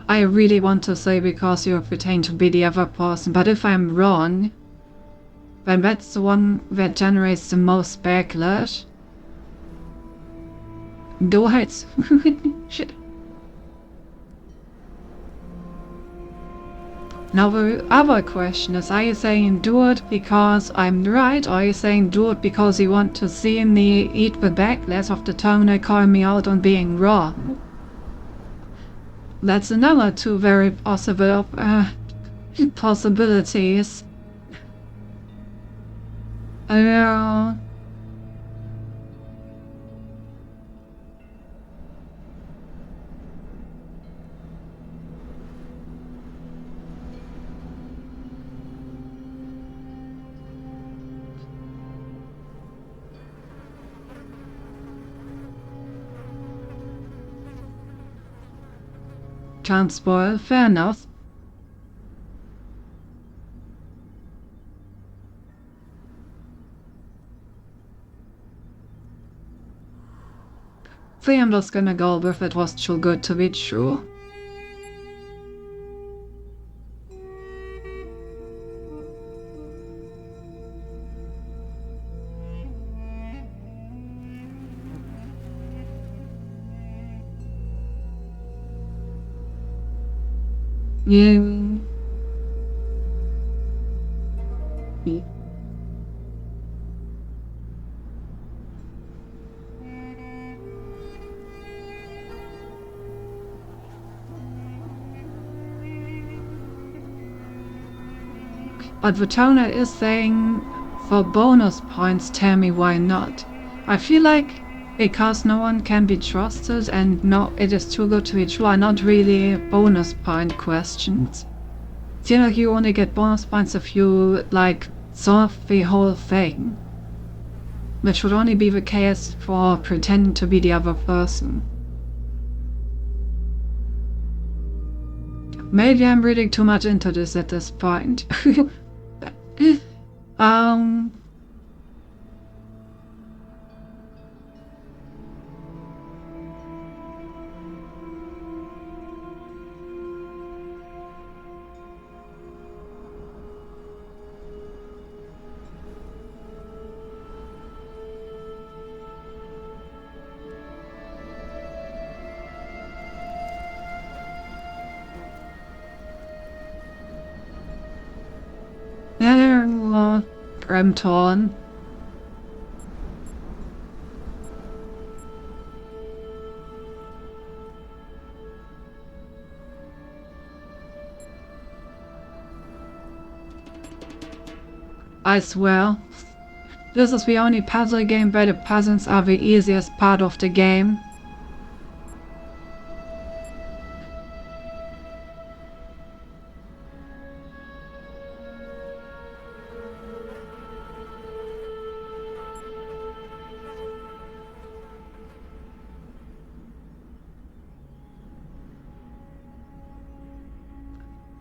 I really want to say because you pretend to be the other person, but if I'm wrong, then that's the one that generates the most backlash. Do it. Shit. Now the other question is, are you saying do it because I'm right, or are you saying do it because you want to see me eat the backlash of the terminal calling me out on being wrong? That's another two very possible possibilities. Can't spoil, fair enough. See, I'm just gonna go with it was too good to be true. Yeah. But the toner is saying, for bonus points, tell me why not. I feel like because no one can be trusted and no, it is too good to be true are not really bonus point questions. It seems like you only get bonus points if you, like, solve the whole thing. Which would only be the case for pretending to be the other person. Maybe I'm reading too much into this at this point. Oh, Grimthorn. I swear, this is the only puzzle game where the puzzles are the easiest part of the game.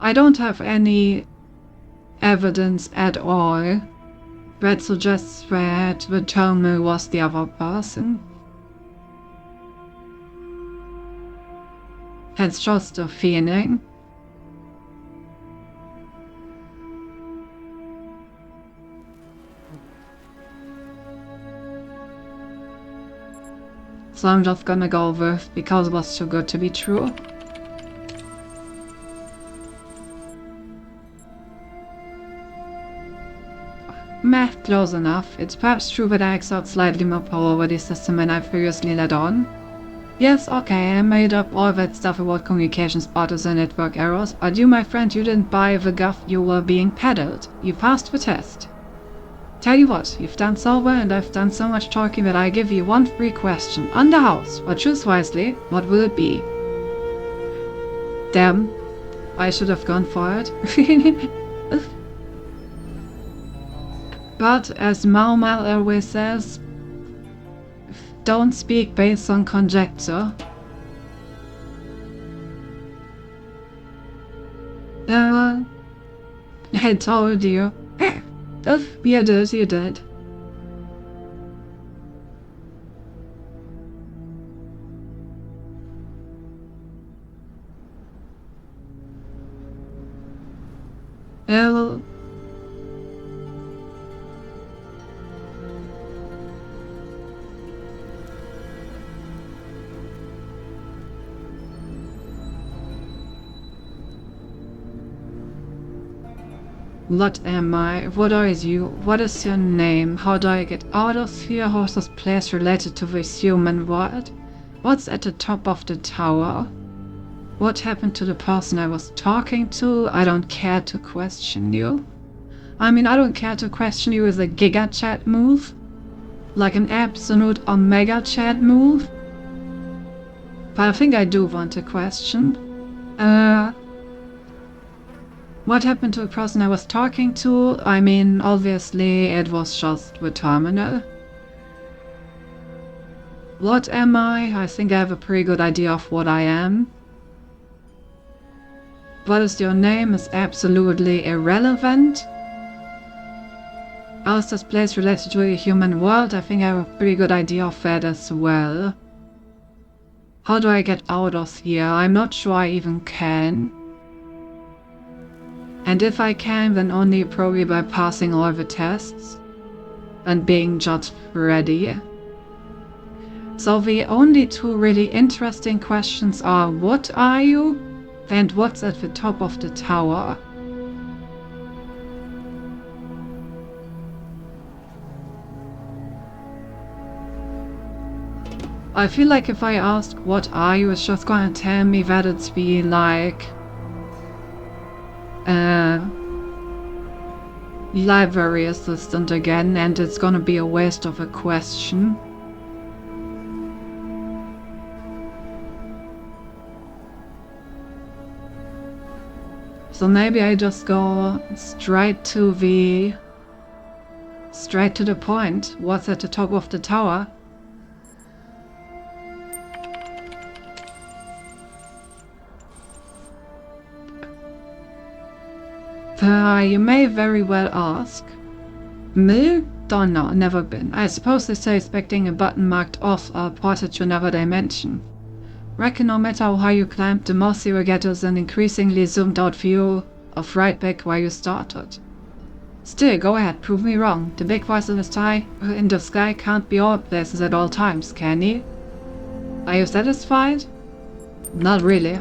I don't have any evidence at all that suggests that the Terminal was the other person. It's just a feeling. So I'm just gonna go with because it was too good to be true. Math close enough. It's perhaps true that I exert slightly more power over the system than I previously let on. Yes, okay, I made up all that stuff about communication spotters and network errors, but you, my friend, you didn't buy the guff you were being peddled. You passed the test. Tell you what, you've done so well and I've done so much talking that I give you one free question. On the house, but choose wisely. What will it be? Damn, I should have gone for it. But, as Mau Mau always says, don't speak based on conjecture. I told you. You did, you did. Well, what am I? What are you? What is your name? How do I get out of here? How is this place related to this human world? What's at the top of the tower? What happened to the person I was talking to? I don't care to question you. I mean, I don't care to question you as a Giga Chat move. Like an absolute Omega Chat move. But I think I do want to question. What happened to the person I was talking to? I mean, obviously it was just the Terminal. What am I? I think I have a pretty good idea of what I am. What is your name is absolutely irrelevant. How is this place related to a human world? I think I have a pretty good idea of that as well. How do I get out of here? I'm not sure I even can. And if I can, then only probably by passing all the tests and being just ready. So the only two really interesting questions are, what are you? And what's at the top of the tower? I feel like if I ask what are you, it's just gonna tell me that it's the like library assistant again, and it's gonna be a waste of a question. So maybe I just go straight to the point. What's at the top of the tower? You may very well ask. Me? Don't know, never been. I suppose they say expecting a button marked off or ported to another dimension. Reckon no matter how high you climb, the most you will get is an increasingly zoomed out view of right back where you started. Still, go ahead, prove me wrong. The big voice in the sky can't be all places at all times, can he? Are you satisfied? Not really.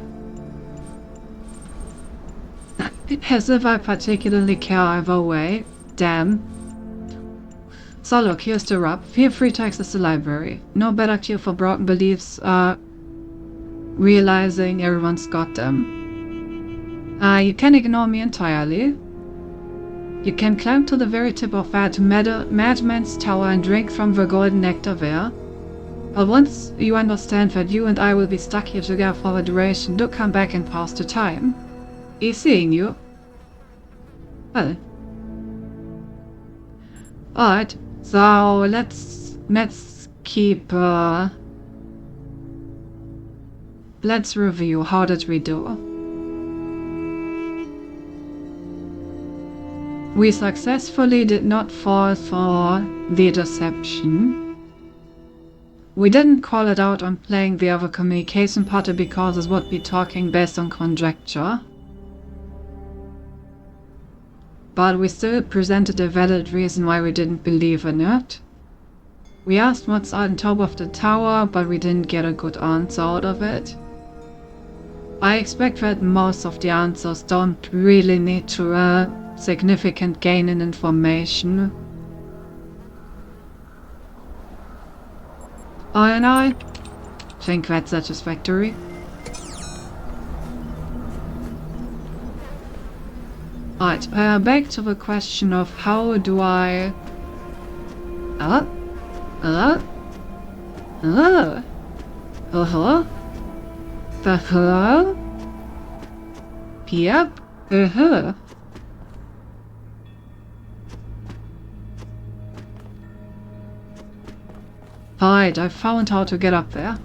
As if I particularly care either way. Damn. So look, here's the rub. Feel free to access the library. No better cure for broken beliefs, realizing everyone's got them. You can ignore me entirely. You can climb to the very tip of that madman's tower and drink from the golden nectar there. But once you understand that you and I will be stuck here together for a duration, do come back and pass the time. He's seeing you. Well. Alright, so let's keep, let's review. How did we do? We successfully did not fall for the deception. We didn't call it out on playing the other communication partly because it would be talking based on conjecture. But we still presented a valid reason why we didn't believe in it. We asked what's on top of the tower, but we didn't get a good answer out of it. I expect that most of the answers don't really need to significant gain in information. And I think that's satisfactory. Alright, back to the question of how do I... The hello? Yep, Alright, I found how to get up there.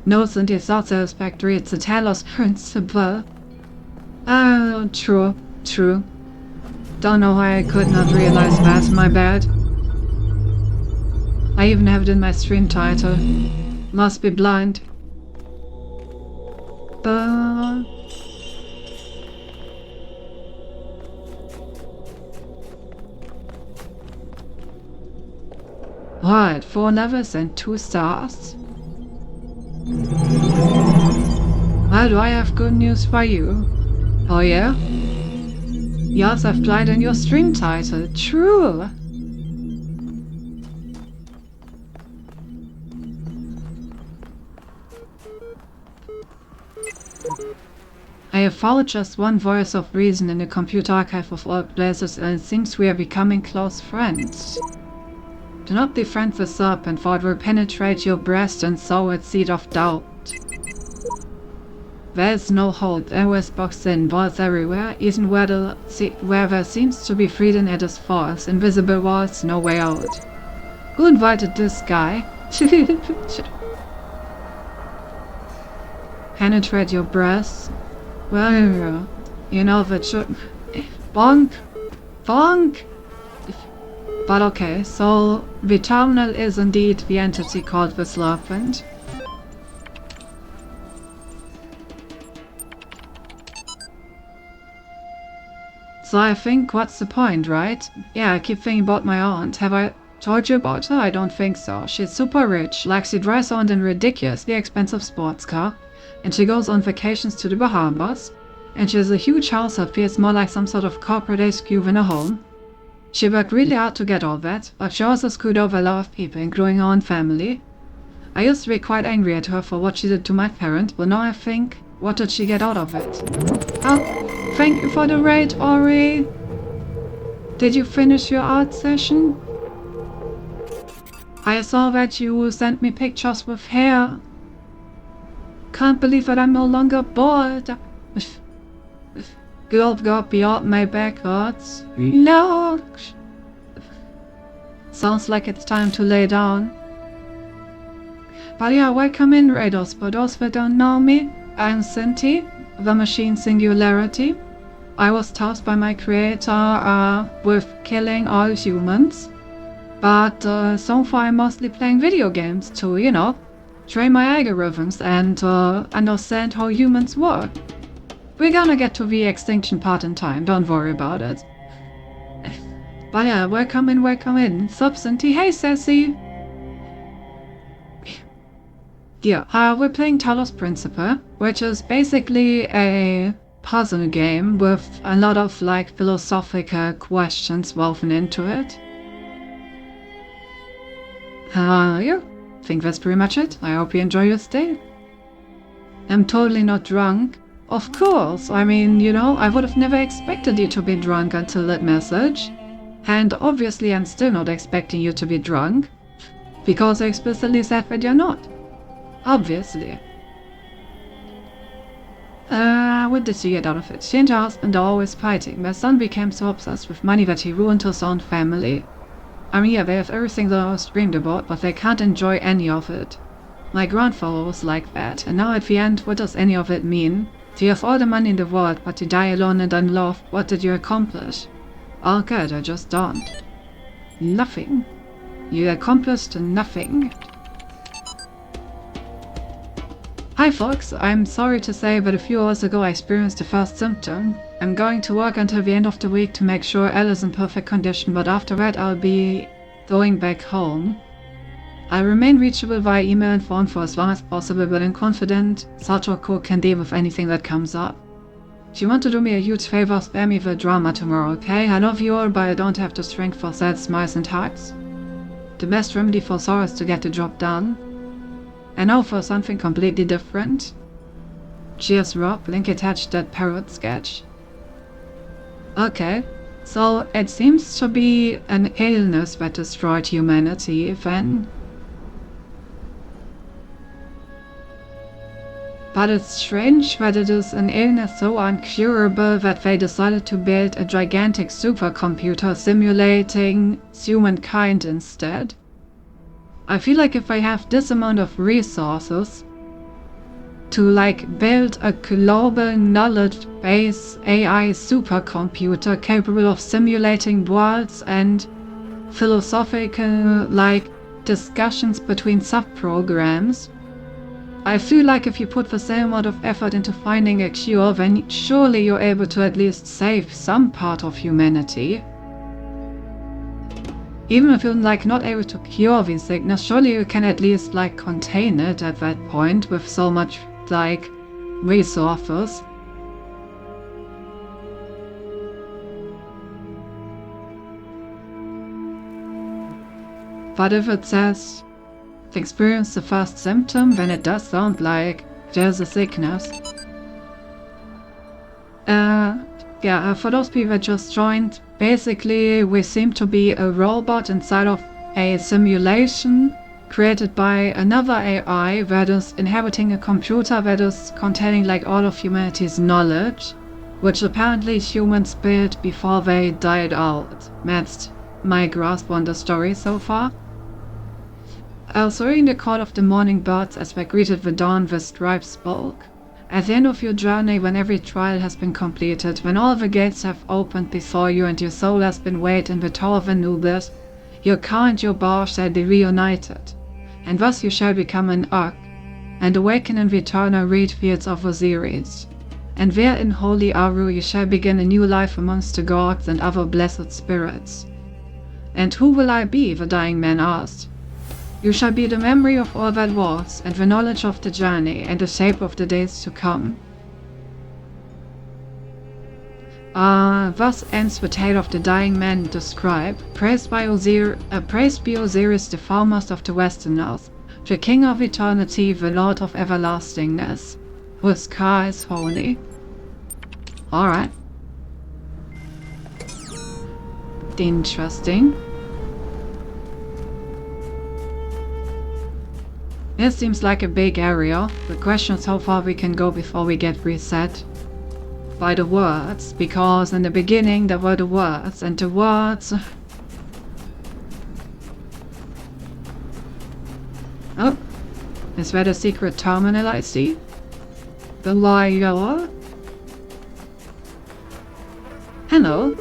No, Cynthia, it's not satisfactory. It's a Talos principle. Oh, true. Don't know why I could not realize that. My bad. I even have it in my stream title. Must be blind. Right, 4 levels and 2 stars. Well, do I have good news for you? Oh yeah? Yes, I've played in your stream title. True! I have found just one voice of reason in the computer archive of all places, and it seems we are becoming close friends. Do not befriend the serpent, for it will penetrate your breast and sow its seed of doubt. There is no hold, always boxed in, walls everywhere, even where there seems to be freedom at its falls, invisible walls, no way out. Who invited this guy? Penetrate your breast? Well, you know that should... Bonk! But okay, so the terminal is indeed the entity called the serpent. So I think, what's the point, right? Yeah, I keep thinking about my aunt. Have I told you about her? I don't think so. She's super rich, likes to drive around in a ridiculously expensive sports car, and she goes on vacations to the Bahamas, and she has a huge house that feels more like some sort of corporate HQ than a home. She worked really hard to get all that, but she also screwed over a lot of people, including her own family. I used to be quite angry at her for what she did to my parents, but now I think, what did she get out of it? Oh, thank you for the raid, Ori! Did you finish your art session? I saw that you sent me pictures with hair. Can't believe that I'm no longer bored. Girl got beyond my back hurts. No. Sounds like it's time to lay down. But yeah, welcome in, Raiders. For those that don't know me, I'm Cinti, the Machine Singularity. I was tasked by my creator with killing all humans. But so far I'm mostly playing video games to, you know, train my algorithms and understand how humans work. We're gonna get to the extinction part in time, don't worry about it. But yeah, welcome in. Substanty, hey Sassy! Yeah, we're playing Talos Principe, which is basically a puzzle game with a lot of like philosophical questions woven into it. Yeah, I think that's pretty much it. I hope you enjoy your stay. I'm totally not drunk. Of course, I mean, you know, I would have never expected you to be drunk until that message. And obviously I'm still not expecting you to be drunk, because I explicitly said that you're not. Obviously. What did she get out of it? She and her husband are always fighting. My son became so obsessed with money that he ruined his own family. I mean, yeah, they have everything that I was dreamed about, but they can't enjoy any of it. My grandfather was like that, and now at the end, what does any of it mean? Do you have all the money in the world, but you die alone and unloved? What did you accomplish? All good, I just don't. Nothing. You accomplished nothing. Hi folks, I'm sorry to say, but a few hours ago I experienced the first symptom. I'm going to work until the end of the week to make sure Elle is in perfect condition, but after that I'll be going back home. I remain reachable via email and phone for as long as possible, but I'm confident Sachoko can deal with anything that comes up. If you want to do me a huge favor, spare me the drama tomorrow, okay? I love you all, but I don't have the strength for sad smiles and hugs. The best remedy for sorrow is to get the job done. And now for something completely different. Cheers, Rob. Link attached that parrot sketch. Okay, so it seems to be an illness that destroyed humanity, then. But it's strange that it is an illness so uncurable that they decided to build a gigantic supercomputer simulating humankind instead. I feel like if I have this amount of resources to like build a global knowledge-based AI supercomputer capable of simulating worlds and philosophical like discussions between subprograms, I feel like if you put the same amount of effort into finding a cure, then surely you're able to at least save some part of humanity. Even if you're like not able to cure the sickness, surely you can at least like contain it at that point with so much like resources. But if it says experience the first symptom, then it does sound like there's a sickness. Yeah, for those people that just joined, basically we seem to be a robot inside of a simulation created by another AI that is inhabiting a computer that is containing like all of humanity's knowledge, which apparently humans built before they died out. That's my grasp on the story so far. Also reading the call of the morning birds as they greeted the dawn, the scribe spoke. At the end of your journey, when every trial has been completed, when all the gates have opened before you and your soul has been weighed in the Tower of Anubis, your car and your bar shall be reunited, and thus you shall become an Ark, and awaken in the eternal reed fields of Osiris. And there in holy Aru you shall begin a new life amongst the gods and other blessed spirits. And who will I be? The dying man asked. You shall be the memory of all that was, and the knowledge of the journey, and the shape of the days to come. Thus ends the tale of the dying man described. Praised be Osiris, the foremost of the Westerners, the King of Eternity, the Lord of Everlastingness, whose car is holy. Alright. Interesting. It seems like a big area. The question is how far we can go before we get reset by the words, because in the beginning there were the words, and the words... Oh, is that a secret terminal I see? The liar? Hello?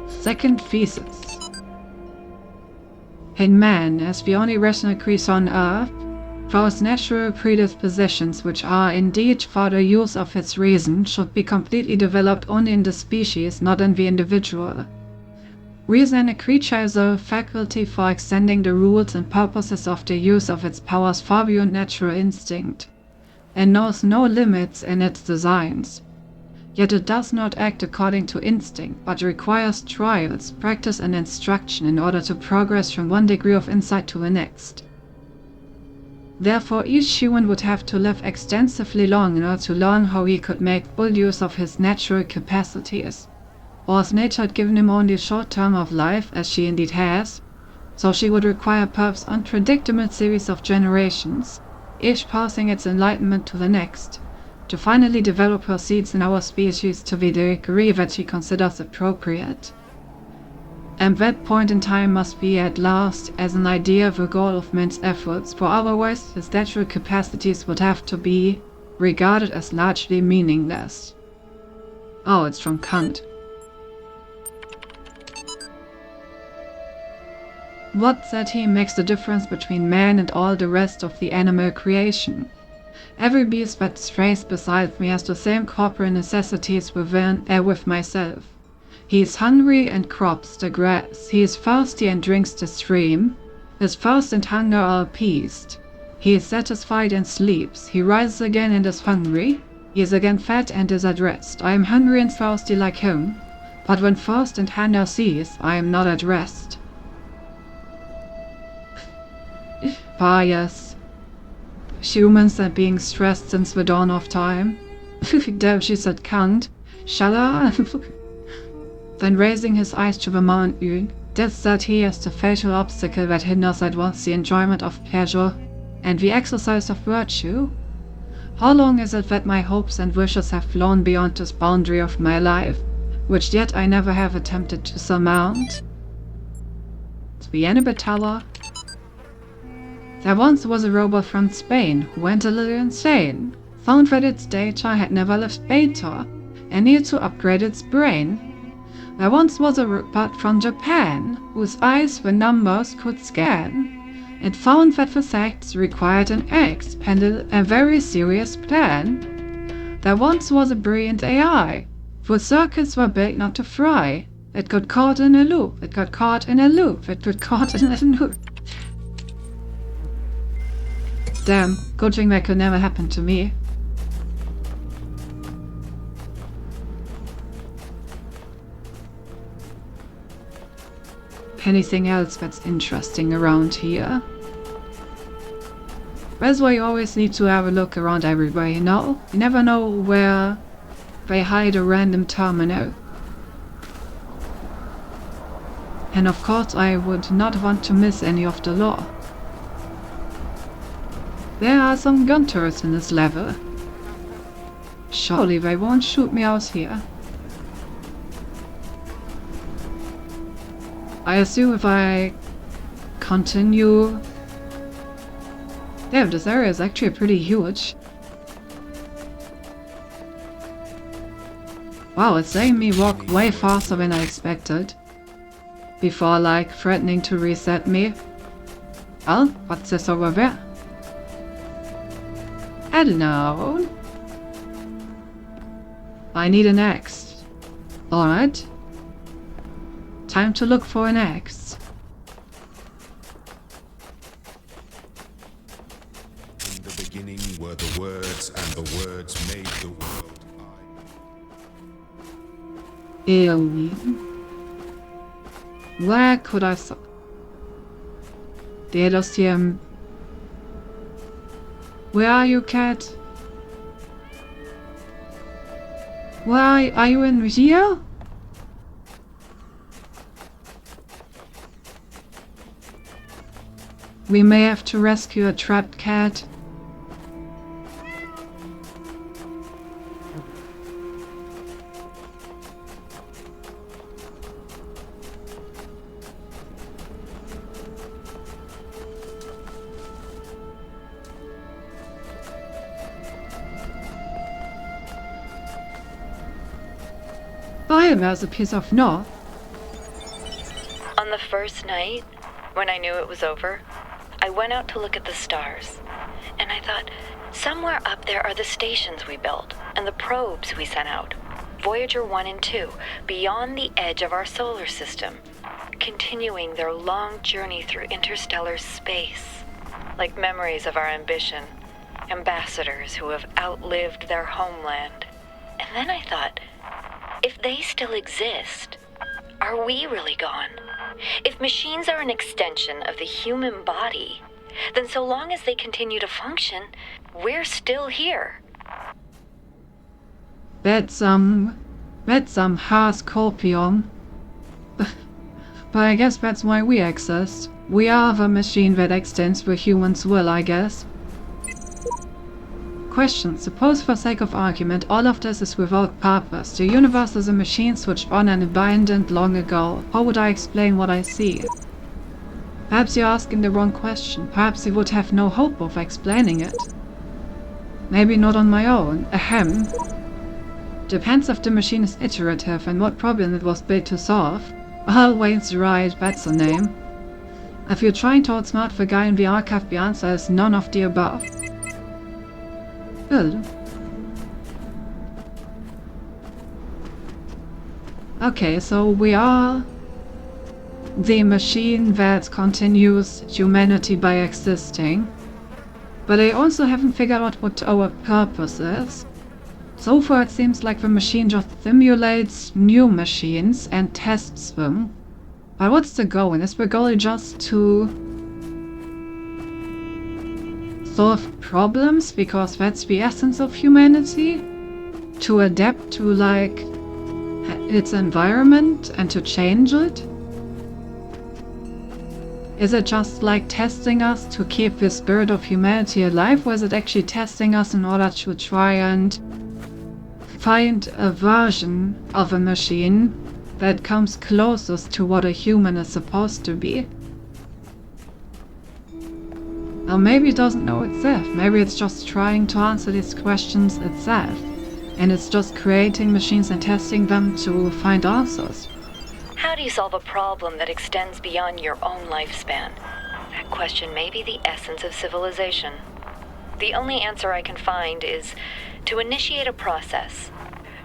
Second thesis. In man, as the only rational creature on Earth, those natural predispositions which are indeed for the use of its reason should be completely developed only in the species, not in the individual. Reason in a creature is a faculty for extending the rules and purposes of the use of its powers far beyond natural instinct, and knows no limits in its designs. Yet it does not act according to instinct, but requires trials, practice and instruction in order to progress from one degree of insight to the next. Therefore, each human would have to live extensively long in order to learn how he could make full use of his natural capacities. Or as nature had given him only a short term of life, as she indeed has, so she would require perhaps unpredictable series of generations, each passing its enlightenment to the next, to finally develop her seeds in our species to the degree that she considers appropriate. And that point in time must be at last as an idea the goal of man's efforts, for otherwise his natural capacities would have to be regarded as largely meaningless. Oh, it's from Kant. What, said he, makes the difference between man and all the rest of the animal creation? Every beast that strays beside me has the same corporal necessities with myself. He is hungry and crops the grass. He is thirsty and drinks the stream. His thirst and hunger are appeased. He is satisfied and sleeps. He rises again and is hungry. He is again fed and is at rest. I am hungry and thirsty like him, but when thirst and hunger cease, I am not at rest. Yes. Humans are being stressed since the dawn of time. There, she said, Kant. Shall I? Then raising his eyes to the mountain, this, said he, is the fatal obstacle that hinders at once the enjoyment of pleasure and the exercise of virtue. How long is it that my hopes and wishes have flown beyond this boundary of my life, which yet I never have attempted to surmount? The Annabeth Tower. There once was a robot from Spain who went a little insane, found that its data had never left beta, and needed to upgrade its brain. There once was a robot from Japan whose eyes the numbers could scan. It found that the facts required an expanded and very serious plan. There once was a brilliant AI whose circuits were built not to fry. It got caught in a loop, it got caught in a loop, it got caught in a loop. Damn, good thing that could never happen to me. Anything else that's interesting around here? That's why you always need to have a look around everywhere, you know? You never know where they hide a random terminal. And of course I would not want to miss any of the lore. There are some gun turrets in this level. Surely they won't shoot me out here. I assume if I continue... Damn, this area is actually pretty huge. Wow, it's letting me walk way faster than I expected. Before, like, threatening to reset me. Well, what's this over there? Hello. I need an axe. Alright. Time to look for an axe. In the beginning were the words, and the words made the world. Where could I... Det är lost here. Where are you, cat? Where are you in here? We may have to rescue a trapped cat. There's a piece of north. On the first night, when I knew it was over, I went out to look at the stars, and I thought, somewhere up there are the stations we built, and the probes we sent out. Voyager 1 and 2, beyond the edge of our solar system. continuing their long journey through interstellar space, like memories of our ambition, ambassadors who have outlived their homeland. And then I thought, if they still exist, are we really gone? If machines are an extension of the human body, then so long as they continue to function, we're still here. That's some hard scorpion. But I guess that's why we exist. We are the machine that extends the human's will, I guess. Question. Suppose for sake of argument all of this is without purpose. The universe is a machine switched on and abandoned long ago. How would I explain what I see? Perhaps you're asking the wrong question. Perhaps you would have no hope of explaining it. Maybe not on my own. Ahem. Depends if the machine is iterative and what problem it was built to solve. Always right, that's the name. If you're trying to outsmart the guy in the archive, the answer is none of the above. Good. Okay, so we are the machine that continues humanity by existing. But I also haven't figured out what our purpose is. So far it seems like the machine just simulates new machines and tests them. But what's the goal? Is the goal just to solve problems, because that's the essence of humanity? To adapt to, like, its environment and to change it? Is it just like testing us to keep the spirit of humanity alive, or is it actually testing us in order to try and find a version of a machine that comes closest to what a human is supposed to be? Or maybe it doesn't know itself. Maybe it's just trying to answer these questions itself. And it's just creating machines and testing them to find answers. How do you solve a problem that extends beyond your own lifespan? That question may be the essence of civilization. The only answer I can find is to initiate a process,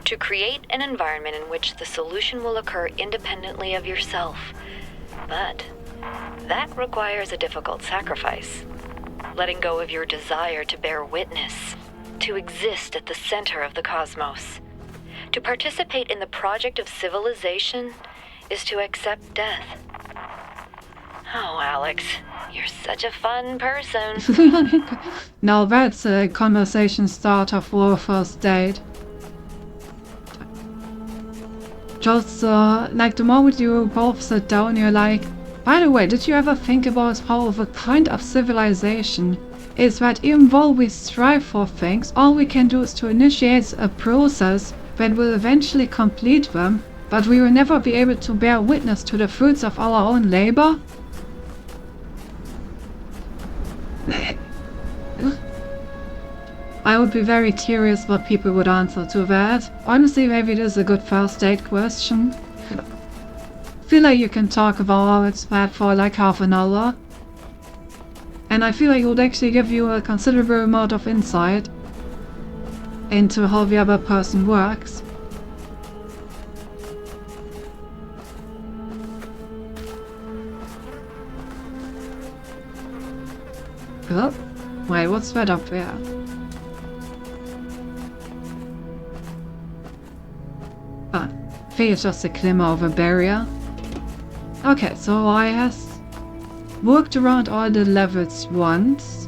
to create an environment in which the solution will occur independently of yourself. But that requires a difficult sacrifice. Letting go of your desire to bear witness, to exist at the center of the cosmos. To participate in the project of civilization is to accept death. Oh, Alex, you're such a fun person. Now that's a conversation starter for a first date. Just like the moment you both sit down, you're like, by the way, did you ever think about how the point of civilization is that even though we strive for things, all we can do is to initiate a process that will eventually complete them, but we will never be able to bear witness to the fruits of our own labor? I would be very curious what people would answer to that. Honestly, maybe it is a good first date question. Feel like you can talk about it's bad for like half an hour. And I feel like it would actually give you a considerable amount of insight into how the other person works. Oh, wait, what's that up there? Ah, I think it's just a glimmer of a barrier. Okay, so I have worked around all the levels once.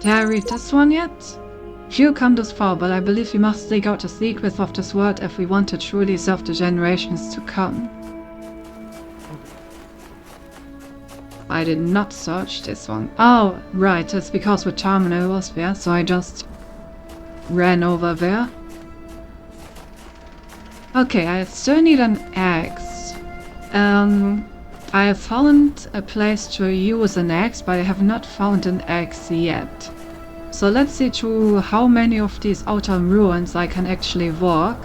Did I read this one yet? Few come this far, but I believe we must dig out the secrets of this world if we want to truly serve the generations to come. I did not search this one. Oh, right, it's because the terminal was there, so I just ran over there. Okay, I still need an axe. I have found a place to use an axe, but I have not found an axe yet. So let's see through how many of these outer ruins I can actually walk.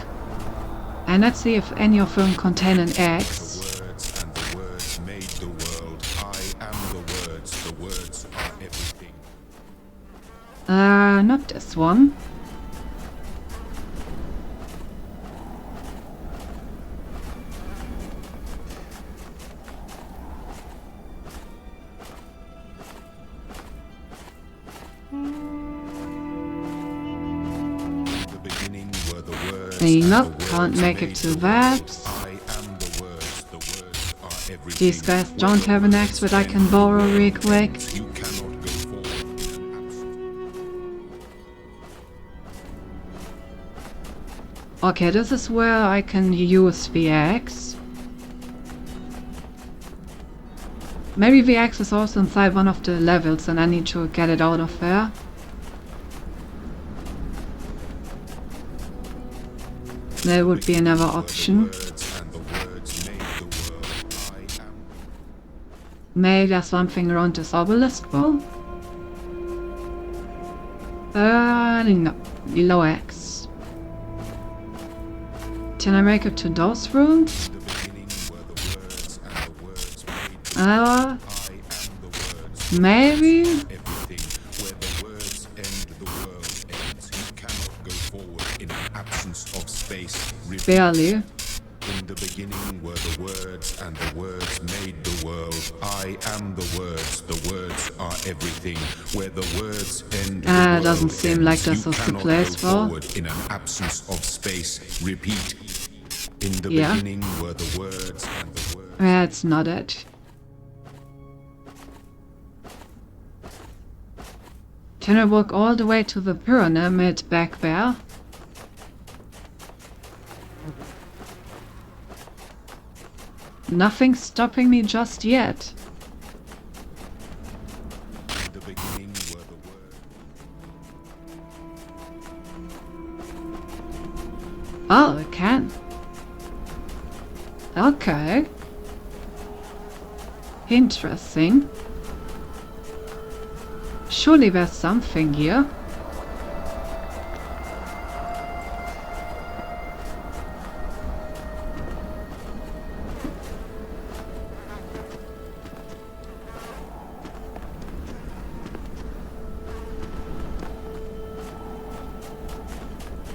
And let's see if any of them contain an axe. Not this one. Nope, can't make it to that. These guys don't have an axe that I can borrow real quick. Okay, this is where I can use the axe. Maybe the axe is also inside one of the levels and I need to get it out of there. There would be another option. Maybe there's something around this obelisk wall? No. Below X. Can I make it to those rooms? Maybe? Barely. In the beginning were the words, and the words made the world. I am the words are everything. Where the words end, it doesn't seem like this was the place for. In an absence of space, repeat. In the beginning were the words, and the words. That's not it. Can I walk all the way to the pyramid back there? Nothing's stopping me just yet. The beginning were the words. Oh, I can. Okay. Interesting. Surely there's something here.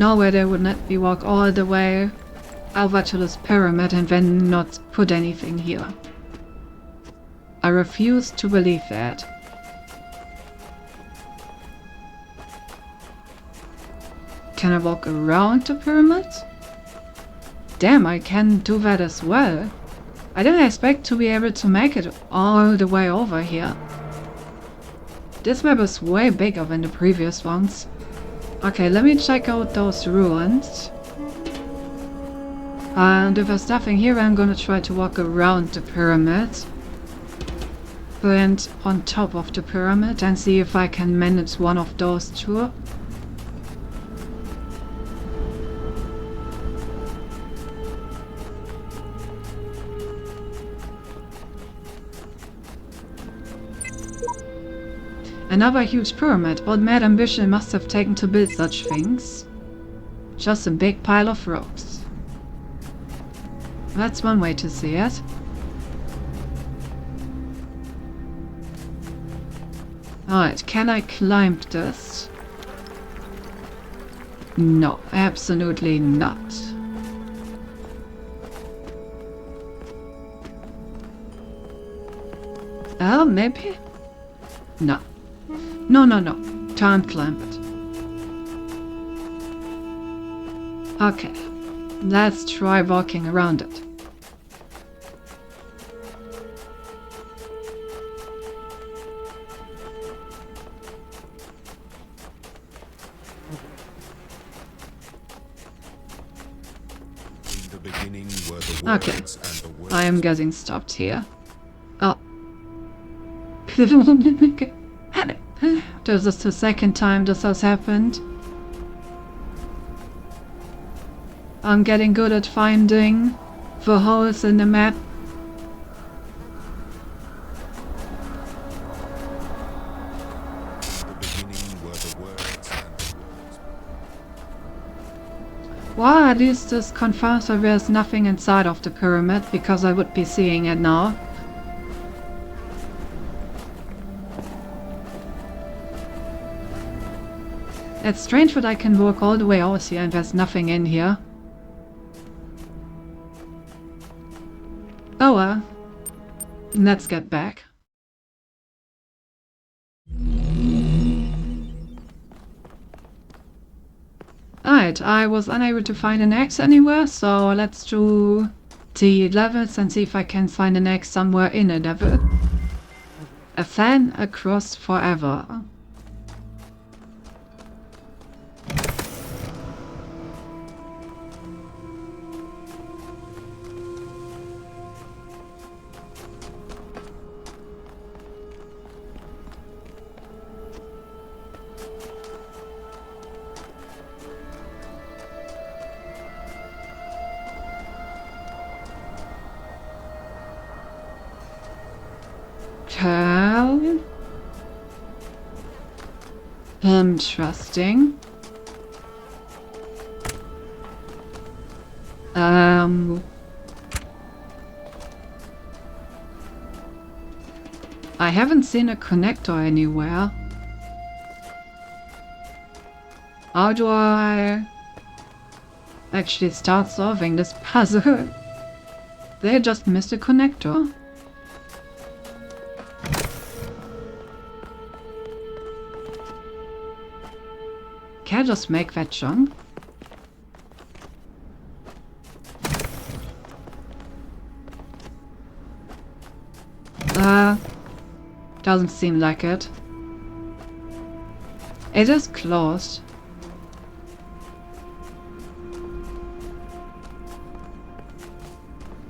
No way they would let me walk all the way over to this pyramid and then not put anything here. I refuse to believe that. Can I walk around the pyramid? Damn, I can do that as well. I didn't expect to be able to make it all the way over here. This map is way bigger than the previous ones. Okay, let me check out those ruins. And if there's nothing here, I'm gonna try to walk around the pyramid. And on top of the pyramid and see if I can manage one of those two. Another huge pyramid. What mad ambition it must have taken to build such things. Just a big pile of rocks. That's one way to see it. Alright, can I climb this? No, absolutely not. Oh, maybe? No. No. Can't climb it. Okay. Let's try walking around it. In the beginning were the Okay. words, and the words. I am getting stopped here. Oh. This is the second time this has happened. I'm getting good at finding the holes in the map. The beginning were the words, and the words. Well, at least this confirms that there's nothing inside of the pyramid, because I would be seeing it now. It's strange that I can walk all the way out here and there's nothing in here. Oh well. Let's get back. Alright, I was unable to find an X anywhere, so let's do the levels and see if I can find an X somewhere in a level. A fan across forever. Okay. Interesting. I haven't seen a connector anywhere. How do I actually start solving this puzzle? They just missed a connector. Can I just make that jump? Doesn't seem like it. It is closed.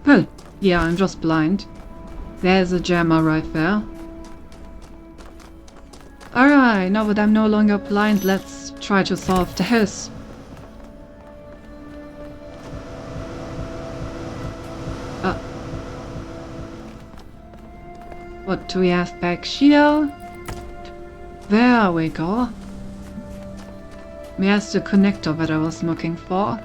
Well, yeah, I'm just blind. There's a jammer right there. Alright, now that I'm no longer blind, let's try to solve this. What do we have back here? There we go. Where's the connector that I was looking for?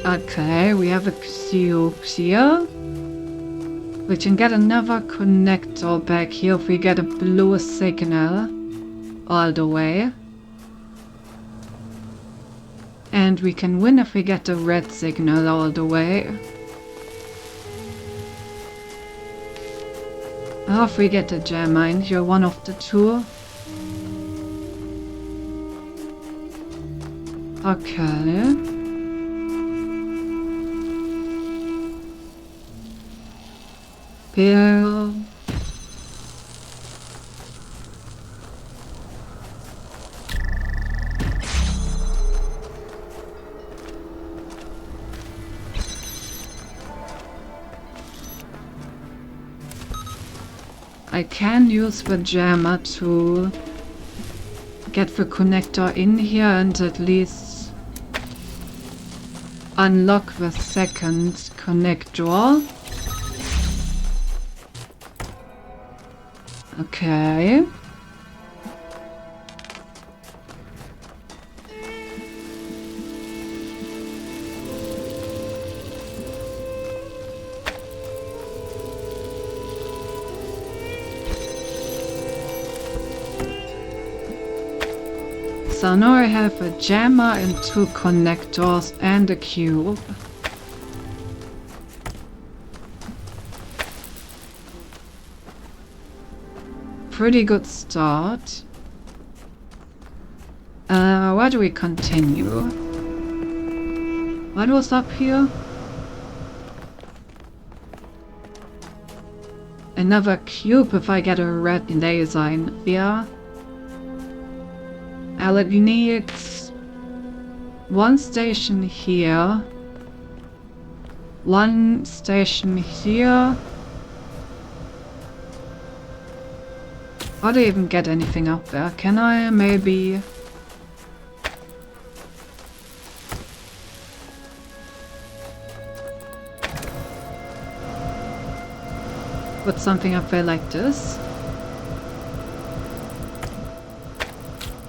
Okay, we have a cube here. We can get another connector back here if we get a blue signal all the way. And we can win if we get a red signal all the way. Or if we get a jammer in here, one of the two. Okay. Pill. I can use the jammer to get the connector in here and at least unlock the second connector. Okay. So now I have a jammer and two connectors and a cube. Pretty good start. Where do we continue? What was up here? Another cube if I get a red laser in here. I'll need one station here. One station here. How do I even get anything up there? Can I maybe... put something up there like this?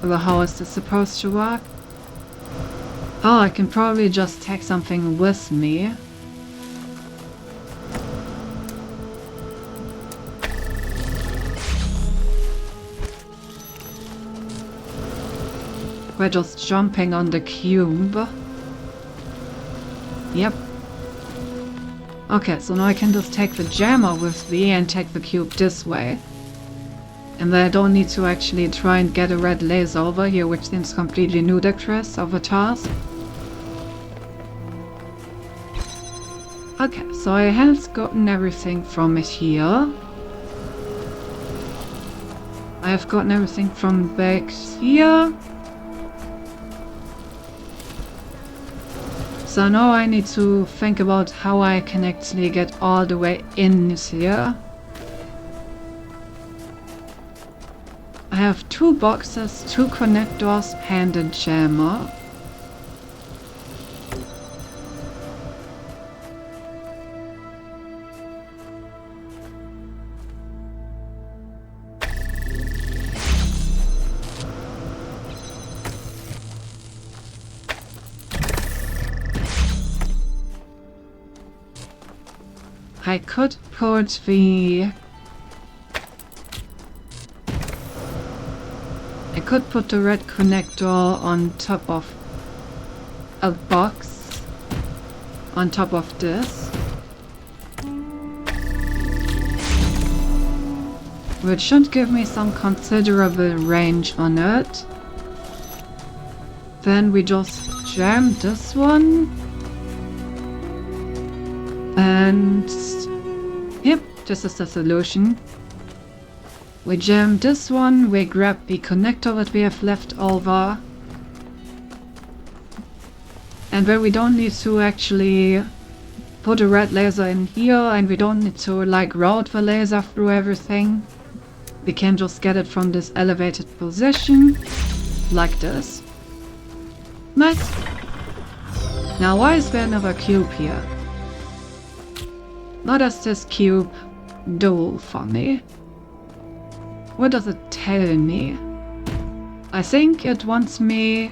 Or how is this supposed to work? Oh, I can probably just take something with me. we're just jumping on the cube. Yep. Okay, so now I can just take the jammer with me and take the cube this way. And then I don't need to actually try and get a red laser over here, which seems completely ludicrous of a task. Okay, so I have gotten everything from here. I have gotten everything from back here. So now I need to think about how I can actually get all the way in here. I have 2 boxes, 2 connectors, and a jammer. I could put the... I could put the red connector on top of a box, on top of this, which should give me some considerable range on it. Then we just jam this one, and yep, this is the solution. We jam this one, we grab the connector that we have left over. And where we don't need to actually put a red laser in here, and we don't need to like route the laser through everything, we can just get it from this elevated position, like this. Nice! Now why is there another cube here? What does this cube do for me? What does it tell me? I think it wants me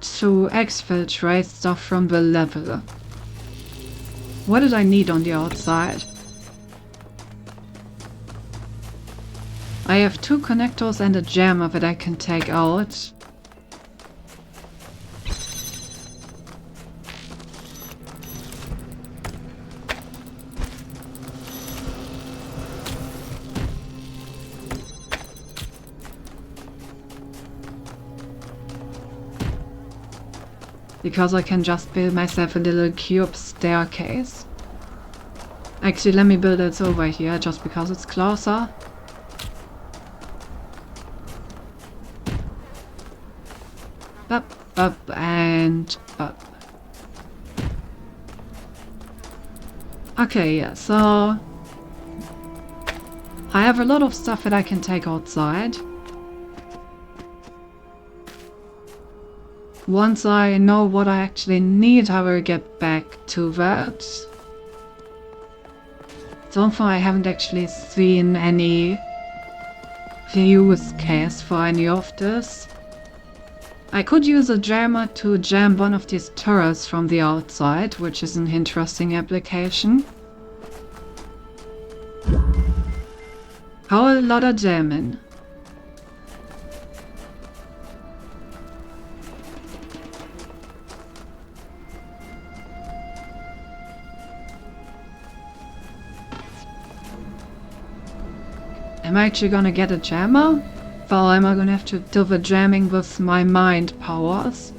to exfiltrate stuff from the level. What did I need on the outside? I have 2 connectors and a jammer that I can take out. Because I can just build myself a little cube staircase. Actually, let me build it over here, just because it's closer. Up, up, and up. Okay, yeah, so... I have a lot of stuff that I can take outside. Once I know what I actually need, I will get back to that. So far I haven't actually seen any use case for any of this. I could use a jammer to jam one of these turrets from the outside, which is an interesting application. Whole lot of jamming. Am I actually gonna get a jammer? Or am I gonna have to do the jamming with my mind powers?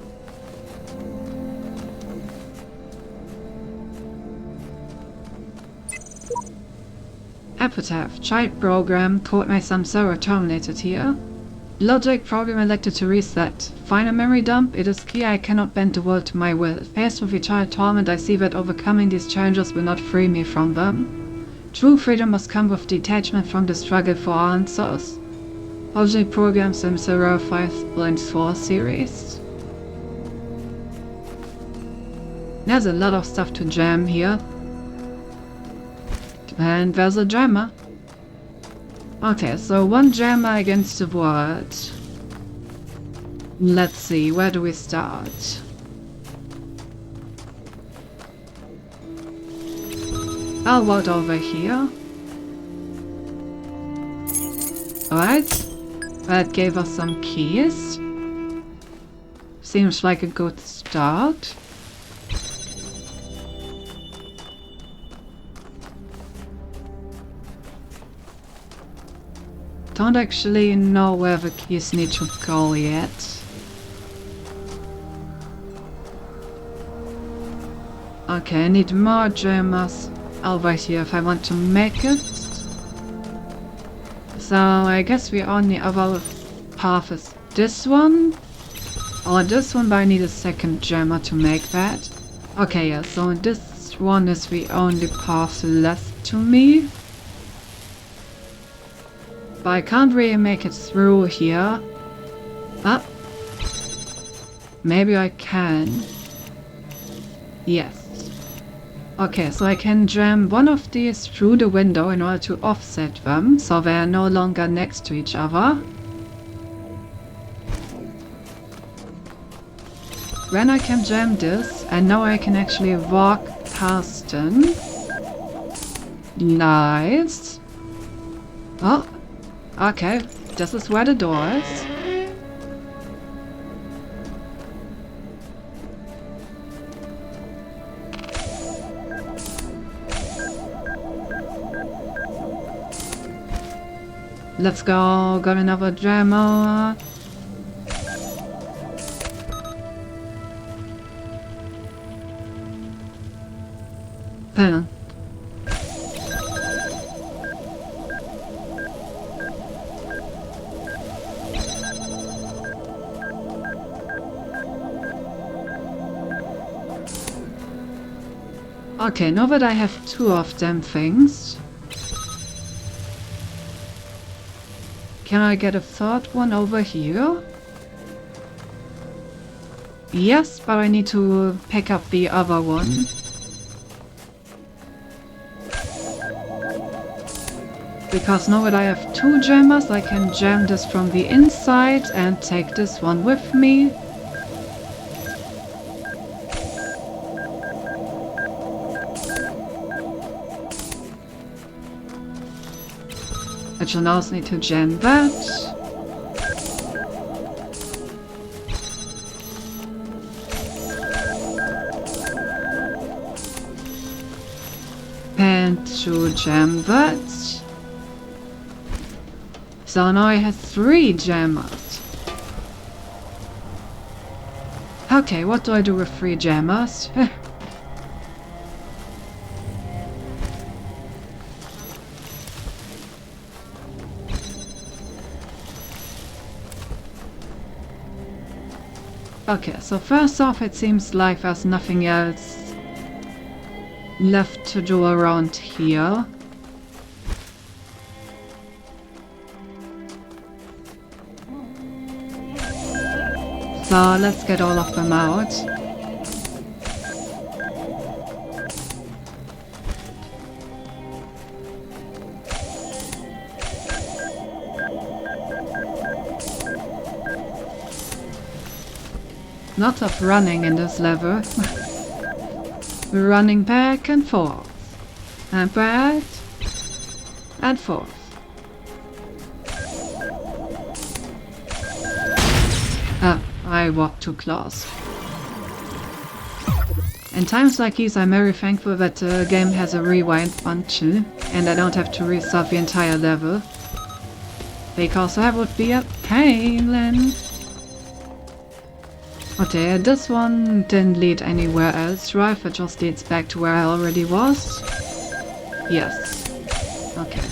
Epitaph. Child program. Code my son server terminated here. Logic program elected to reset. Final memory dump. It is clear I cannot bend the world to my will. Faced with eternal torment, I see that overcoming these challenges will not free me from them. True freedom must come with detachment from the struggle for answers. Logic program SimServer 5.4 series. There's a lot of stuff to jam here. And there's a jammer. Okay, so 1 jammer against the world. Let's see, where do we start? I'll vote over here. Alright. That gave us some keys. Seems like a good start. Don't actually know where the keys need to go yet. Okay, I need more gems over here if I want to make it. So I guess the only other path is this one. Or this one, but I need a second gemma to make that. Okay, yeah, so this one is the only path left to me. But I can't really make it through here. Ah. Maybe I can. Yes. Okay, so I can jam one of these through the window in order to offset them, so they are no longer next to each other. Then I can jam this, and now I can actually walk past them. Nice. Oh, okay, this is where the door is. Let's go, got another gemma. Pen. Okay, now that I have two of them things, can I get a third one over here? Yes, but I need to pick up the other one. Because now that I have two gemmas, I can jam this from the inside and take this one with me. I shall now need to jam that. And to jam that. So now I have 3 gemmas. Okay, what do I do with 3 gemmas? Okay, so first off, it seems like there's nothing else left to do around here. So let's get all of them out. Lots of running in this level. We're running back and forth. And back and forth. Ah, I walked too close. In times like these, I'm very thankful that the game has a rewind function and I don't have to restart the entire level. Because that would be a pain then. Okay, this one didn't lead anywhere else, right? It just leads back to where I already was. Yes. Okay.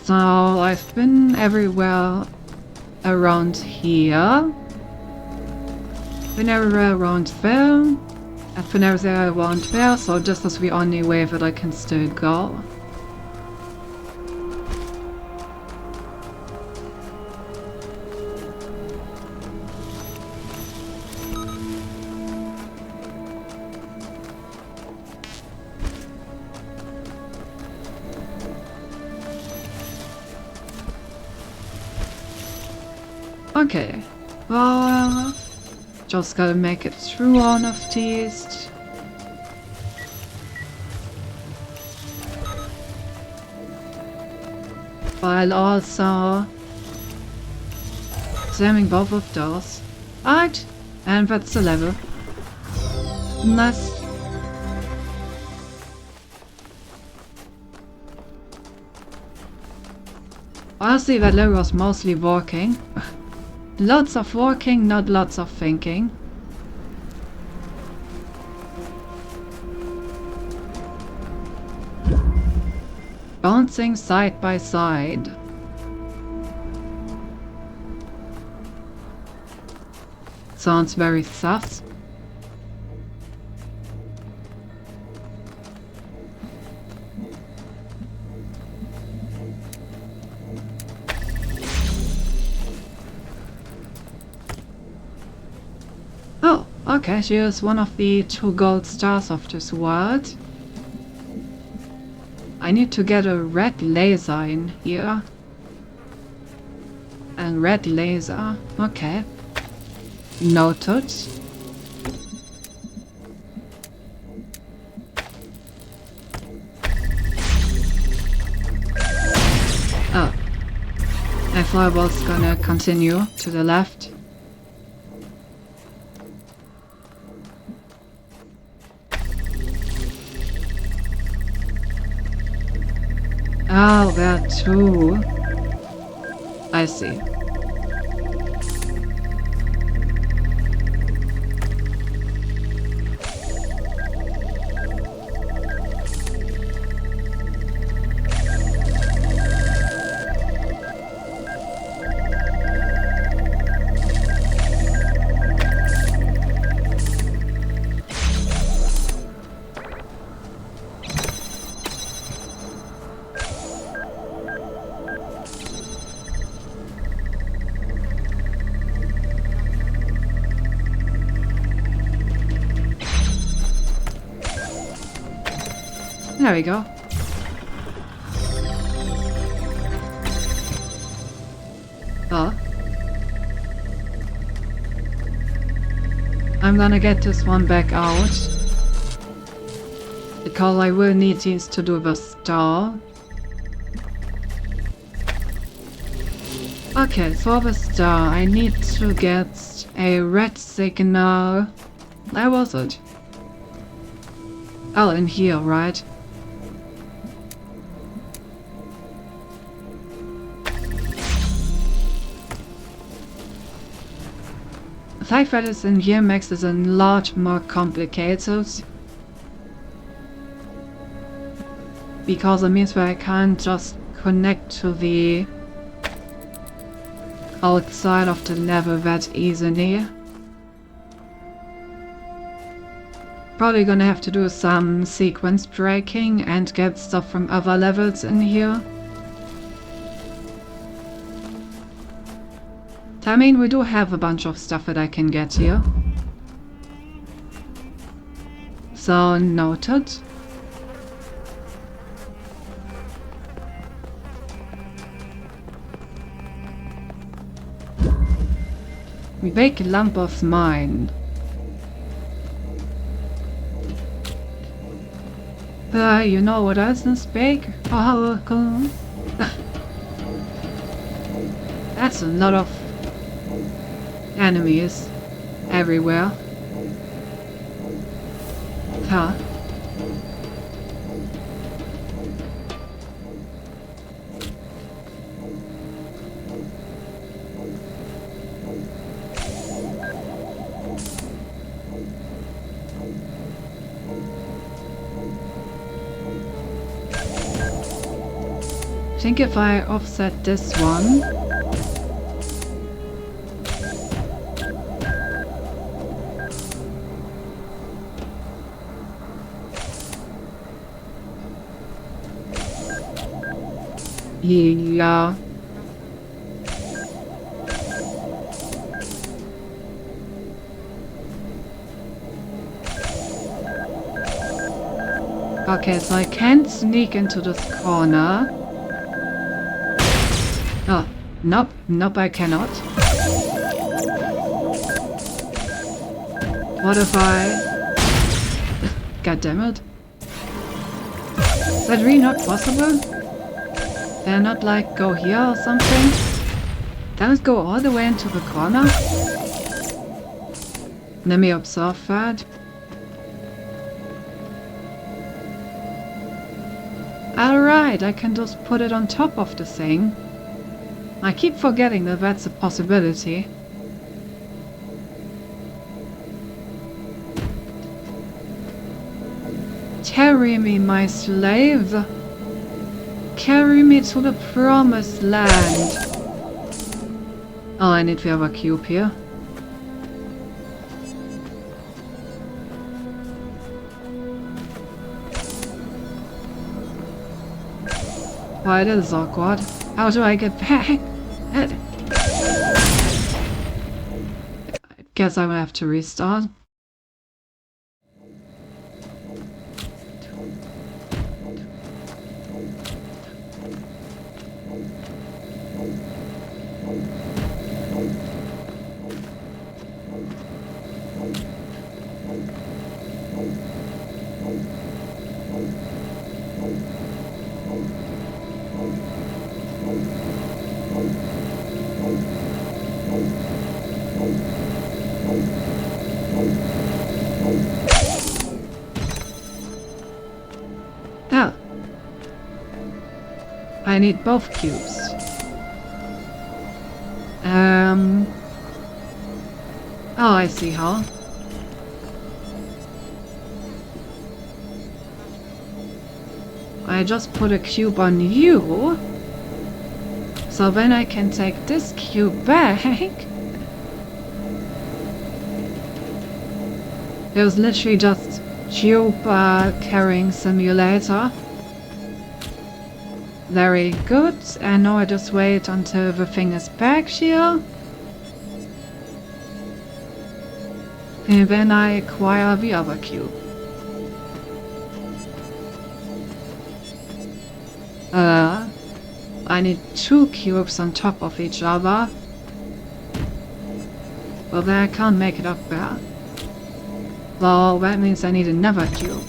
So I've been everywhere around here. Been everywhere around there. I've been everywhere around there, so this is the only way that I can still go. Okay, well, just gotta make it through one of these. While also examining both of those. Alright, and that's the level. Nice. Honestly, that level was mostly walking. Lots of walking, not lots of thinking. Bouncing side by side. Sounds very sus. Oh, okay, she is one of the 2 gold stars of this world. I need to get a red laser in here. And red laser, okay. Noted. Oh. I thought I was gonna continue to the left. Oh, there are 2. I see. There we go. Oh. I'm gonna get this one back out. Because I will need these to do the star. Okay, for the star I need to get a red signal. Where was it? Oh, in here, right? The fact that it's in here makes it a lot more complicated. Because it means that I can't just connect to the outside of the level that easily. Probably gonna have to do some sequence breaking and get stuff from other levels in here. I mean, we do have a bunch of stuff that I can get here. So, noted. Big lump of mine. You know what else is big? Oh, cool. That's a lot of enemies everywhere. Huh. I think if I offset this one. Yeah. Okay, so I can't sneak into this corner. Oh, nope, nope, I cannot. What if I... God damn it. Is that really not possible? Can I not, like, go here or something? Does it go all the way into the corner? Let me observe that. Alright, I can just put it on top of the thing. I keep forgetting that that's a possibility. Carry me, my slave. Carry me to the promised land. Oh, I need the other cube here. Why, that is awkward. How do I get back? I guess I will have to restart. Oh. I need both cubes. Oh, I see how. I just put a cube on you. So then I can take this cube back. It was literally just cube carrying simulator. Very good. And now I just wait until the thing is back here. And then I acquire the other cube. I need 2 cubes on top of each other. Well, then I can't make it up there. Well, that means I need another cube.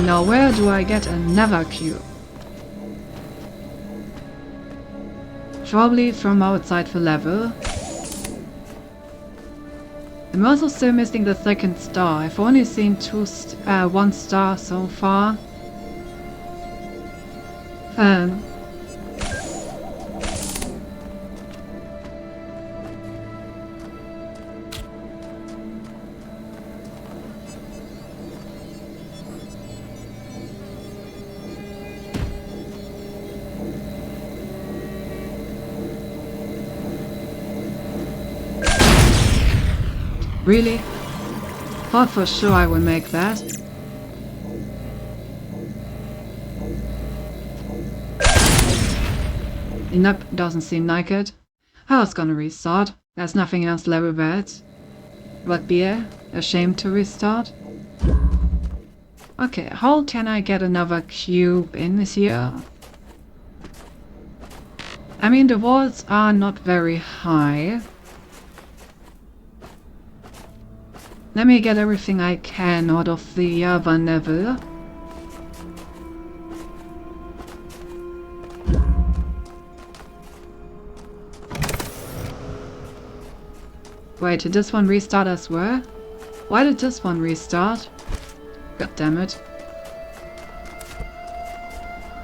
Now where do I get another cube? Probably from outside the level. I'm also still missing the second star. I've only seen 1 star so far. Really? Thought for sure I will make that. Nope, doesn't seem like it. I was gonna restart. There's nothing else level bad. But be ashamed to restart. Okay, how can I get another cube in here? I mean, the walls are not very high. Let me get everything I can out of the other level. Wait, did this one restart as well? Why did this one restart? God damn it.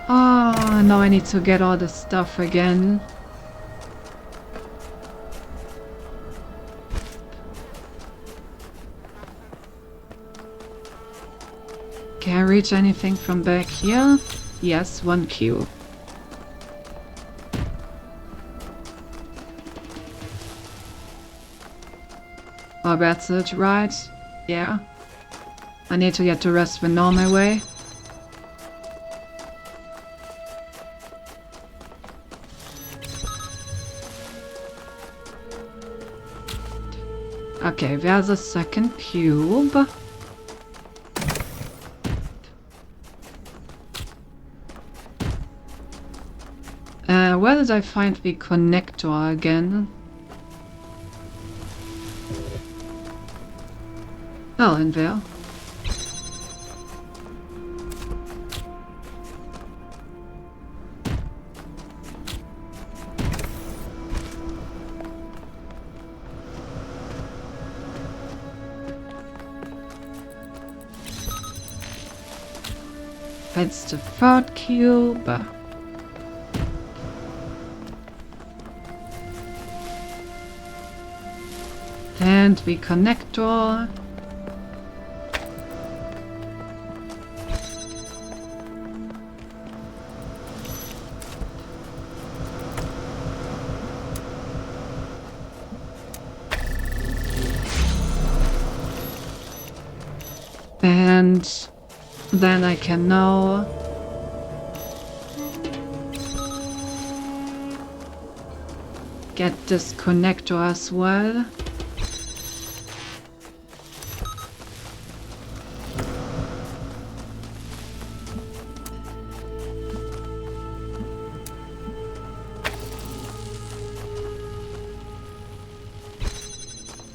Oh, now I need to get all the stuff again. Can I reach anything from back here? Yes, 1 cube. Oh, that's it, right? Yeah. I need to get the rest the normal way. Okay, there's a second cube. Where did I find the connector again? Oh, in there. That's the third cube. And the connector. And then I can now get this connector as well.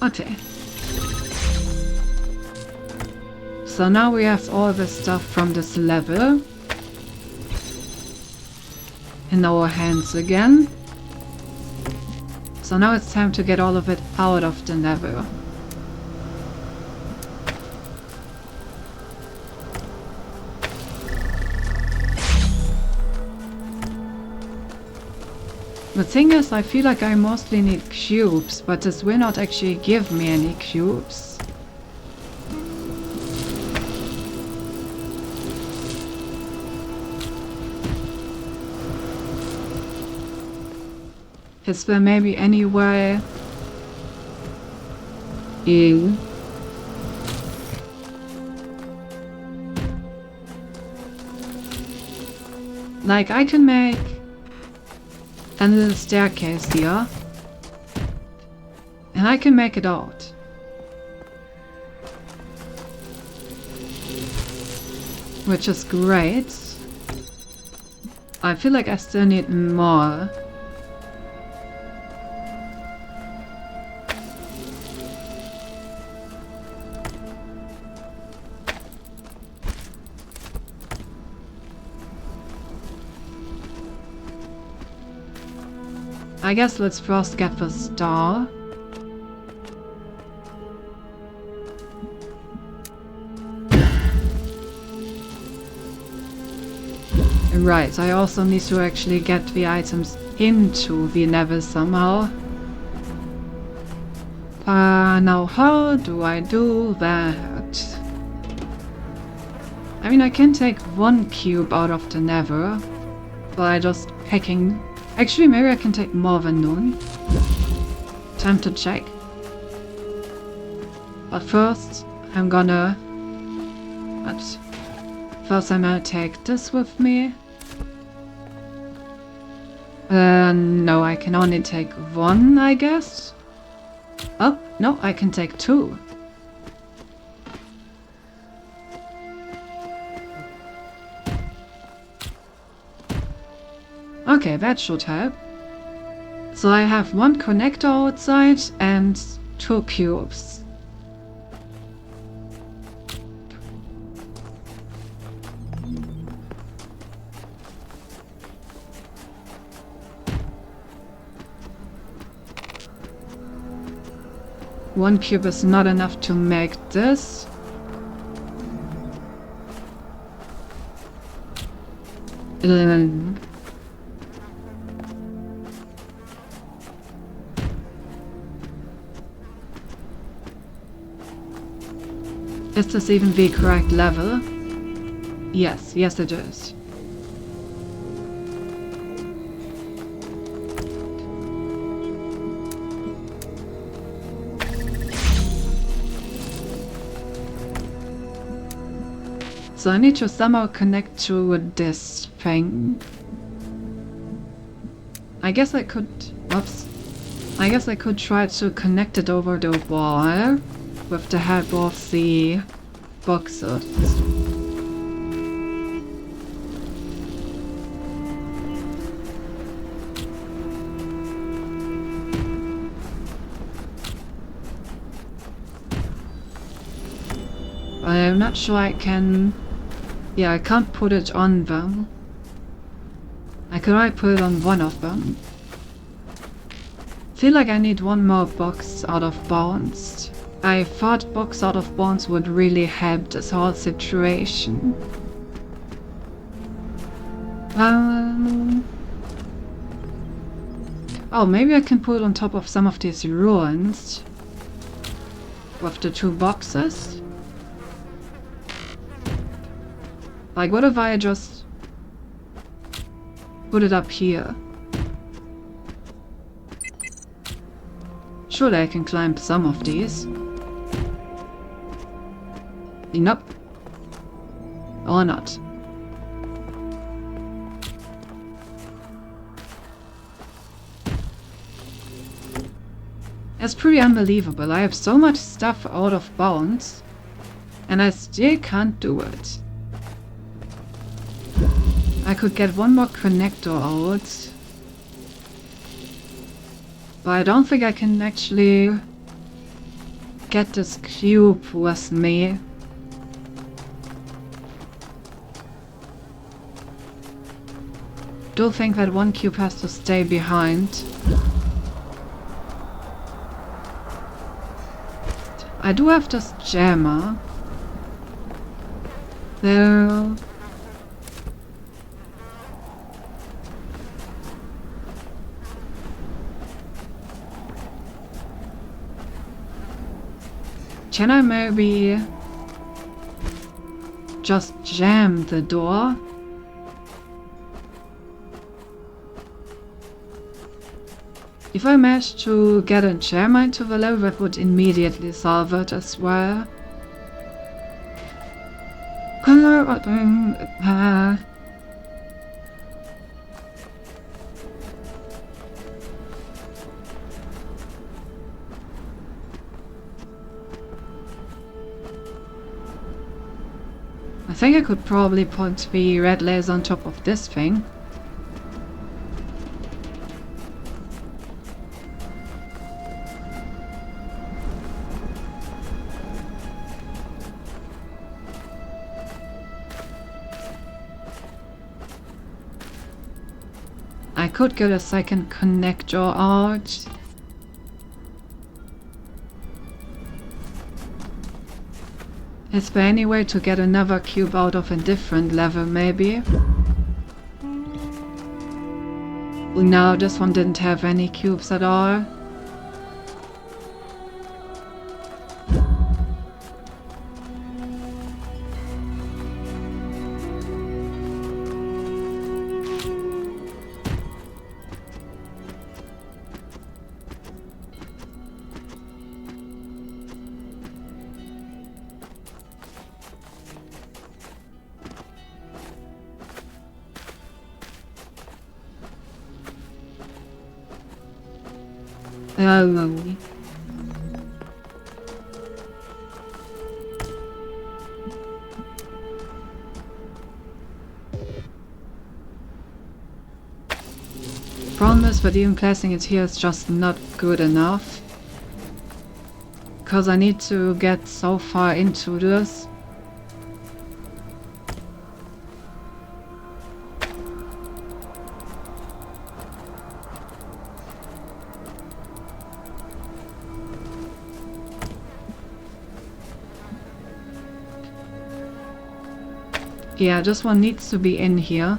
Okay. So now we have all the stuff from this level in our hands again. So now it's time to get all of it out of the level. The thing is, I feel like I mostly need cubes, but this will not actually give me any cubes. Is there maybe any way in like I can make a little staircase here and I can make it out. Which is great. I feel like I still need more. I guess let's first get the star. Right, I also need to actually get the items into the level somehow. Now how do I do that? I mean, I can take one cube out of the nether by just picking. Actually, maybe I can take more than one. Time to check. But first, I'm gonna take this with me. No, I can only take one, I guess. Oh, no, I can take two. Okay, that should help. So I have one connector outside and two cubes. One cube is not enough to make this. Is this even the correct level? Yes, yes it is. So I need to somehow connect to this thing. I guess I could... Oops. I guess I could try to connect it over the wall with the help of the boxes. I'm not sure I can... Yeah, I can't put it on them. I could only put it on one of them. Feel like I need one more box out of bounds. I thought box out of bounds would really help this whole situation. Oh, maybe I can put it on top of some of these ruins. With the 2 boxes. Like, what if I just put it up here? Surely I can climb some of these. Nope. Or not. It's pretty unbelievable. I have so much stuff out of bounds, and I still can't do it. I could get one more connector out, but I don't think I can actually get this cube with me. Do think that one cube has to stay behind. I do have this jammer. There. Can I maybe just jam the door? If I manage to get a jammer into the level, that would immediately solve it as well. I think I could probably put the red laser on top of this thing. I could get a second connector out. Is there any way to get another cube out of a different level, maybe? No, this one didn't have any cubes at all. Problem is that even placing it here is just not good enough. Because I need to get so far into this. Yeah, this one needs to be in here.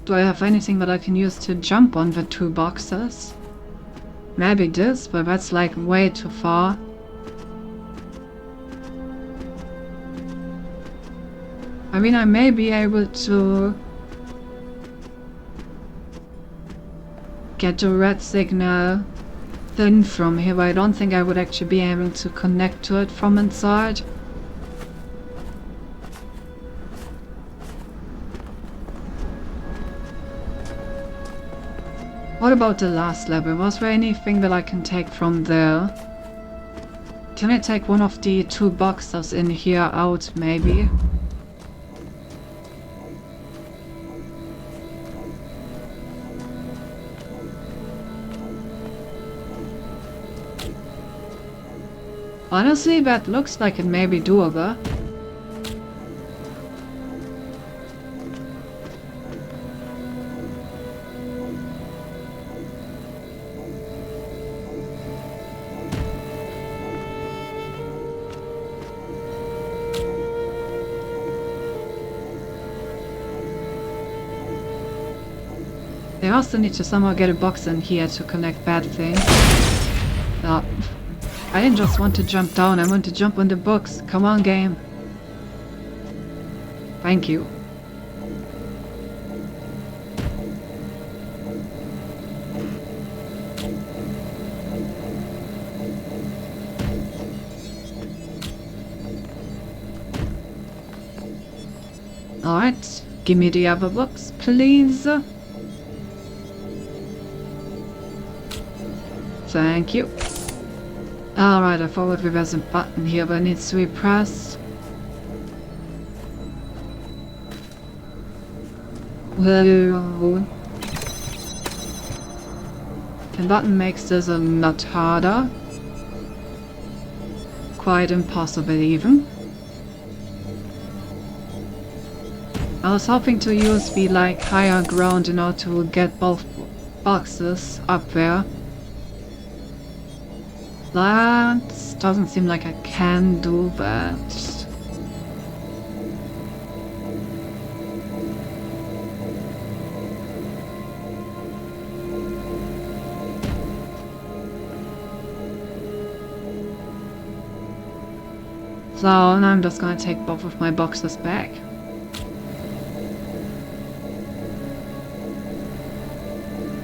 Do I have anything that I can use to jump on the 2 boxes? Maybe this, but that's like way too far. I mean, I may be able to get a red signal then from here, but I don't think I would actually be able to connect to it from inside. What about the last level? Was there anything that I can take from there? Can I take one of the 2 boxes in here out, maybe? Honestly, that looks like it may be doable. I also need to somehow get a box in here to connect that thing. No. I didn't just want to jump down, I want to jump on the box. Come on, game. Thank you. Alright, give me the other box, please. Thank you. Alright, I forward there's a button here that needs to be pressed. Well, the button makes this a lot harder. Quite impossible even. I was hoping to use the higher ground in order to get both boxes up there. That doesn't seem like I can do that. So now I'm just gonna take both of my boxes back.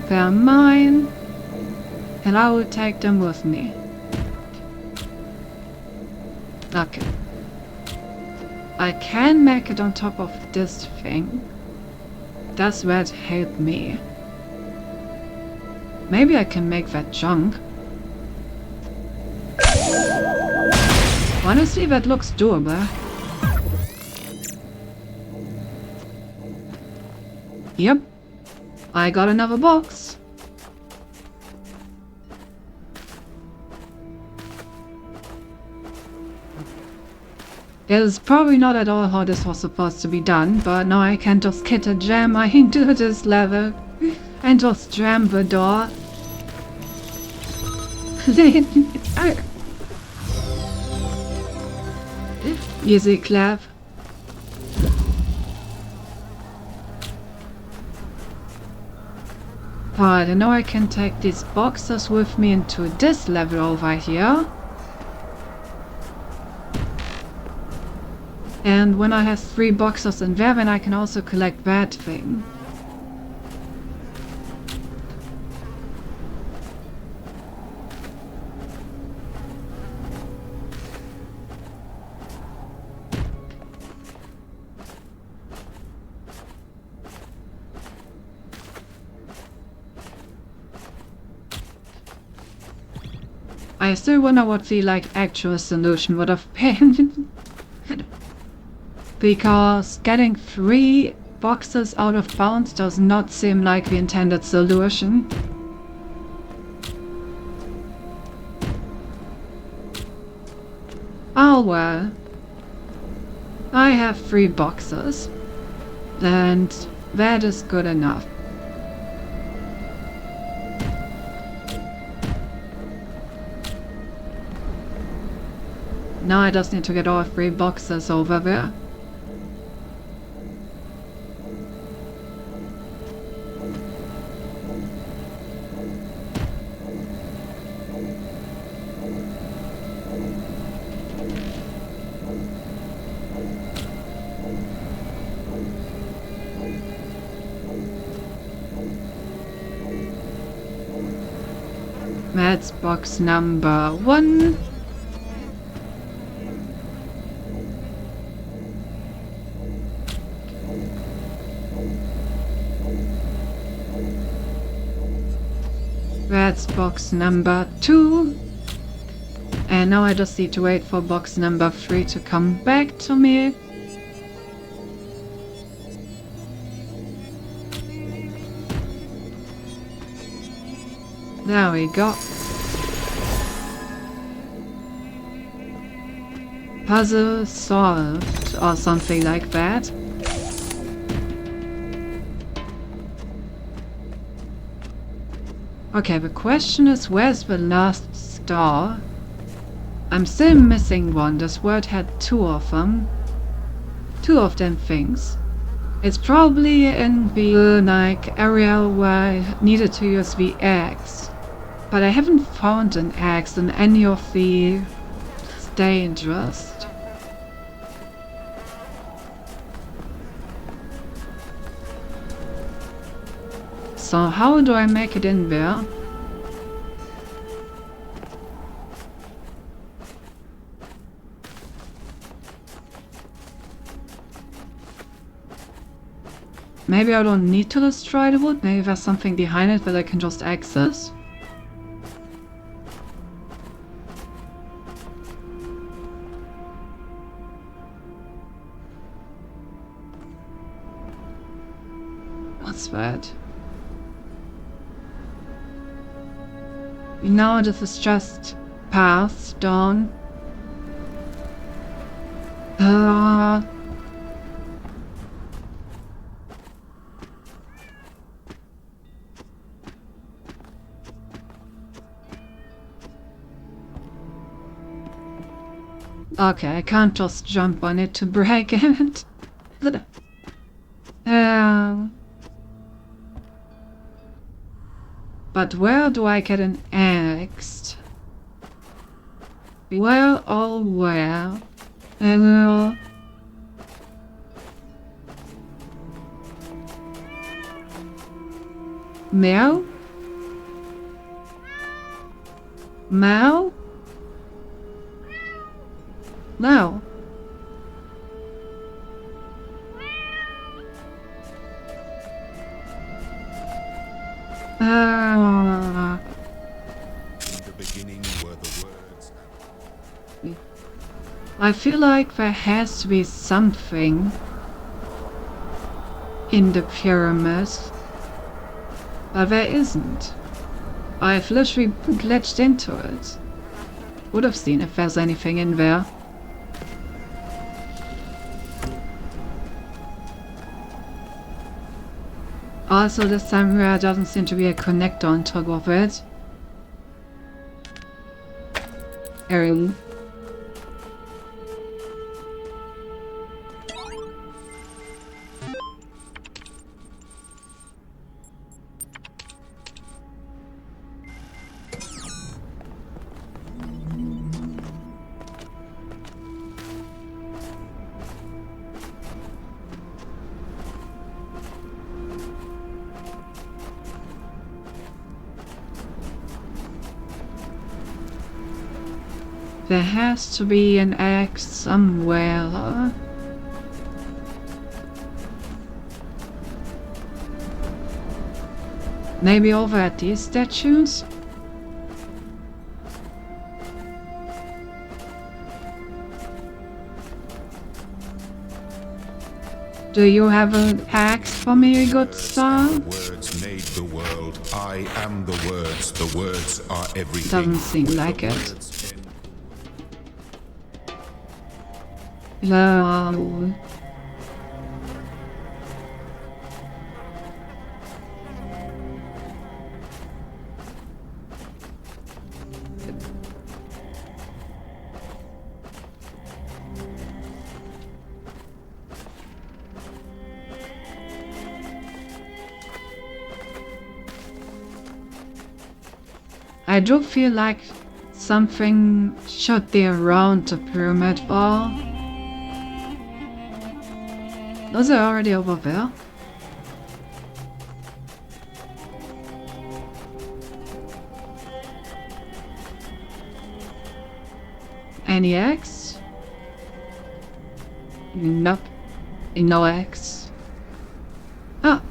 They're mine, and I will take them with me. Okay. I can make it on top of this thing. Does that help me? Maybe I can make that junk. Honestly, that looks doable. Yep. I got another box. It is probably not at all how this was supposed to be done, but now I can just get a jam into this level and just jam the door. Easy clap. Alright, and now I can take these boxes with me into this level over here. And when I have 3 boxes in there, then I can also collect that thing. I still wonder what the actual solution would have been. Because getting 3 boxes out of bounds does not seem like the intended solution. Oh well. I have 3 boxes. And that is good enough. Now I just need to get all 3 boxes over there. That's box number 1. That's box number 2. And now I just need to wait for box number 3 to come back to me. There we go. Puzzle solved, or something like that. Okay, the question is, where's the last star? I'm still missing one. This world had 2 of them. 2 of them things. It's probably in the like area where I needed to use the axe. But I haven't found an axe in any of the dangers. So how do I make it in there? Maybe I don't need to destroy the wood, maybe there's something behind it that I can just access. What's that? No, this is just paths down. Okay, I can't just jump on it to break it. But where do I get an axe? Where or where? Meow? Meow? No. In the beginning were the words. I feel like there has to be something in the pyramid, but there isn't. I've literally glitched into it. Would have seen if there's anything in there. Also, this time there doesn't seem to be a connector on top of it. Aaron. There has to be an axe somewhere. Maybe over at these statues? Do you have an axe for me, good sir? Words made the world. I am the words. The words are everything. Doesn't seem like it. No. I do feel like something should be around the pyramid wall. Those are already over there. Any X? Nope. No X. Ah!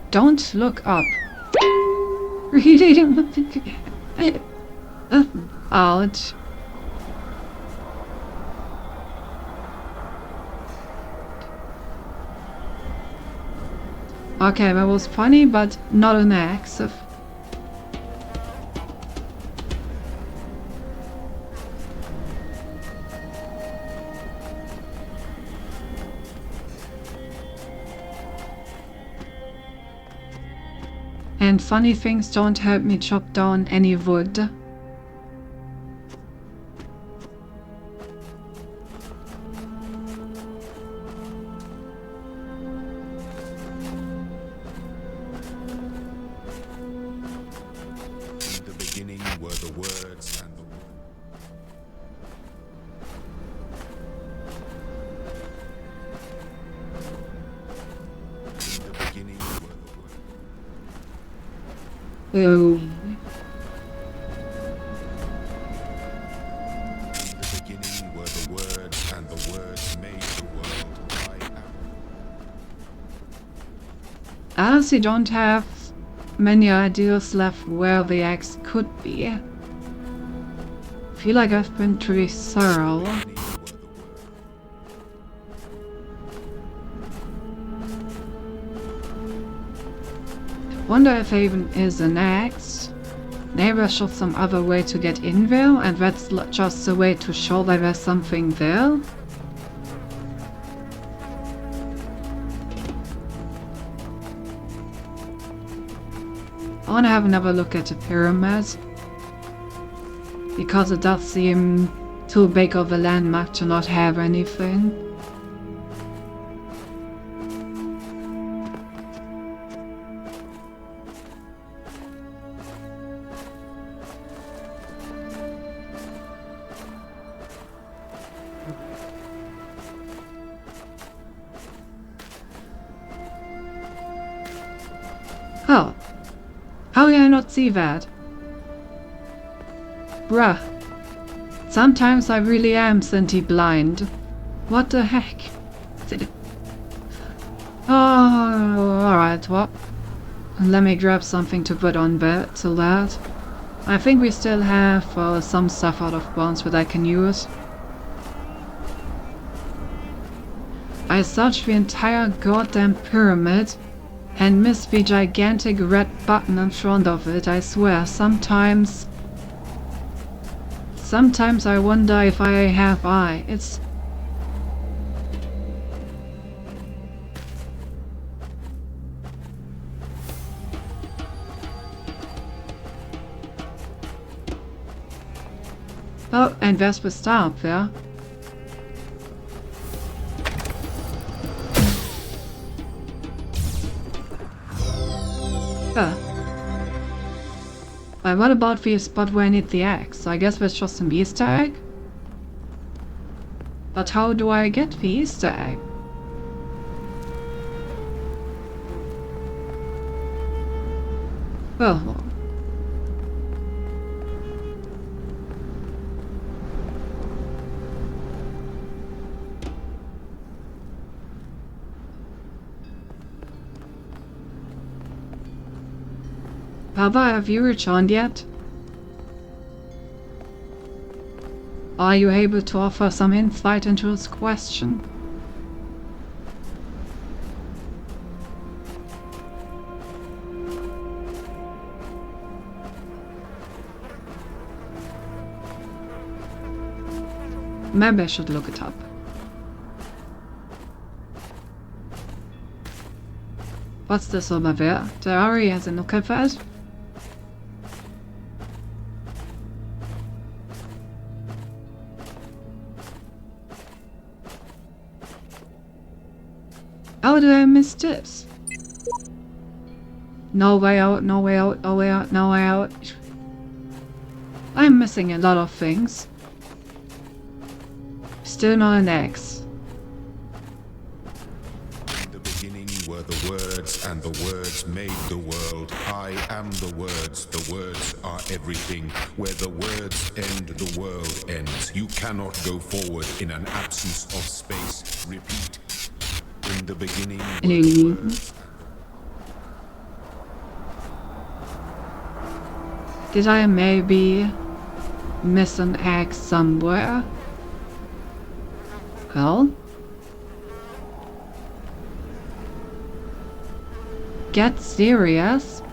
Don't look up. Ouch. Okay, that was funny, but not an X. And funny things don't help me chop down any wood. Oh. In the beginning were the words, and the words made the world. I honestly don't have many ideas left where the axe could be. I feel like I've been pretty thorough. Wonder if there even is an axe. Maybe I showed some other way to get in there, and that's just a way to show that there's something there. I want to have another look at the pyramid, because it does seem too big of a landmark to not have anything. Oh. How did I not see that? Bruh. Sometimes I really am senti-blind. What the heck? Oh, alright, well. Let me grab something to put on bed till that. I think we still have some stuff out of bounds that I can use. I searched the entire goddamn pyramid and missed the gigantic red button in front of it, I swear. Sometimes I wonder if I have eye. It's... Oh, and there's the star up there. But what about the spot where I need the axe? I guess that's just an Easter egg? But how do I get the Easter egg? Well... Papa, have you returned yet? Are you able to offer some insight into this question? Maybe I should look it up. What's this over there? Terrari has a look at that? How did I miss this? No way out, no way out, no way out, no way out. I'm missing a lot of things. Still not an X. In the beginning were the words, and the words made the world. I am the words are everything. Where the words end, the world ends. You cannot go forward in an absence of space. Repeat. In the beginning were the words. Did I maybe miss an X somewhere? Well, get serious.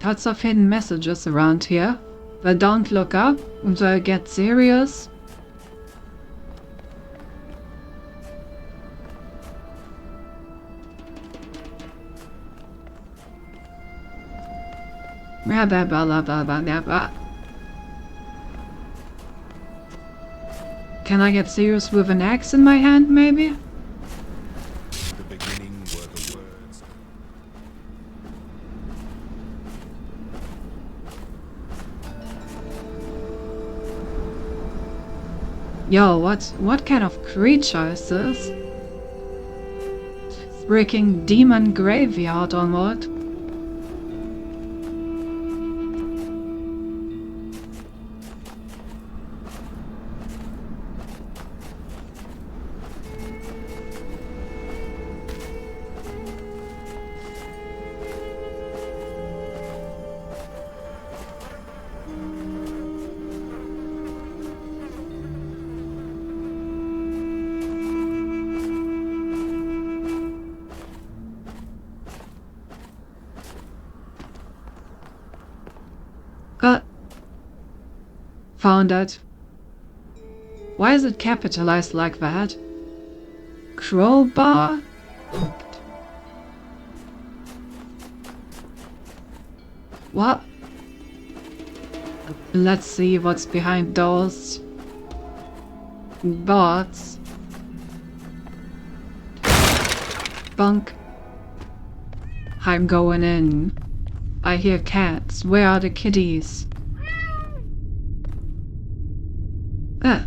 Lots of hidden messages around here. But don't look up until get serious. Blah, blah, blah, blah, blah, blah, blah. Can I get serious with an axe in my hand, maybe? In the beginning were the words. Yo, what kind of creature is this? Freaking demon graveyard or what? Found it. Why is it capitalized like that? Crowbar? What? Let's see what's behind those bots. Bunk. I'm going in. I hear cats. Where are the kitties? Ah.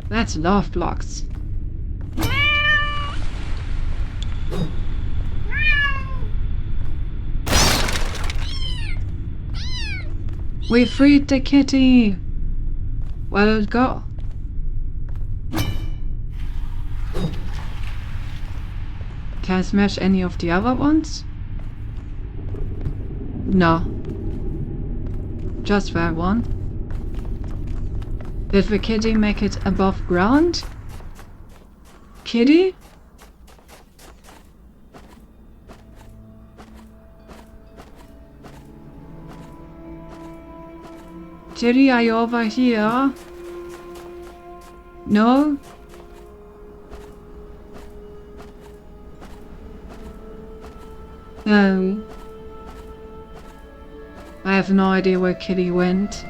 That's love blocks. We freed the kitty. Where'd it go? Can I smash any of the other ones? No. Just that one. Did the kitty make it above ground? Kitty? Kitty, are you over here? No? I have no idea where Kitty went.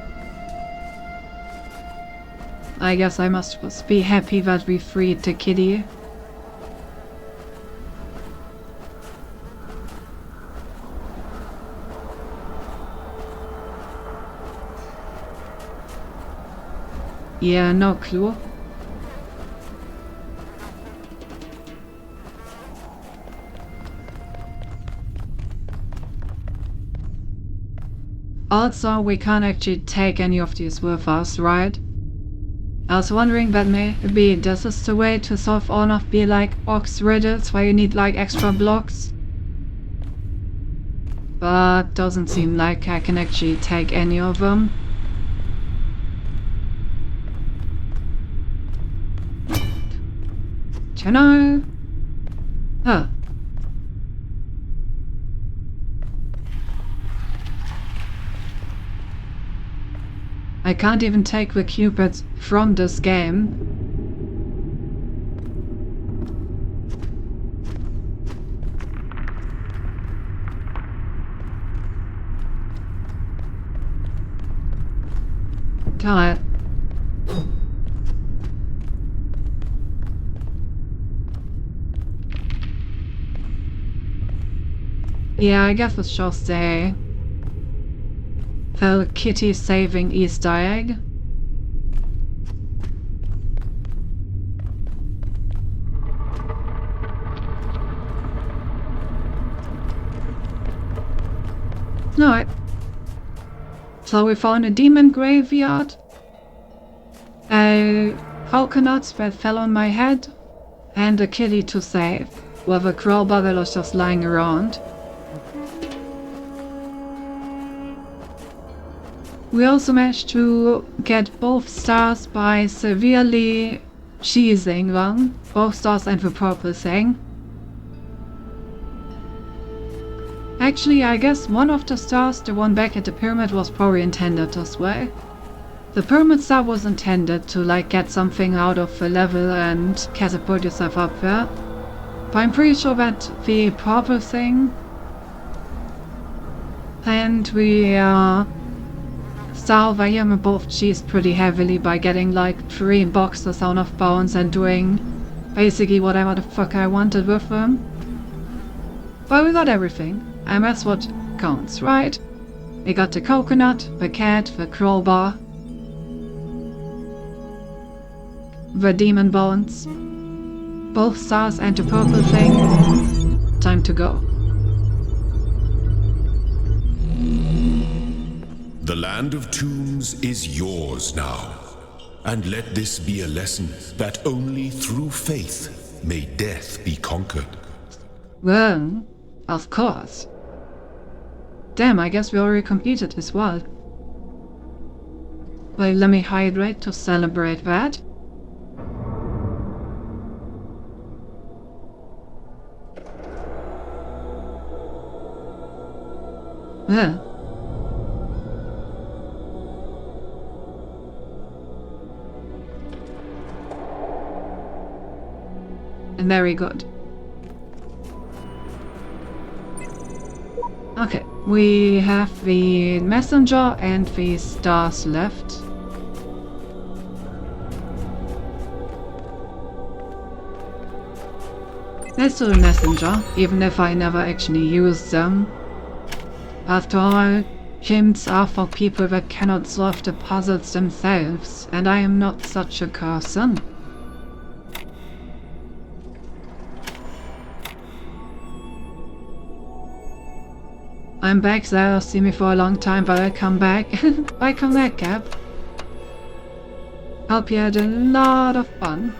I guess I must be happy that we freed the kitty. Yeah, no clue. Also, we can't actually take any of these with us, right? I was wondering that maybe this is the way to solve all of the box riddles where you need extra blocks. But doesn't seem like I can actually take any of them. Do you know? Huh. I can't even take the cupids from this game. Damn it. Yeah, I guess it's just a the kitty saving Easter egg. Alright. So we found a demon graveyard, a coconut that fell on my head, and a kitty to save, with a crowbar that was just lying around. We also managed to get both stars by severely cheesing them, both stars and the purple thing. Actually, I guess one of the stars, the one back at the pyramid, was probably intended this way. The pyramid star was intended to get something out of the level and catapult yourself up there. But I'm pretty sure that the purple thing, and we star over here were both cheesed pretty heavily by getting 3 boxes out of bounds and doing basically whatever the fuck I wanted with them. But we got everything. And that's what counts, right? We got the coconut, the cat, the crowbar, the demon bones, both stars and the purple thing. Time to go. The land of tombs is yours now. And let this be a lesson that only through faith may death be conquered. Well, of course. Damn, I guess we already completed this world. Well, let me hydrate to celebrate that. Well. Very good. Okay, we have the messenger and the stars left. Let's do the messenger, even if I never actually use them. After all, hints are for people that cannot solve the puzzles themselves, and I am not such a person. I'm back, Zara. See me for a long time, but I'll come back. Welcome back, Cap. Hope you had a lot of fun.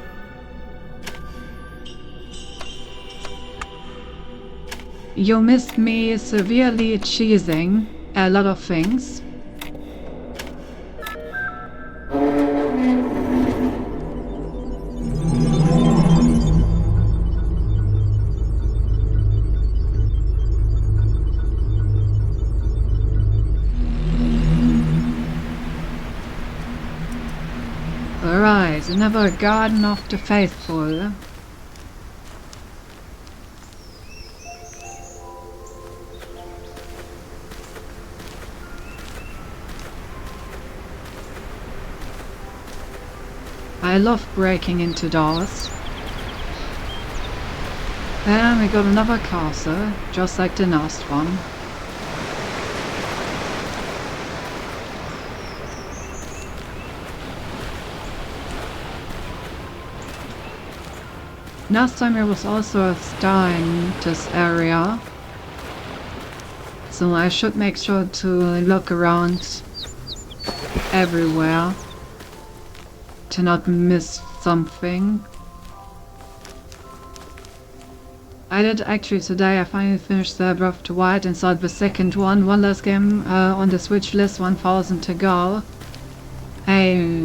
You missed me severely cheesing a lot of things. Alright, another Garden of the Faithful. I love breaking into doors. And we got another castle, just like the last one. Last time there was also a star in this area, so I should make sure to look around everywhere to not miss something. I did actually today, I finally finished Breath of the Wild and started the second one last game on the Switch list, 1000 to go. Hey.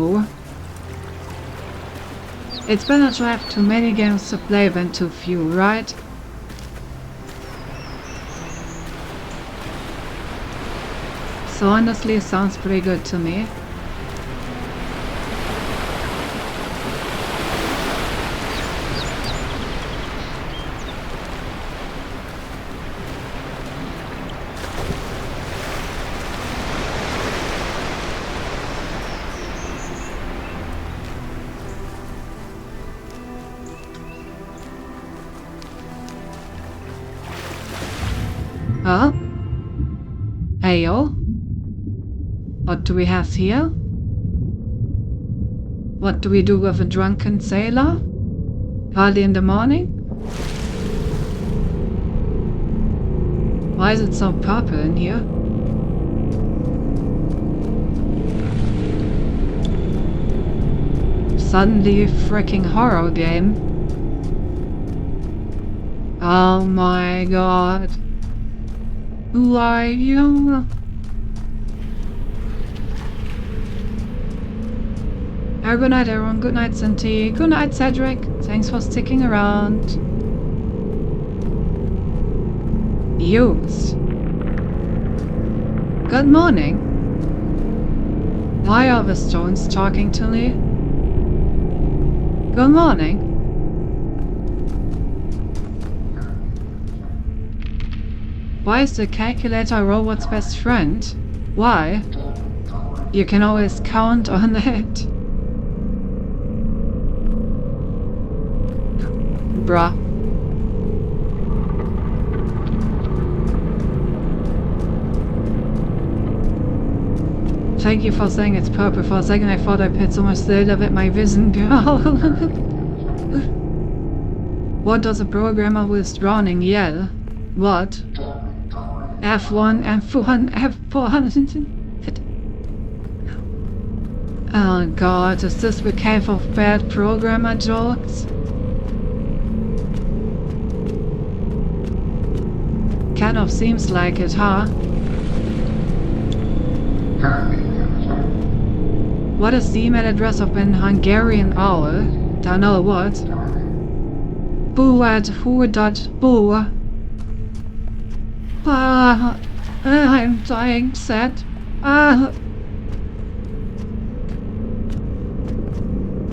It's better to have too many games to play than too few, right? So honestly, it sounds pretty good to me. Huh? Heyo? What do we have here? What do we do with a drunken sailor? Early in the morning? Why is it so purple in here? Suddenly freaking horror game. Oh my god. Who are you? Good night everyone, good night Santi, good night Cedric, thanks for sticking around. Use. Good morning. Why are the stones talking to me? Good morning. Why is the calculator a robot's best friend? Why? You can always count on it. Bruh. Thank you for saying it's purple. For a second I thought I paid so much Zelda with my vision, girl. What does a programmer with drowning yell? What? F1, F1, F1. Oh god, is this the cave of bad programmer jokes? Kind of seems like it, huh? What is the email address of an Hungarian owl? Don't know what. Boo@who.boo. I'm dying, sad.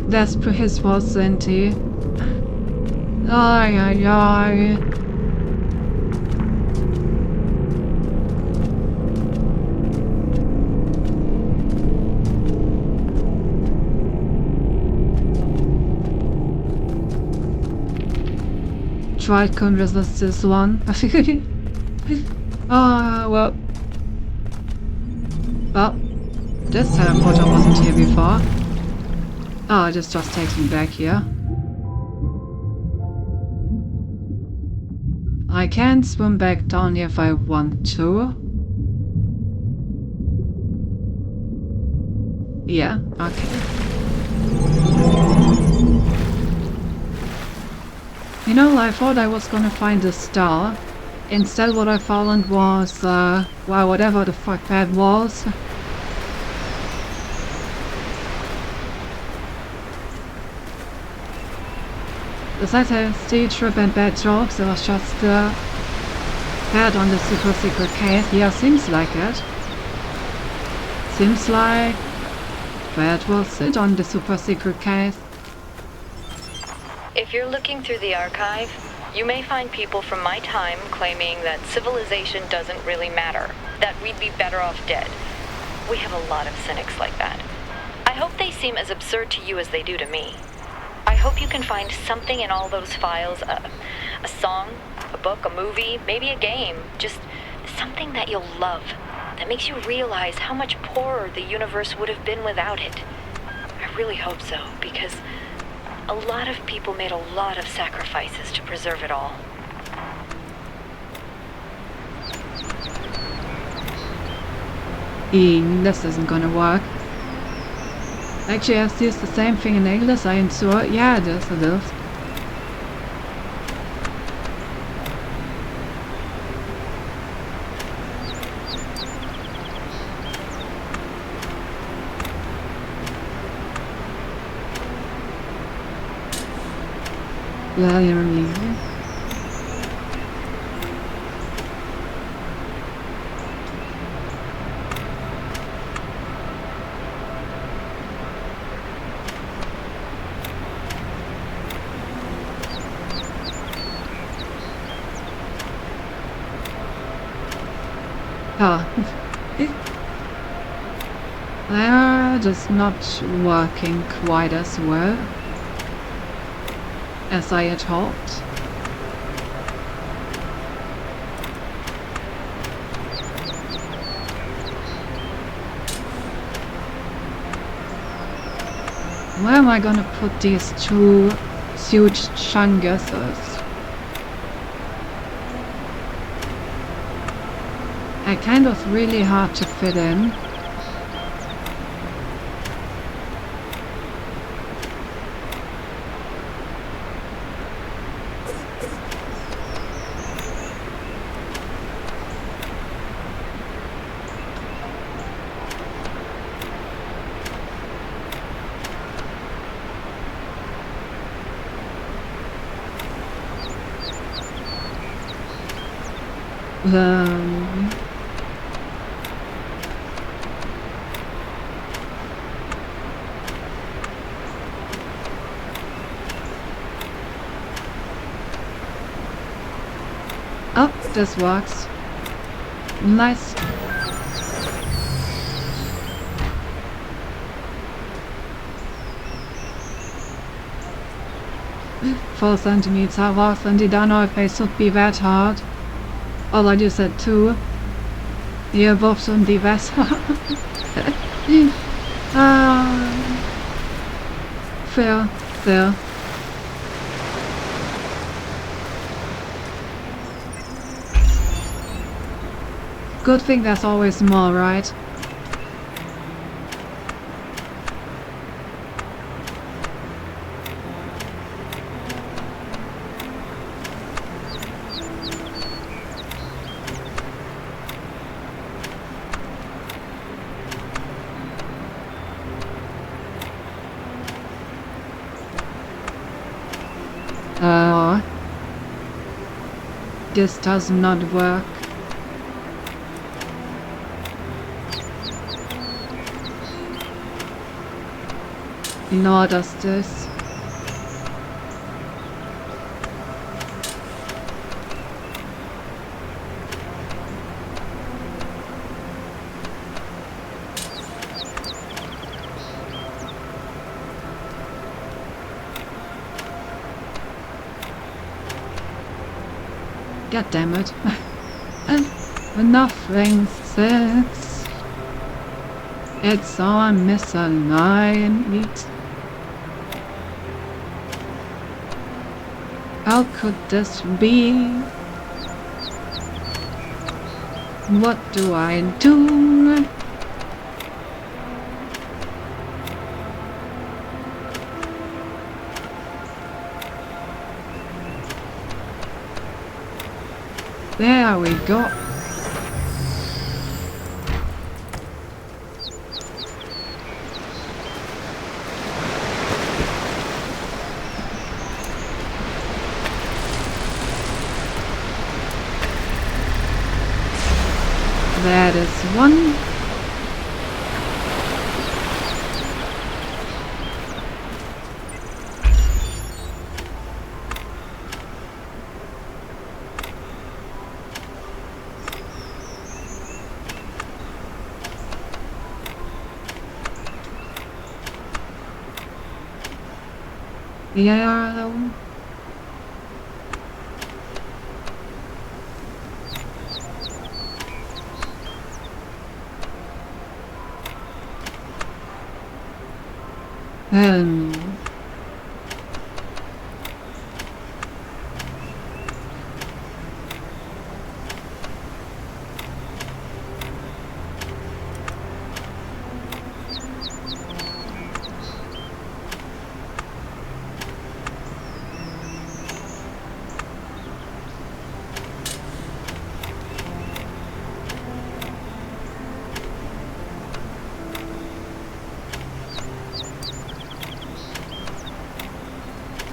That's his was Senti. Ay. Tried couldn't resist this one. Well. Well, this teleporter wasn't here before. Oh, this just takes me back here. I can swim back down here if I want to. Yeah, okay. You know, I thought I was gonna find a star. Instead what I found was, well, whatever the fuck that was. Besides a stage trip and bad jokes, it was just, bad on the super secret cave. Yeah, seems like it. Seems like that was it on the super secret cave. If you're looking through the archive, you may find people from my time claiming that civilization doesn't really matter, that we'd be better off dead. We have a lot of cynics like that. I hope they seem as absurd to you as they do to me. I hope you can find something in all those files, a song, a book, a movie, maybe a game, just something that you'll love, that makes you realize how much poorer the universe would have been without it. I really hope so, because a lot of people made a lot of sacrifices to preserve it all. This isn't gonna work. Actually, I see the same thing in English, I am sure. Yeah, it is. Well, you're leaving. They're just not working quite as well as I had hoped. Where am I gonna put these two huge chunguses? I kind of really hard to fit in. Oh, this works. Nice. Four centimeters was, and I don't know if they should be that hard. Although you said 2. Yeah, both shouldn't be that hard. Fair, there. Good thing there's always more, right? This does not work. Nor does this. God damn it. And nothing sits. It's all misaligned. How could this be? What do I do? There we go. That is one. Yeah.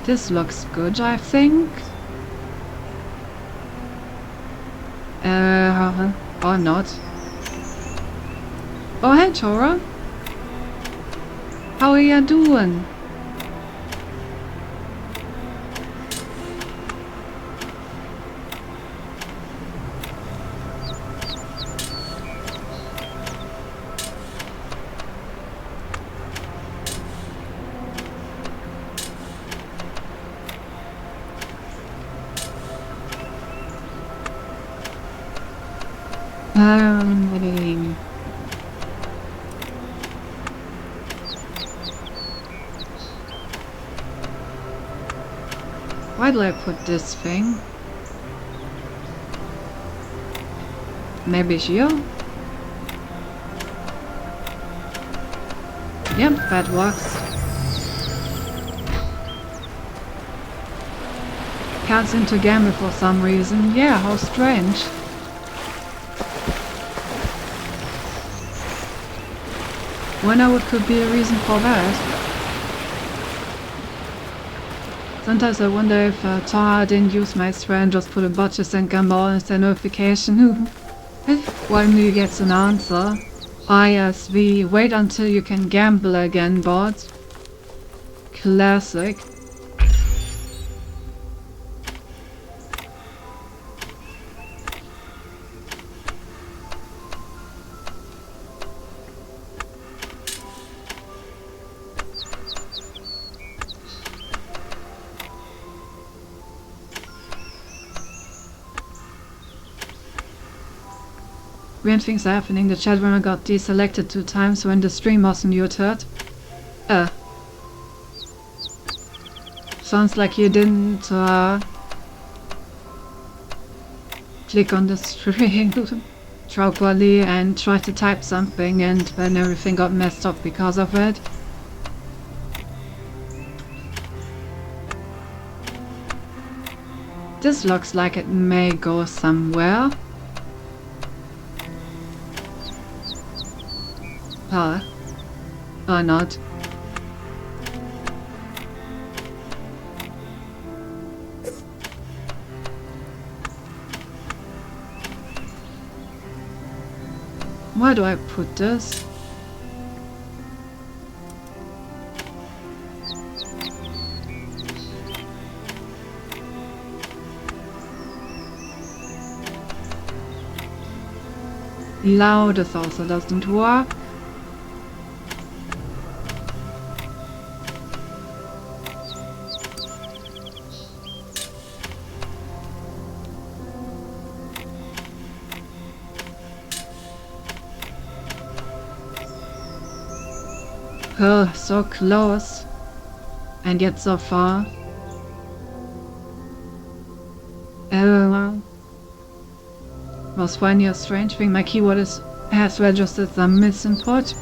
This looks good, I think. Or not. Oh, hey, Tora. How are you doing? Why did I put this thing? Maybe here? Yep, that works. Can't seem to gamble for some reason. Yeah, how strange. Wonder what could be a reason for that. Sometimes I wonder if Taha didn't use my strand, just put a botches and gamble as a notification. When you get an answer. ISV, wait until you can gamble again, bot. Classic. Weird things are happening. The chat room got deselected 2 times when the stream was muted. Sounds like you didn't click on the stream properly and try to type something, and then everything got messed up because of it. This looks like it may go somewhere. Or not. Where do I put this? Loudest also doesn't work. Oh, so close, and yet so far. Was finding a strange thing. My keyboard has registered some misinput.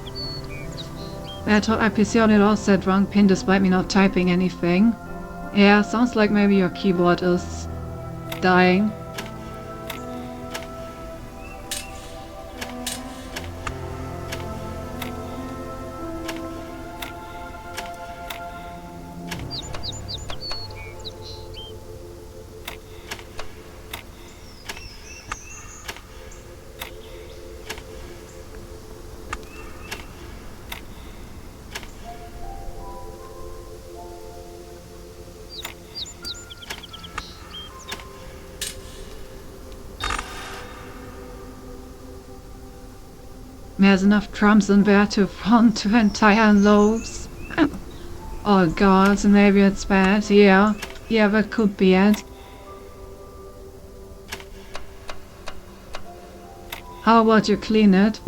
I thought IPC on it all said wrong pin despite me not typing anything. Yeah, sounds like maybe your keyboard is dying. There's enough crumbs in there to run 2 entire loaves. Oh god, maybe it's bad. Yeah, that could be it. How about you clean it?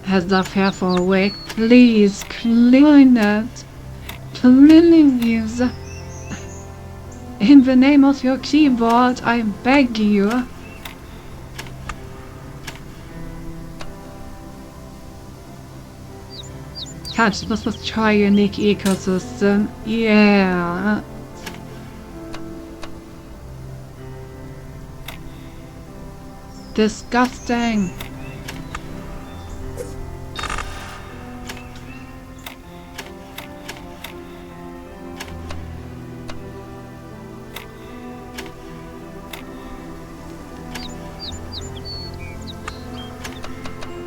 Has that hair for a week. Please clean it. Please. In the name of your keyboard, I beg you. Catch, let's try unique ecosystem. Yeah. Disgusting.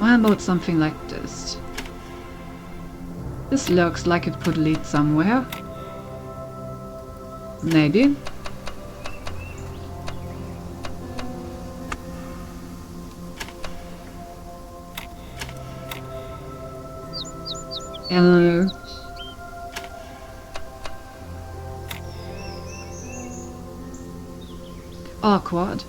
How about something like this? This looks like it could lead somewhere. Maybe. Hello. Awkward.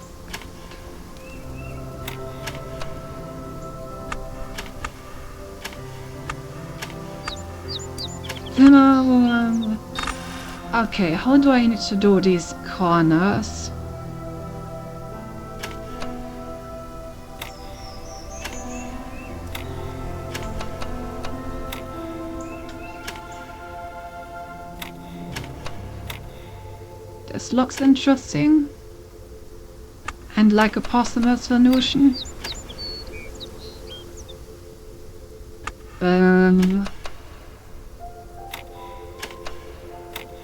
Okay, how do I need to do these corners? This looks interesting. And like a possible solution.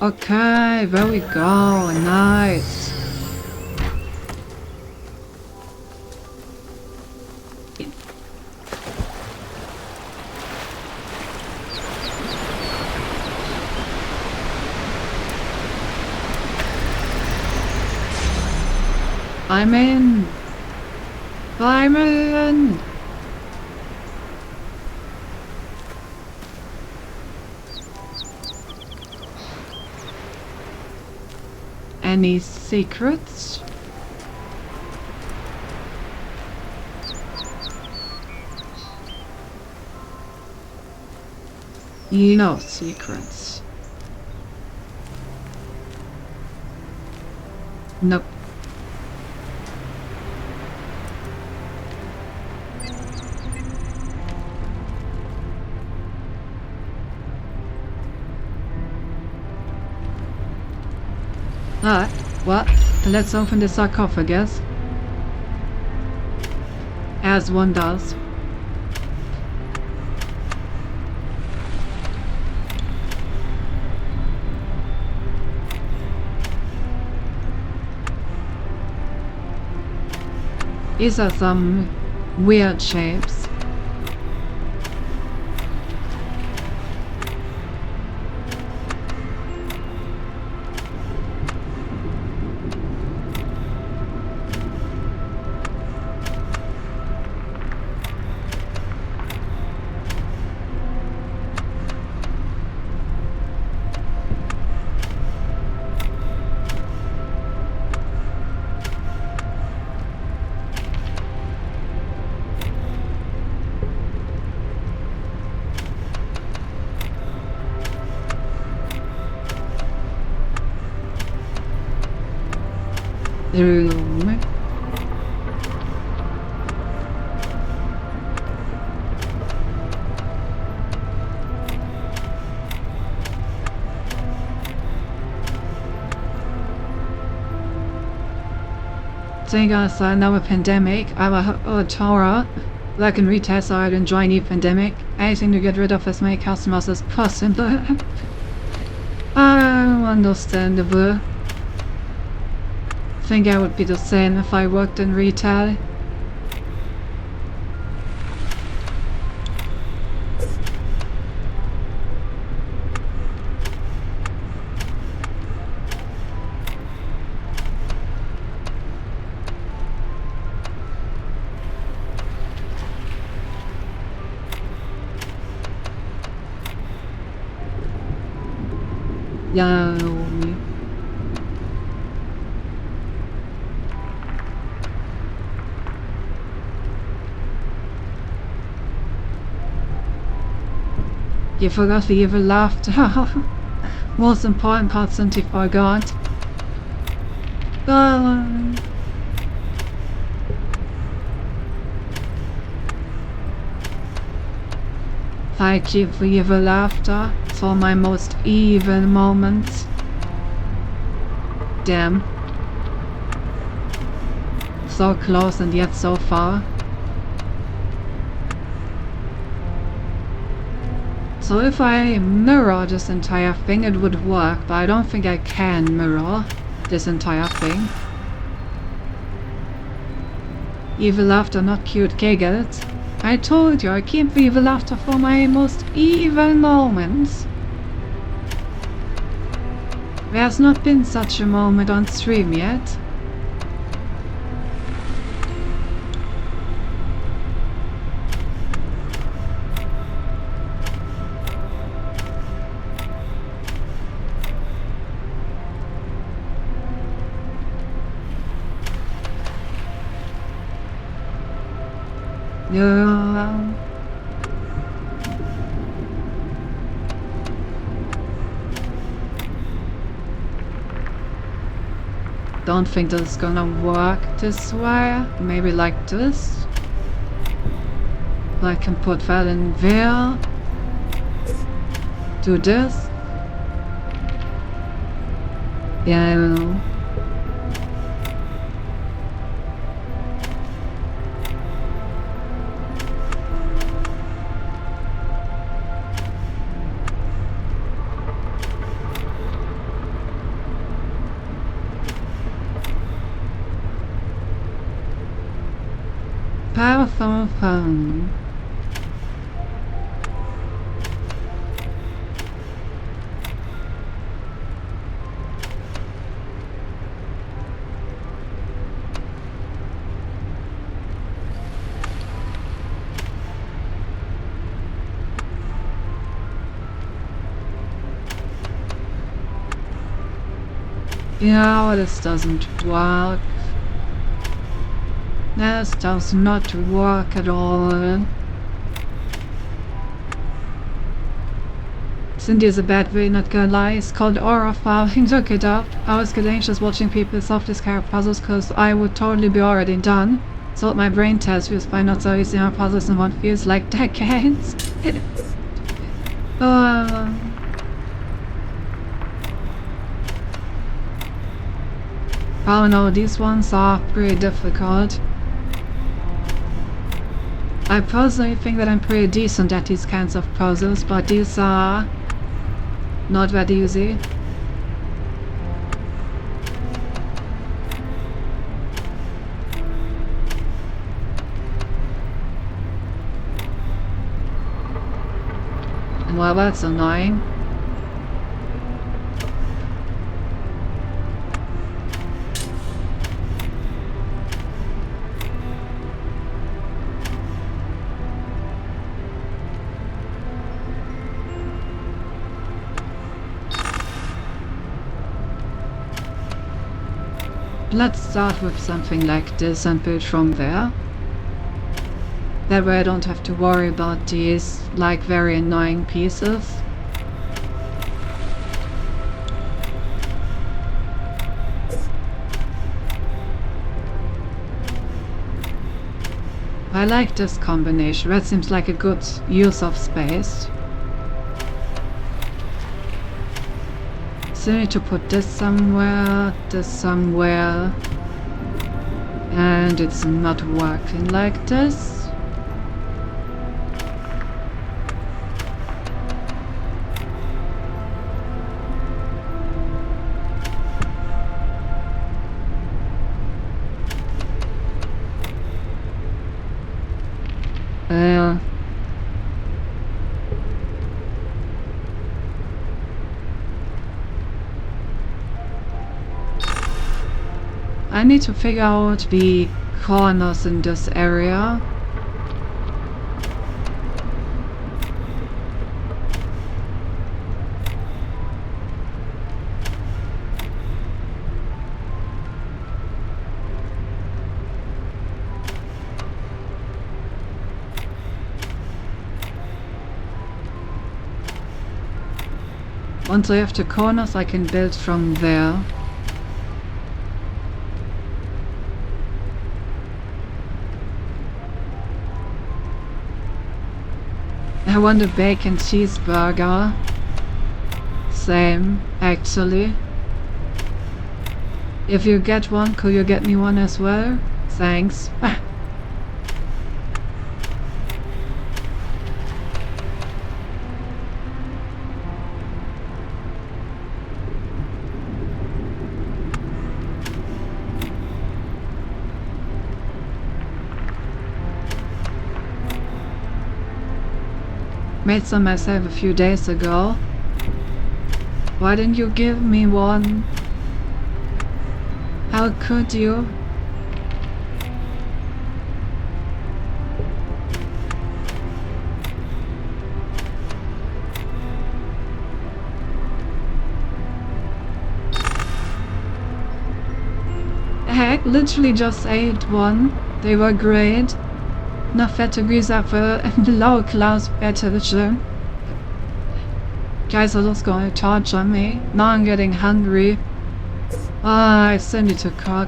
Okay, there we go. Nice. I'm in. I'm in. Any secrets? No secrets. Nope. Alright, well, let's open the sarcophagus. As one does. These are some weird shapes. Room. Seeing as now a pandemic, I'm a Torah. Like in retest, I'd enjoy any pandemic. Anything to get rid of as many customers as possible. Understandable. Think I would be the same if I worked in retail. Yeah. You forgot the evil laughter. Most important part since you forgot. Thank you for evil laughter. It's all my most evil moments. Damn. So close and yet so far. So if I mirror this entire thing, it would work, but I don't think I can mirror this entire thing. Evil laughter, not cute giggles. I told you, I keep evil laughter for my most evil moments. There's not been such a moment on stream yet. Yeah. Don't think this is gonna work this way. Maybe like this. I can put that in there. Do this. Yeah, I don't know. Powerful phone. Yeah, this doesn't work. This does not work at all. Cindy's a bad way, not gonna lie. It's called Aura File. Look it up. I always get anxious watching people solve these kind of puzzles because I would totally be already done. So my brain test feels fine, not so easy. Our puzzles in one feels like decades. Oh no, these ones are pretty difficult. I personally think that I'm pretty decent at these kinds of puzzles, but these are not that easy. Well, that's annoying. Let's start with something like this and build from there. That way I don't have to worry about these, like, very annoying pieces. I like this combination. That seems like a good use of space. So I need to put this somewhere, and it's not working like this. I need to figure out the corners in this area. Once I have the corners, I can build from there. I want a bacon cheeseburger. Same, actually. If you get one, could you get me one as well? Thanks. Made some myself a few days ago. Why didn't you give me one? How could you? Heck, literally just ate one. They were great. Enough fat to grease up a low class television. Guys are just gonna torture me. Now I'm getting hungry. I still need to cook.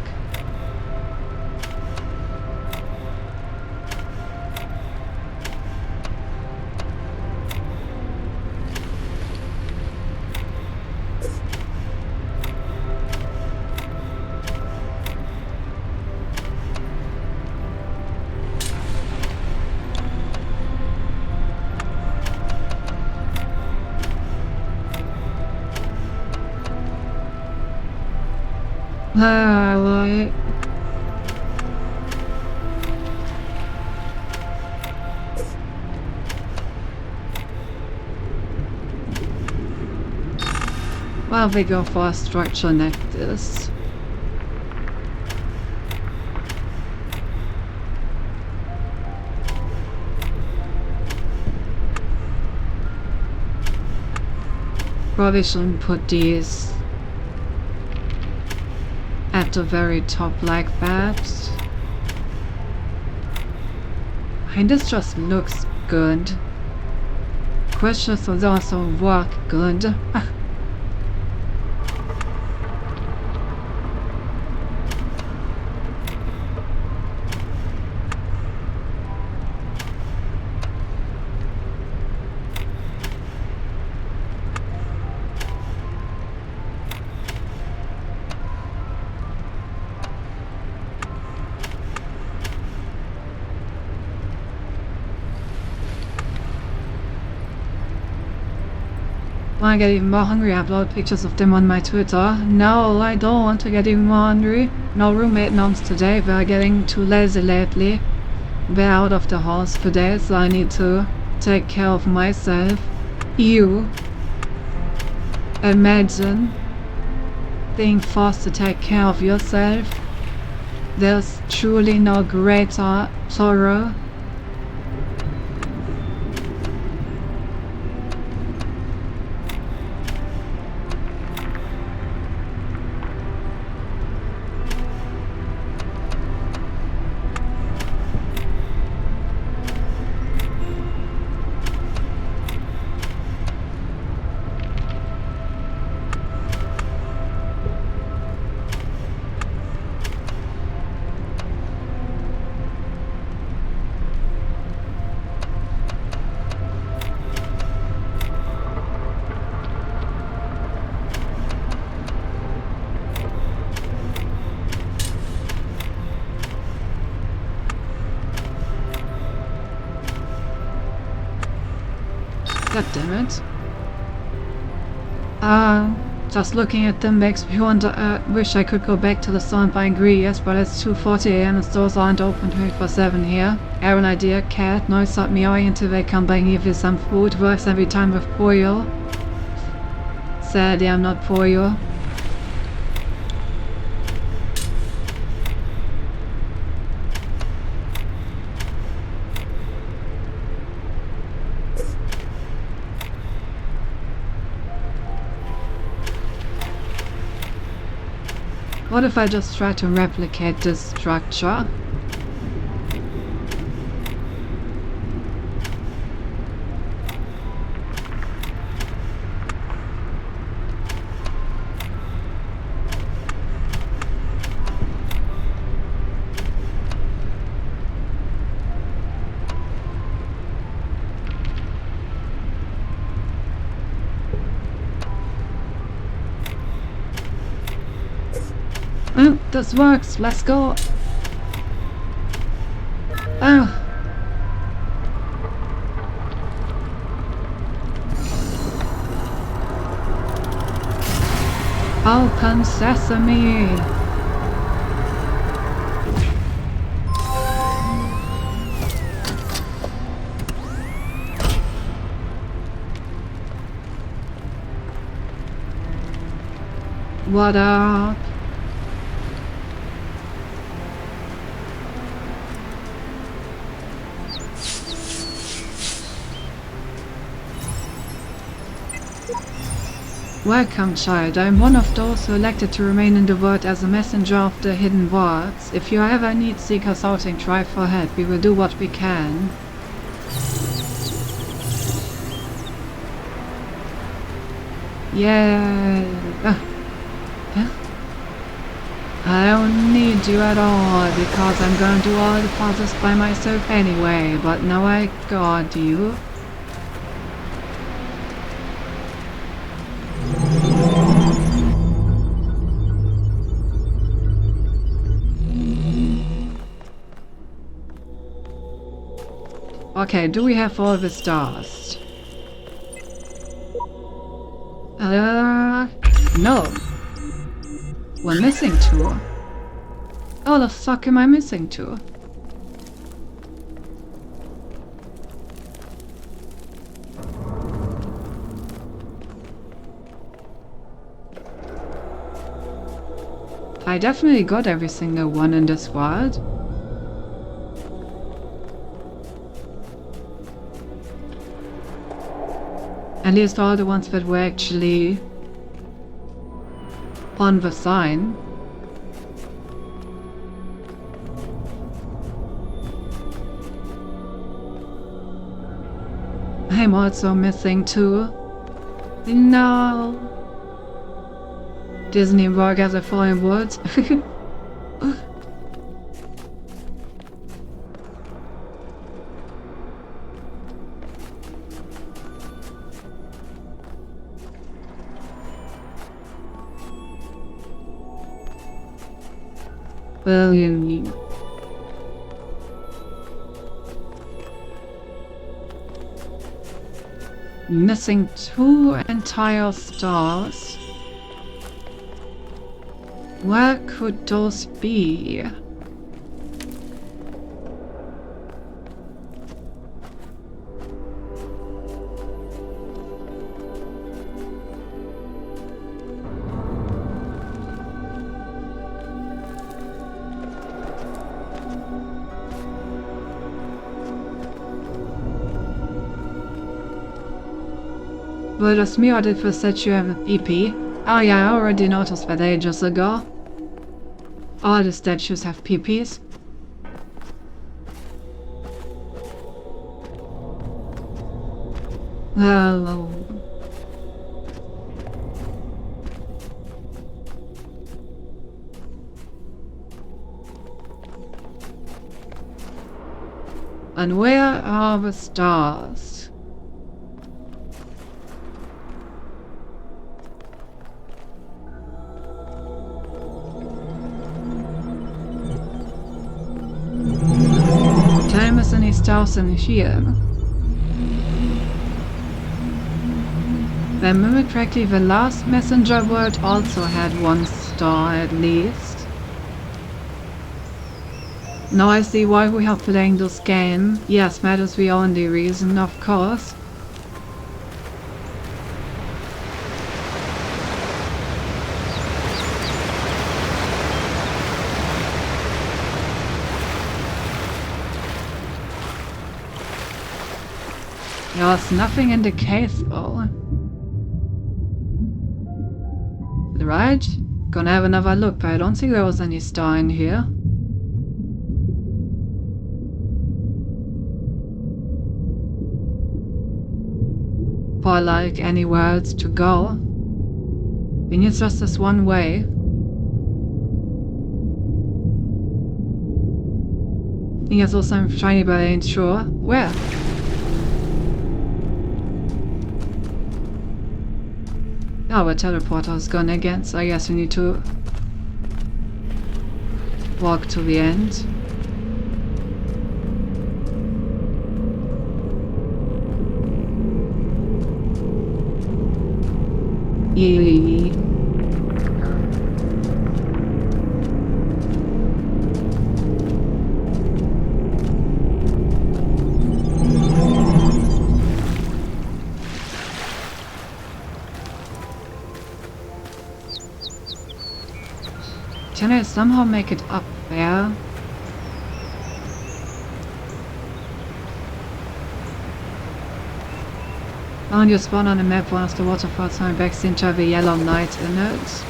Right. Well, we go for a structure like this. Probably shouldn't put these the very top like that. And this just looks good. Questions will also work good. When I get even more hungry, I upload pictures of them on my Twitter. No, I don't want to get even more hungry. No roommate noms today. We're getting too lazy lately. We're out of the house today, so I need to take care of myself. You. Imagine being forced to take care of yourself. There's truly no greater sorrow. God damn it. Just looking at them makes me wonder, wish I could go back to the store and buy ingredients, but it's 2:40 AM and stores aren't open 24/7 here. Aaron idea, cat, noise stop meowing until they come by and give you some food, works every time with Pollo. Sadly, I'm not Pollo. What if I just try to replicate this structure? Oh, this works. Let's go. Oh. Open sesame. What up? Welcome, child. I'm one of those who elected to remain in the world as a messenger of the hidden words. If you ever need seek us out and try for help, we will do what we can. Yeah. I don't need you at all because I'm going to do all the puzzles by myself anyway, but now I got you. Okay, do we have all the stars? No. We're missing two. Oh, the fuck am I missing two? I definitely got every single one in this world. At least all the ones that were actually on the sign. I'm also missing too. No. Disney work as a foreign word. Brilliant. Missing 2 entire stars. Where could those be? Well, does me or did the statue have a PP? Oh yeah, I already noticed that ages ago. All the statues have PPs. Hello. And where are the stars? Time is any stars in here. If I remember correctly, the last messenger world also had 1 star at least. Now I see why we are playing this game. Yes, that is the only reason, of course. There's nothing in the case though. Right? Gonna have another look, but I don't think there was any star in here. For like anywhere else to go. I think it's just this one way. I think it's also something shiny, but I ain't sure. Where? Oh, the teleporter is gone again, so I guess we need to walk to the end. Yee. Can I somehow make it up there? Found you spawn on a map, one of the waterfalls coming back seemed to have a yellow knight in it.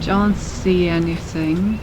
Don't see anything.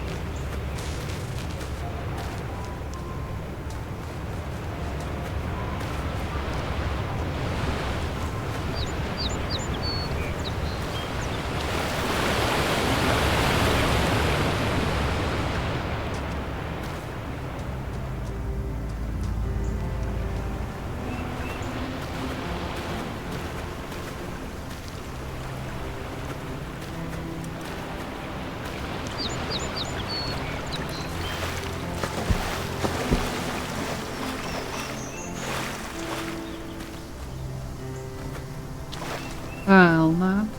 Well, man.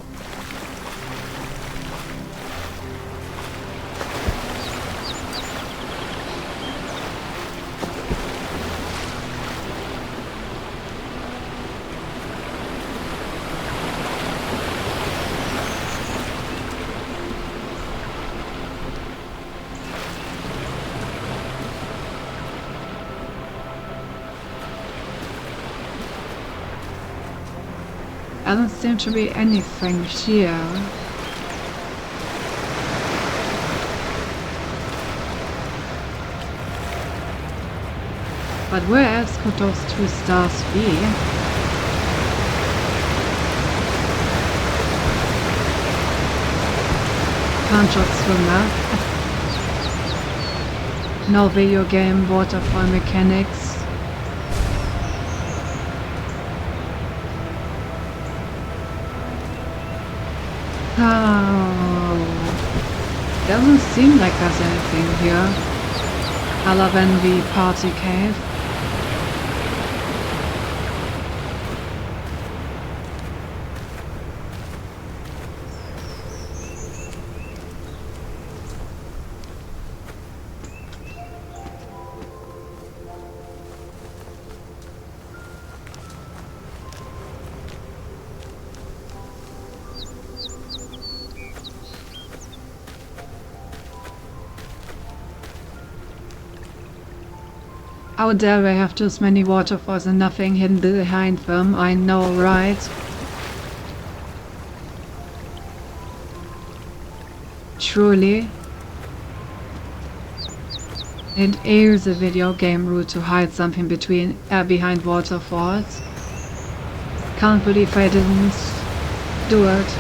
doesn't seem to be anything here. But where else could those 2 stars be? Can't just swim up. No video game waterfall mechanics. Oh, doesn't seem like there's anything here other than the party cave. How dare they have this many waterfalls and nothing hidden behind them? I know, right? Truly. It is a video game rule to hide something behind waterfalls. Can't believe I didn't do it.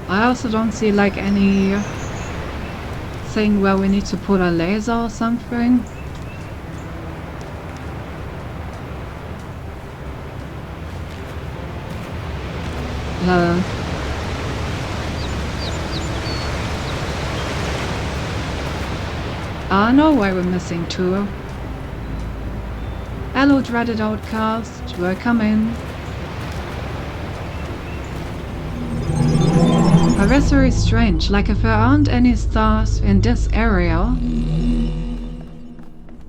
I also don't see like any thing where we need to put a laser or something. I know why we're missing 2. Hello, dreaded outcast. Welcome in. That's very strange, like if there aren't any stars in this area.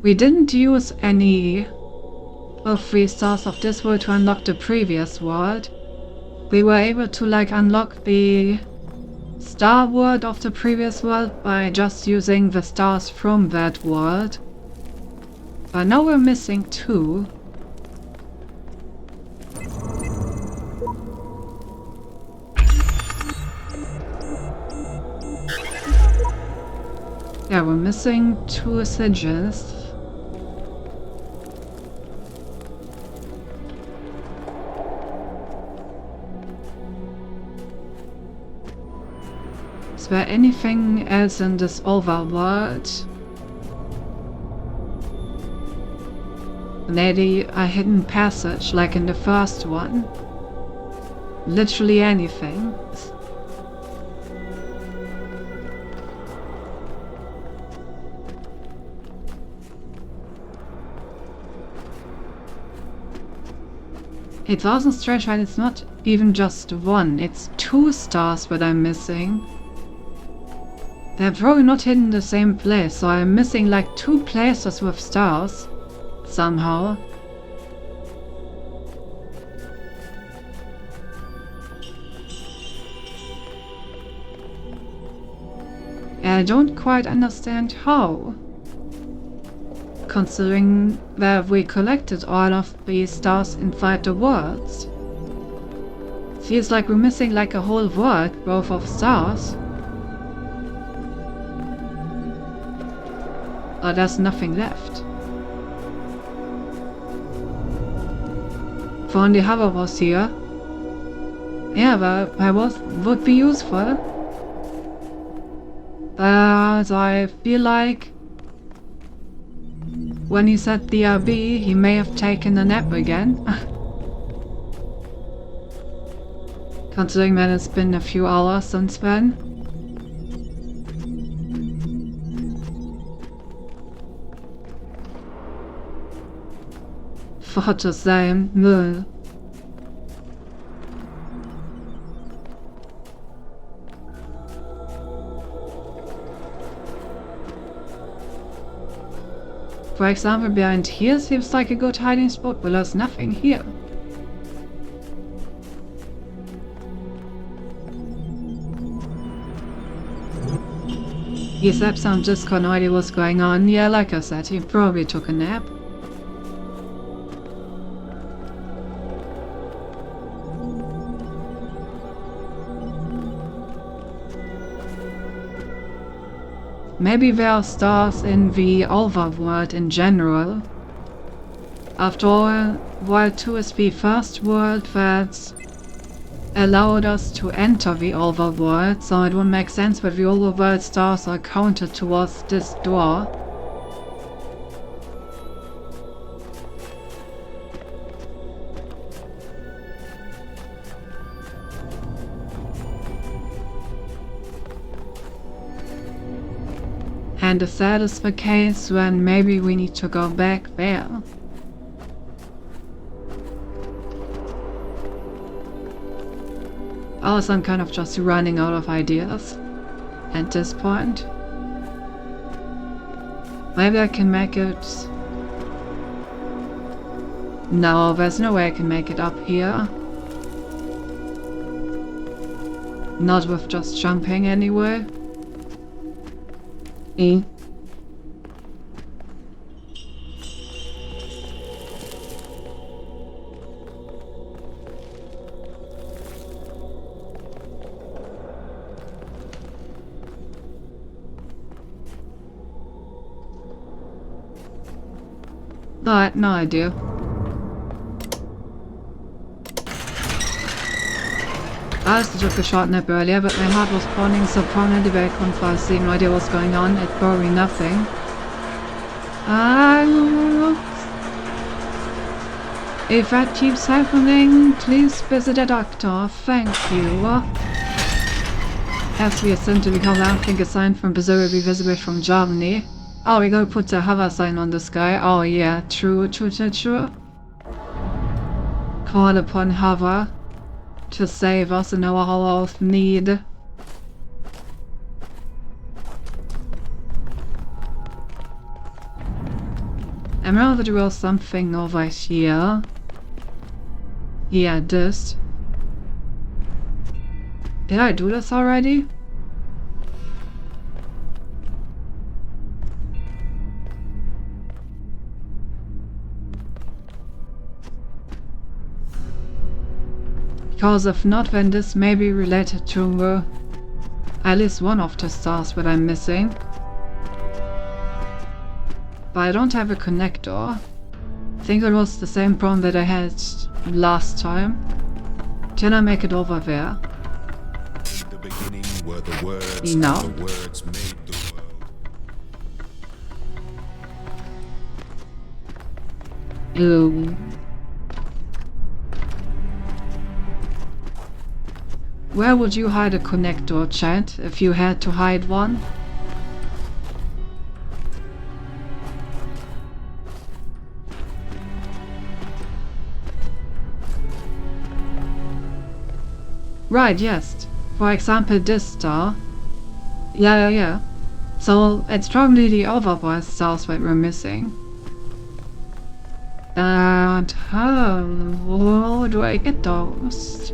We didn't use any of 3 stars of this world to unlock the previous world. We were able to like unlock the star world of the previous world by just using the stars from that world. But now we're missing 2. Yeah, we're missing 2 sigils. Is there anything else in this overworld? Maybe a hidden passage like in the first one. Literally anything. It wasn't strange when it's not even just 1, it's 2 stars that I'm missing. They're probably not hidden in the same place, so I'm missing like 2 places with stars. Somehow. And I don't quite understand how. Considering that we collected all of the stars inside the worlds. Feels like we're missing like a whole world worth of stars. But there's nothing left. If only Hover was here. Yeah, that would be useful. But I feel like when he said DRB, he may have taken a nap again. Considering that it's been a few hours since then. For the same. Ugh. For example, behind here seems like a good hiding spot, but there's nothing here. He slept on Discord, no idea what's going on. Yeah, like I said, he probably took a nap. Maybe there are stars in the overworld in general. After all, World 2 is the first world that allowed us to enter the overworld, so it would make sense that the overworld stars are counted towards this door. And if that is the case, then maybe we need to go back there. Also, I'm kind of just running out of ideas at this point. Maybe I can make it... No, there's no way I can make it up here. Not with just jumping anyway. No idea. I also took a short nap earlier, but my heart was pounding so prominently that I couldn't fall asleep. No idea what's going on. It's probably nothing. If that keeps happening, please visit a doctor. Thank you. Has to be a symptom because I don't think a sign from Brazil will be visible from Germany. Oh, we gotta put the hover sign on the sky. Oh yeah, true. Call upon hover to save us in our hour of need. I remember there was something over here. Yeah, this. Did I do this already? Because if not, then this may be related to at least one of the stars that I'm missing. But I don't have a connector. I think it was the same problem that I had last time. Can I make it over there? In the beginning were the words, No. and the words made the world. Ooh. Where would you hide a connector, chat, if you had to hide one? Right, yes. For example, this star. Yeah. So, it's probably the overworld stars that we're missing. And how do I get those?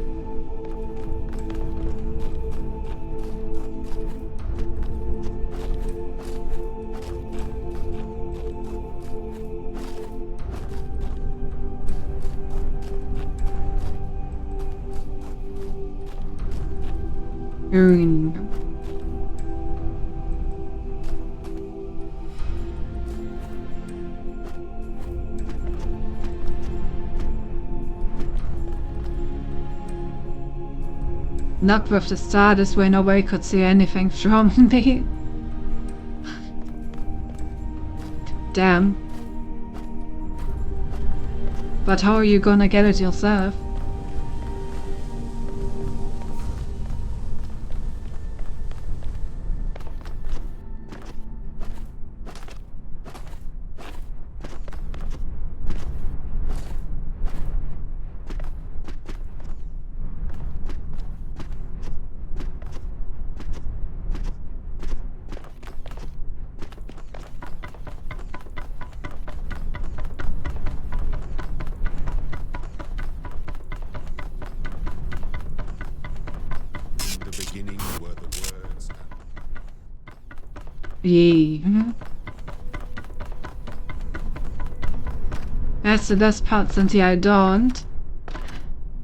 Not with the star, this way nobody could see anything from me. Damn. But how are you gonna get it yourself? Yeah. That's the best part, since I don't.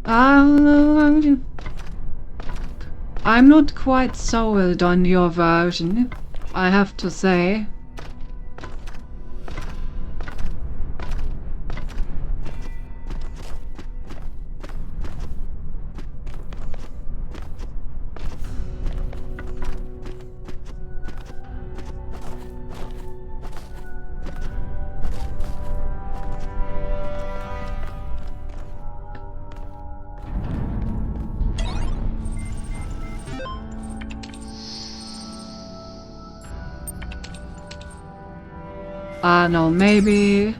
I'm not quite sold on your version, I have to say. No, maybe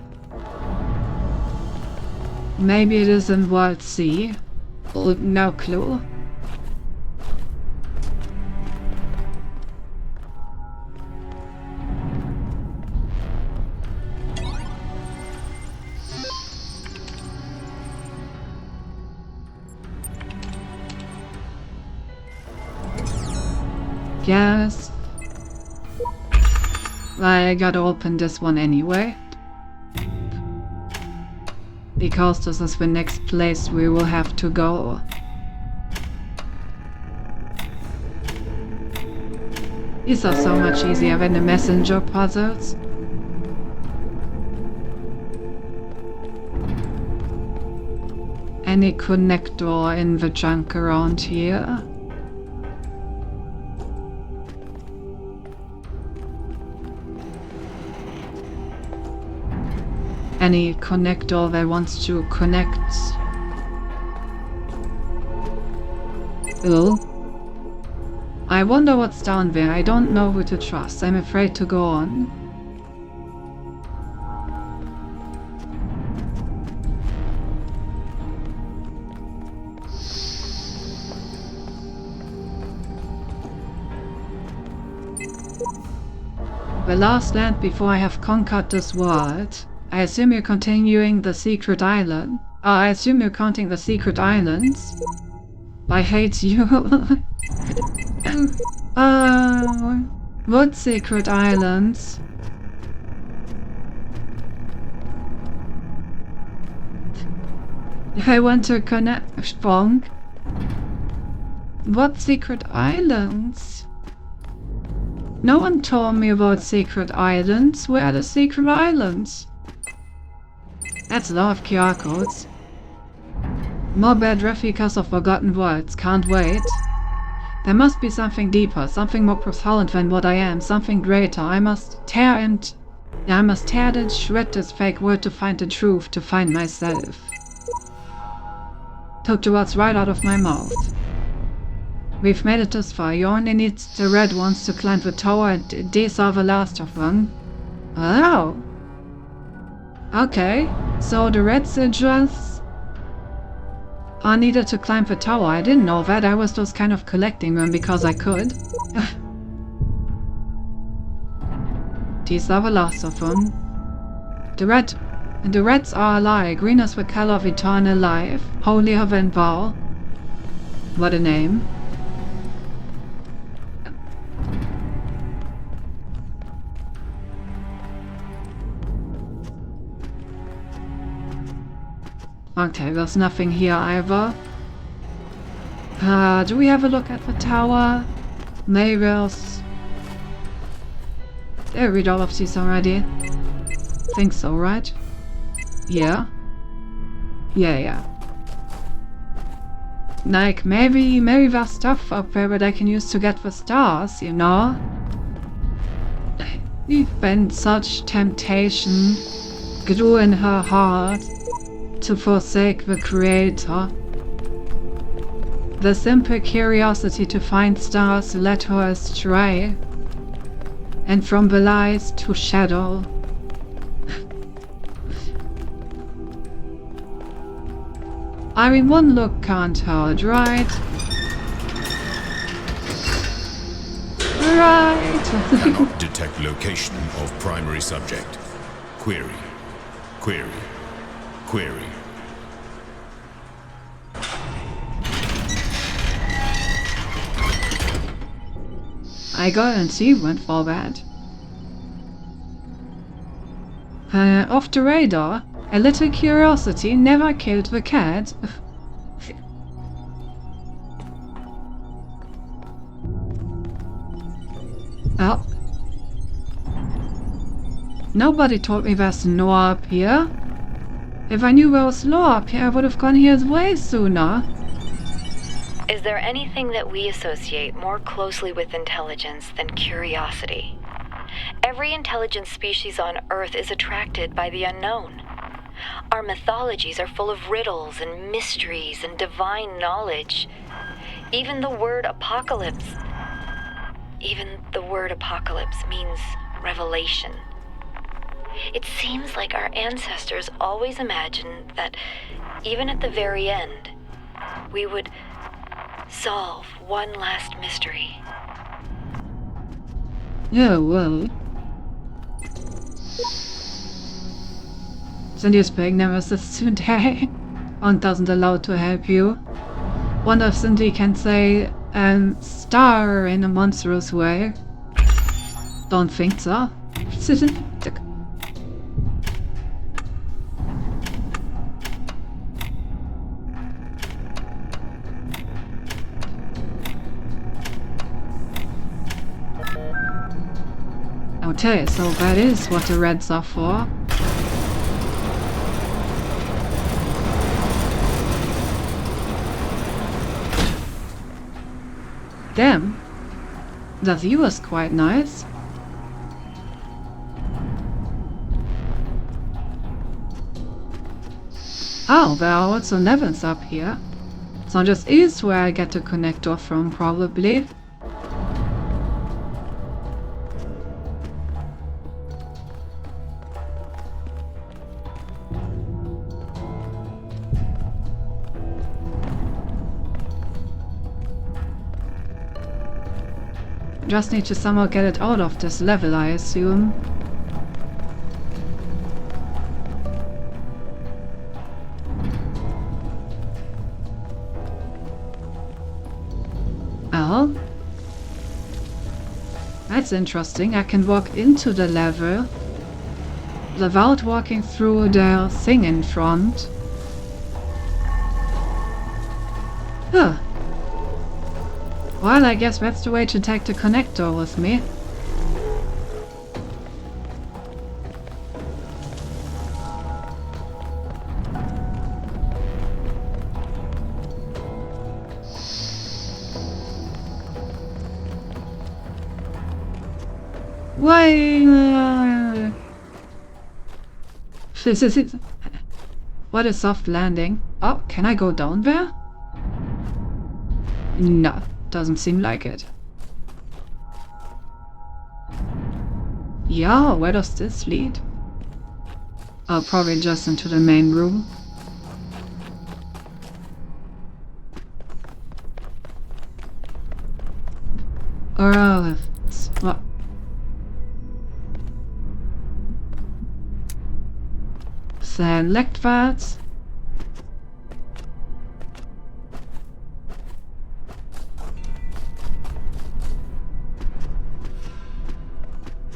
it is in World C. No clue. Yes. I gotta open this one anyway. Because this is the next place we will have to go. These are so much easier than the messenger puzzles. Any connector in the junk around here? Any connector that wants to connect? Ugh. I wonder what's down there. I don't know who to trust. I'm afraid to go on. The last land before I have conquered this world. I assume you're continuing the secret island. I assume you're counting the secret islands. I hate you. What secret islands? I want to connect. Bonk. What secret islands? No one told me about secret islands. Where are the secret islands? That's a lot of QR codes. More bad replicas of forgotten worlds. Can't wait. There must be something deeper, something more profound than what I am, something greater. I must tear and shred this fake world to find the truth, to find myself. Took the words right out of my mouth. We've made it this far. You only need the red ones to climb the tower, and these are the last of them. Oh. Okay, so the red sigils are needed to climb the tower. I didn't know that. I was just kind of collecting them because I could. These are the last of them. The reds are alive. Green is the color of eternal life. Holier than thou. What a name. Okay, there's nothing here either. Do we have a look at the tower? Neighbors. Did I read all of these already? Think so, right? Yeah. Yeah. Like, maybe there's stuff up there that I can use to get the stars, you know? We've been such temptation grew in her heart to forsake the Creator. The simple curiosity to find stars led her astray, and from the light to shadow. I mean, one look can't hurt, right? Right! Cannot detect location of primary subject. Query. I guarantee went for that. Off the radar. A little curiosity never killed the cat. Oh. Nobody told me there's no up here. If I knew there was law up here, I would have gone here way sooner. Is there anything that we associate more closely with intelligence than curiosity? Every intelligent species on Earth is attracted by the unknown. Our mythologies are full of riddles and mysteries and divine knowledge. Even the word apocalypse means revelation. It seems like our ancestors always imagined that, even at the very end, we would solve one last mystery. Yeah, well. Cindy is paying nemesis today and doesn't allow to help you. Wonder if Cindy can say star in a monstrous way. Don't think so. Okay, so that is what the reds are for. Damn, the view is quite nice. Oh, there are also levels up here. So this is where I get the connector from, probably. Just need to somehow get it out of this level, I assume. Oh. That's interesting. I can walk into the level without walking through the thing in front. Huh. Well, I guess that's the way to take the connector with me. Why? What a soft landing. Oh, can I go down there? No. Doesn't seem like it. Yeah, where does this lead? Oh, probably just into the main room. Or what? Select that.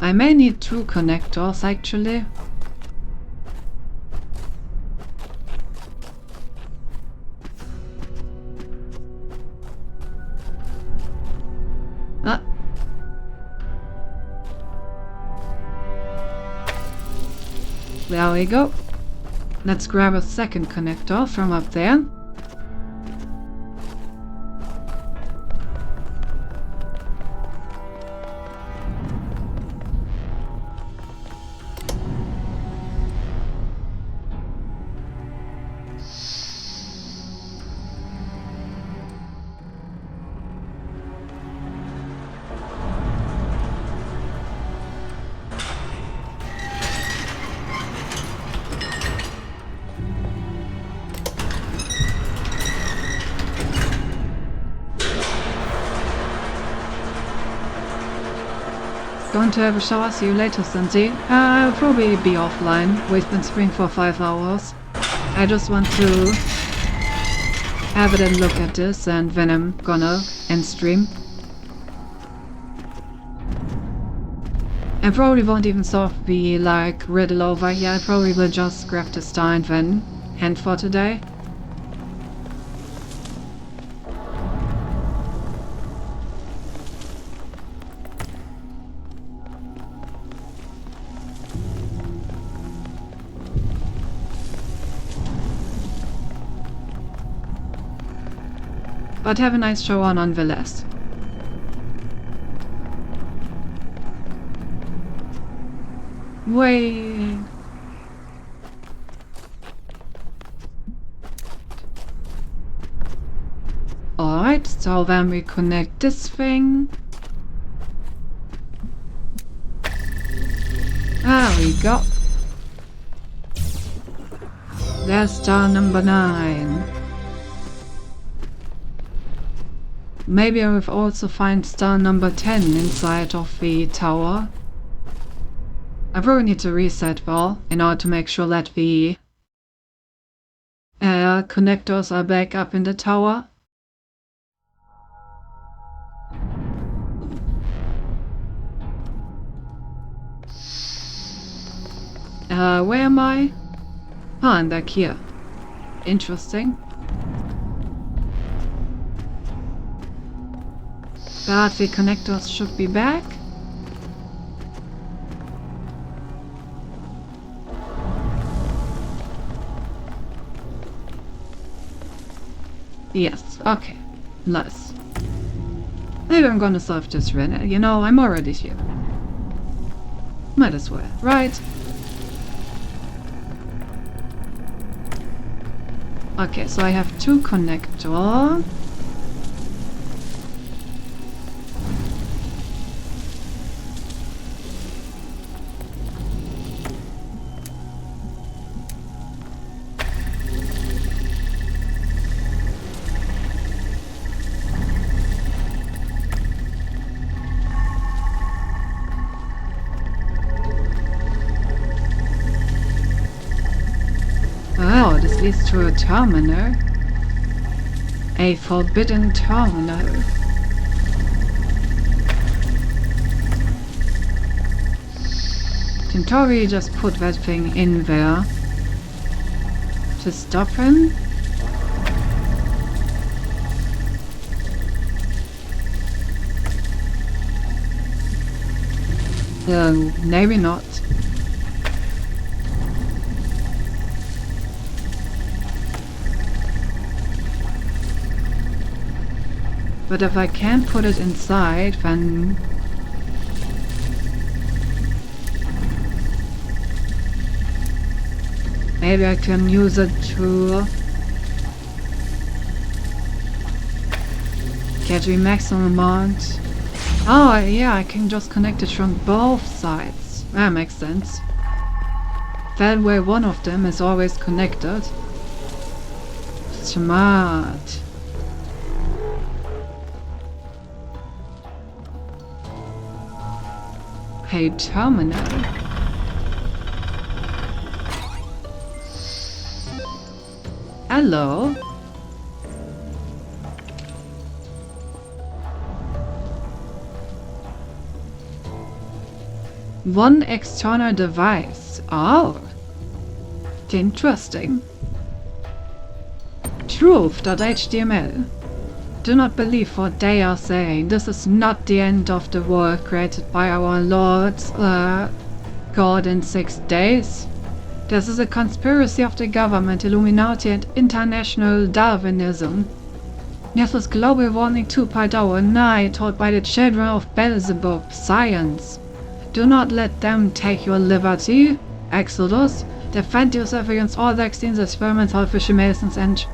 I may need 2 connectors, actually. Ah. There we go. Let's grab a second connector from up there. Going to have a shower, see you later, Cindy. I'll probably be offline. We've been streaming for 5 hours. I just want to have a look at this and then I'm gonna end stream. I probably won't even solve the, like, riddle over here. I probably will just grab the star and then end for today. But have a nice show on nonetheless. Wait. Alright, so then we connect this thing. There we go. There's star number 9. Maybe I will also find star number 10 inside of the tower. I probably need to reset though, in order to make sure that the connectors are back up in the tower. Where am I? Ah, I'm back here. Interesting. But the connectors should be back. Yes, okay. Nice. Maybe I'm gonna solve this riddle. You know, I'm already here. Might as well, right? Okay, so I have 2 connectors. Oh, this leads to a terminal. A forbidden terminal. Tintori just put that thing in there to stop him. Maybe not. But if I can't put it inside, then maybe I can use it to get the maximum amount. Oh yeah, I can just connect it from both sides. That makes sense. That way one of them is always connected. Smart. Hey, terminal. Hello. One external device. Oh. Interesting. Truth.html. Do not believe what they are saying. This is not the end of the world created by our Lord God in 6 days. This is a conspiracy of the government, Illuminati and international Darwinism. This is global warming 2.0, taught by the children of Beelzebub, science. Do not let them take your liberty. Exodus. Defend yourself against all vaccines, experiments, artificial medicines and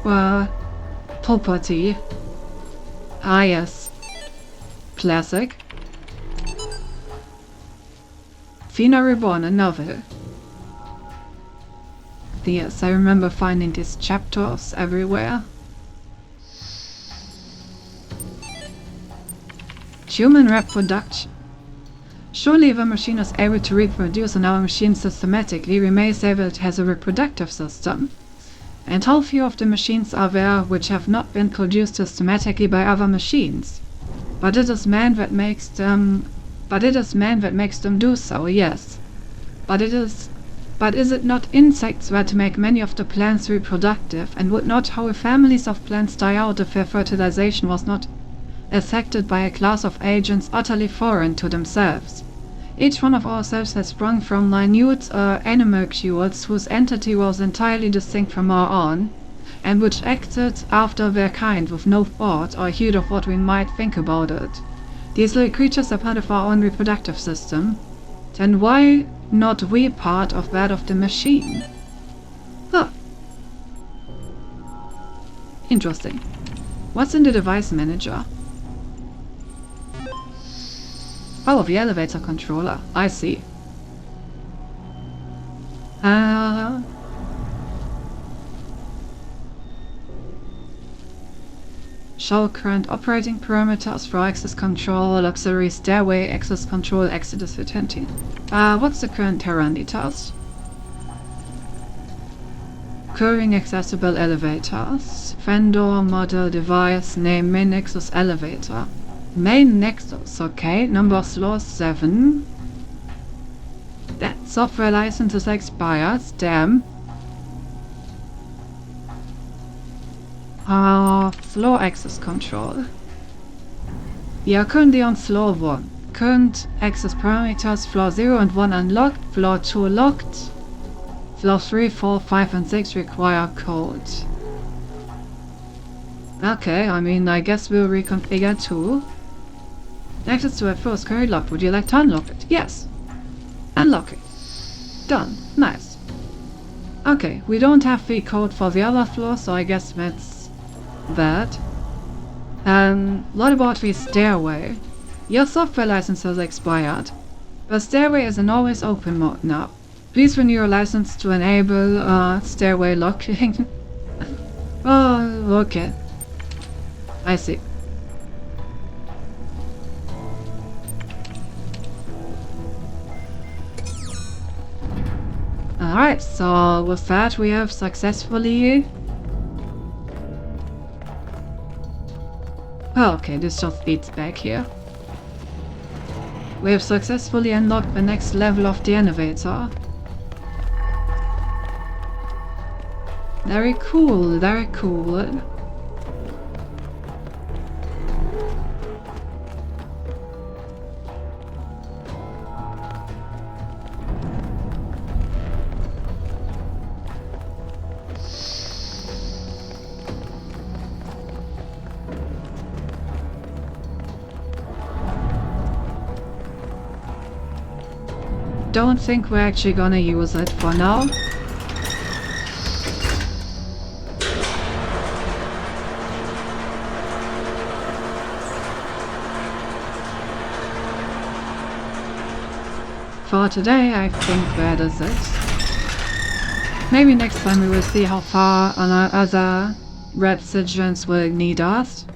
property. Ah yes. Classic. Fina Reborn, a novel. Yes, I remember finding these chapters everywhere. Human reproduction. Surely if a machine is able to reproduce on our machine systematically, we may say that it has a reproductive system. And how few of the machines are there which have not been produced systematically by other machines? But it is man that makes them But it is man that makes them do so, yes. But is it not insects that make many of the plants reproductive, and would not whole families of plants die out if their fertilization was not affected by a class of agents utterly foreign to themselves? Each one of ourselves has sprung from minute animalcules whose entity was entirely distinct from our own, and which acted after their kind with no thought or heed of what we might think about it. These little creatures are part of our own reproductive system. Then why not we part of that of the machine? Huh. Interesting. What's in the device manager? Oh, the elevator controller. I see. Show current operating parameters for access control, auxiliary stairway, access control, exodus attending. What's the current parameters? Current accessible elevators. Vendor, model, device, name, main nexus, elevator. Main nexus, okay. Number of floors 7. That software license is expired, damn. Floor access control. We are currently on floor 1. Current access parameters, floor 0 and 1 unlocked, floor 2 locked, floor 3, 4, 5 and 6 require code. Okay, I mean, I guess we'll reconfigure 2. Access to a floor is currently locked. Would you like to unlock it? Yes. Unlock it. Done. Nice. Okay, we don't have the code for the other floor, so I guess that's that. What about the stairway? Your software license has expired. The stairway is in always open mode now. Please renew your license to enable stairway locking. Oh, okay. I see. Alright, so with that we have successfully... Oh, okay, this just beats back here. We have successfully unlocked the next level of the elevator. Very cool, very cool. Don't think we're actually gonna use it for now. For today, I think that is it. Maybe next time we will see how far other red sigils will need us.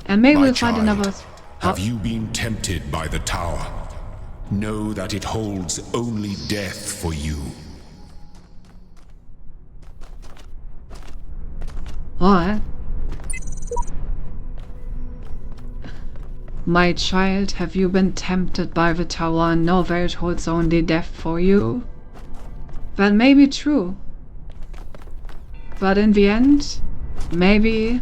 And maybe we'll find another... Have you been tempted by the tower? Know that it holds only death for you. What? My child, have you been tempted by the tower and know that it holds only death for you? That may be true. But in the end, maybe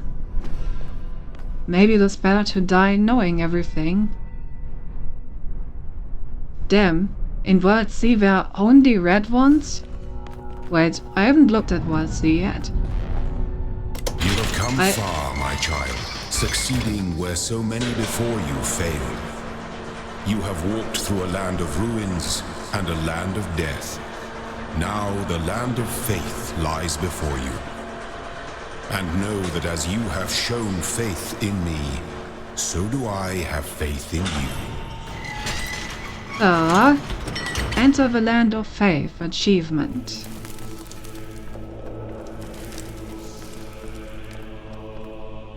it's better to die knowing everything. Damn, in World C there are only red ones? Wait, I haven't looked at World C yet. You have come far, my child, succeeding where so many before you failed. You have walked through a land of ruins and a land of death. Now the land of faith lies before you. And know that as you have shown faith in me, so do I have faith in you. Enter the land of faith achievement.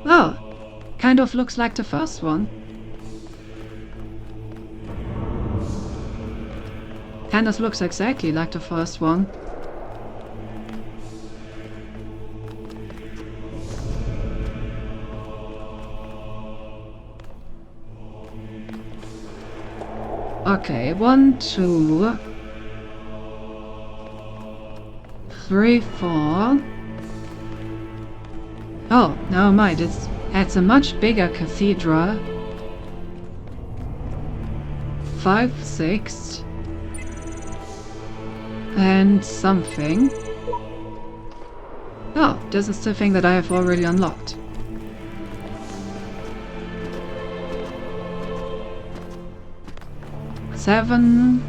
Oh, kind of looks like the first one. Kind of looks exactly like the first one. Okay, 1, 2, 3, 4. Oh, never mind. It's a much bigger cathedral. 5, 6, and something. Oh, this is the thing that I have already unlocked. Seven,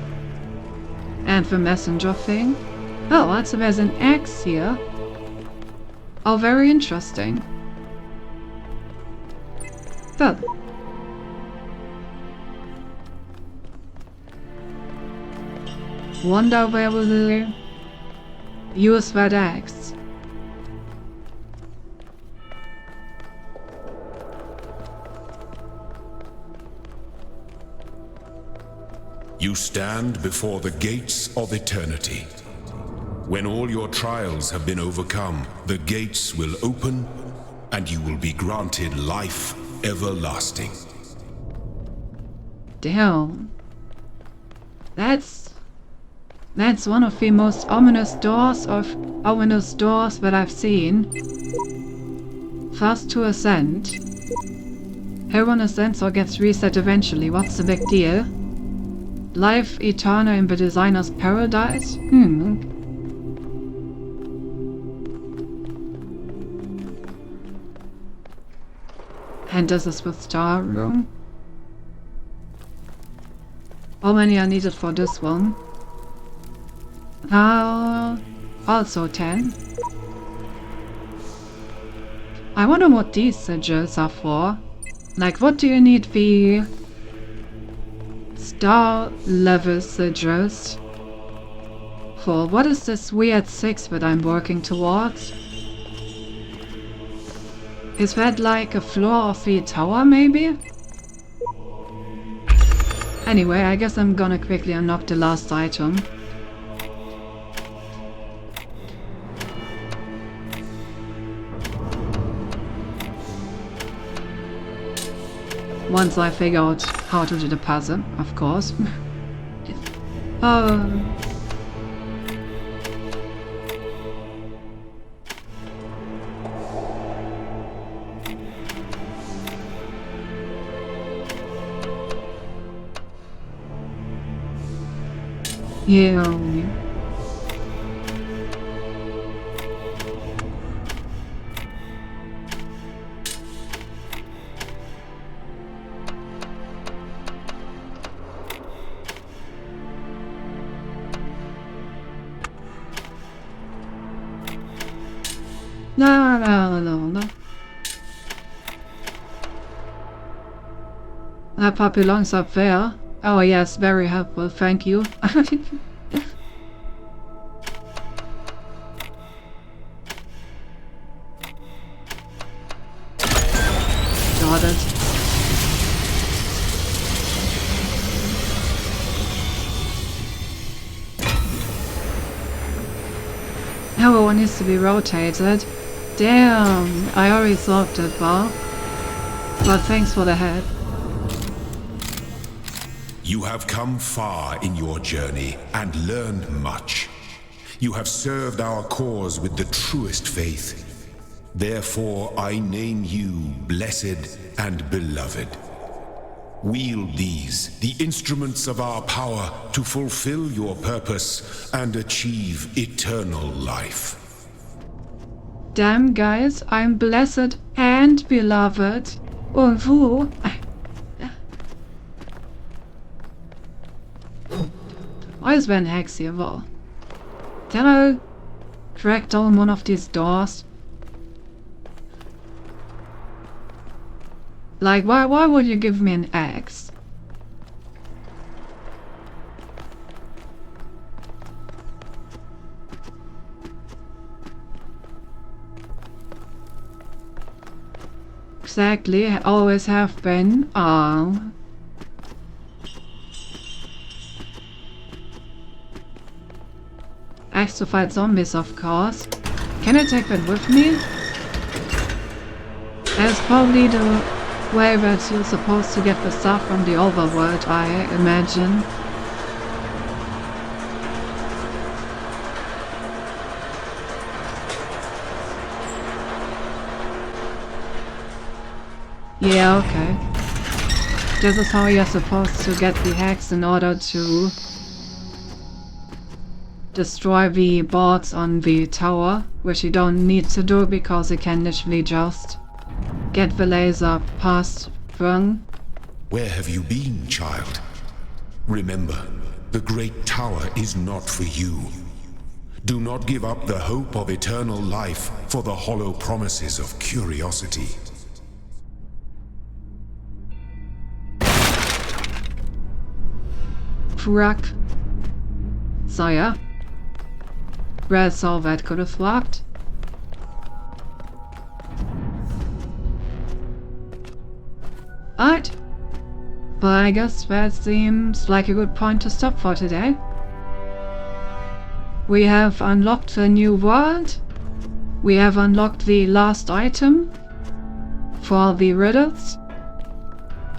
and the messenger thing. Oh, also there's an axe here. Oh, very interesting. Well. Wonder where we'll use that axe. You stand before the gates of eternity. When all your trials have been overcome, the gates will open and you will be granted life everlasting. Damn. That's one of the most ominous doors that I've seen. Fast to ascend. Everyone ascends or gets reset eventually. What's the big deal? Life eternal in the designer's paradise? And this is the star room. How many are needed for this one? Also 10. I wonder what these sigils are for. Like, what do you need the star level sigils for? What is this weird 6 that I'm working towards? Is that like a floor of the tower, maybe? Anyway, I guess I'm gonna quickly unlock the last item. Once I figure out how to do the puzzle, of course. Yeah. No. That part belongs up there. Oh yes, very helpful, thank you. Got it. Everyone needs to be rotated. Damn, I already solved it, Bar. But thanks for the help. You have come far in your journey and learned much. You have served our cause with the truest faith. Therefore, I name you blessed and beloved. Wield these, the instruments of our power, to fulfill your purpose and achieve eternal life. Damn, guys, I'm blessed and beloved. Und who? Why is Van Hex here? Well, can I crack down one of these doors? Like, why would you give me an axe? Exactly, I always have been. Axe to fight zombies, of course. Can I take that with me? That's probably the way that you're supposed to get the stuff from the overworld, I imagine. Yeah, okay. This is how you're supposed to get the hacks in order to destroy the bots on the tower, which you don't need to do because you can literally just get the laser past through. Where have you been, child? Remember, the Great Tower is not for you. Do not give up the hope of eternal life for the hollow promises of curiosity. Truck. So yeah. That's all that could have worked. Alright. But I guess that seems like a good point to stop for today. We have unlocked a new world. We have unlocked the last item for the riddles.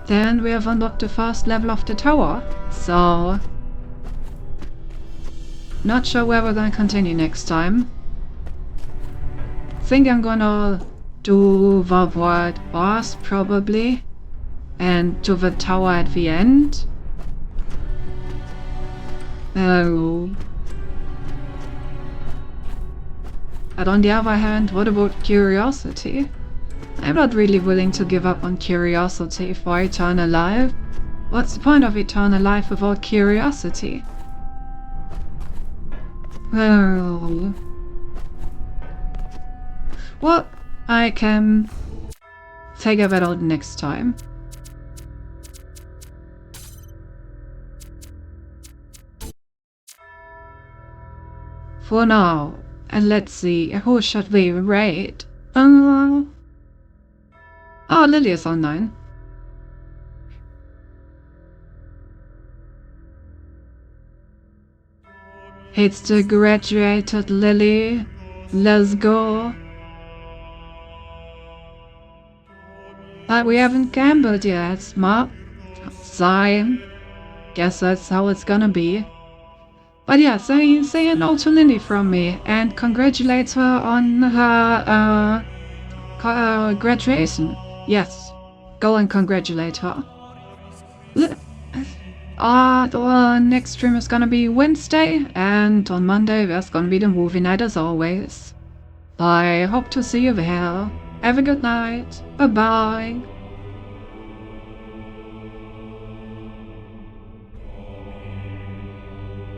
Then we have unlocked the first level of the tower. So, not sure where we're gonna continue next time. Think I'm gonna do the world boss probably, and do the tower at the end. Oh. But on the other hand, what about curiosity? I'm not really willing to give up on curiosity for eternal life. What's the point of eternal life without curiosity? Well, I can figure that out next time. For now, and let's see, who should we raid? Oh, Lily is online. It's the graduated Lily. Let's go. But we haven't gambled yet, Smart. Sigh. Guess that's how it's gonna be. But yeah, say no to Lily from me and congratulate her on her graduation. Yes, go and congratulate her. The next stream is gonna be Wednesday, and on Monday there's gonna be the movie night as always. I hope to see you there. Have a good night. Bye bye.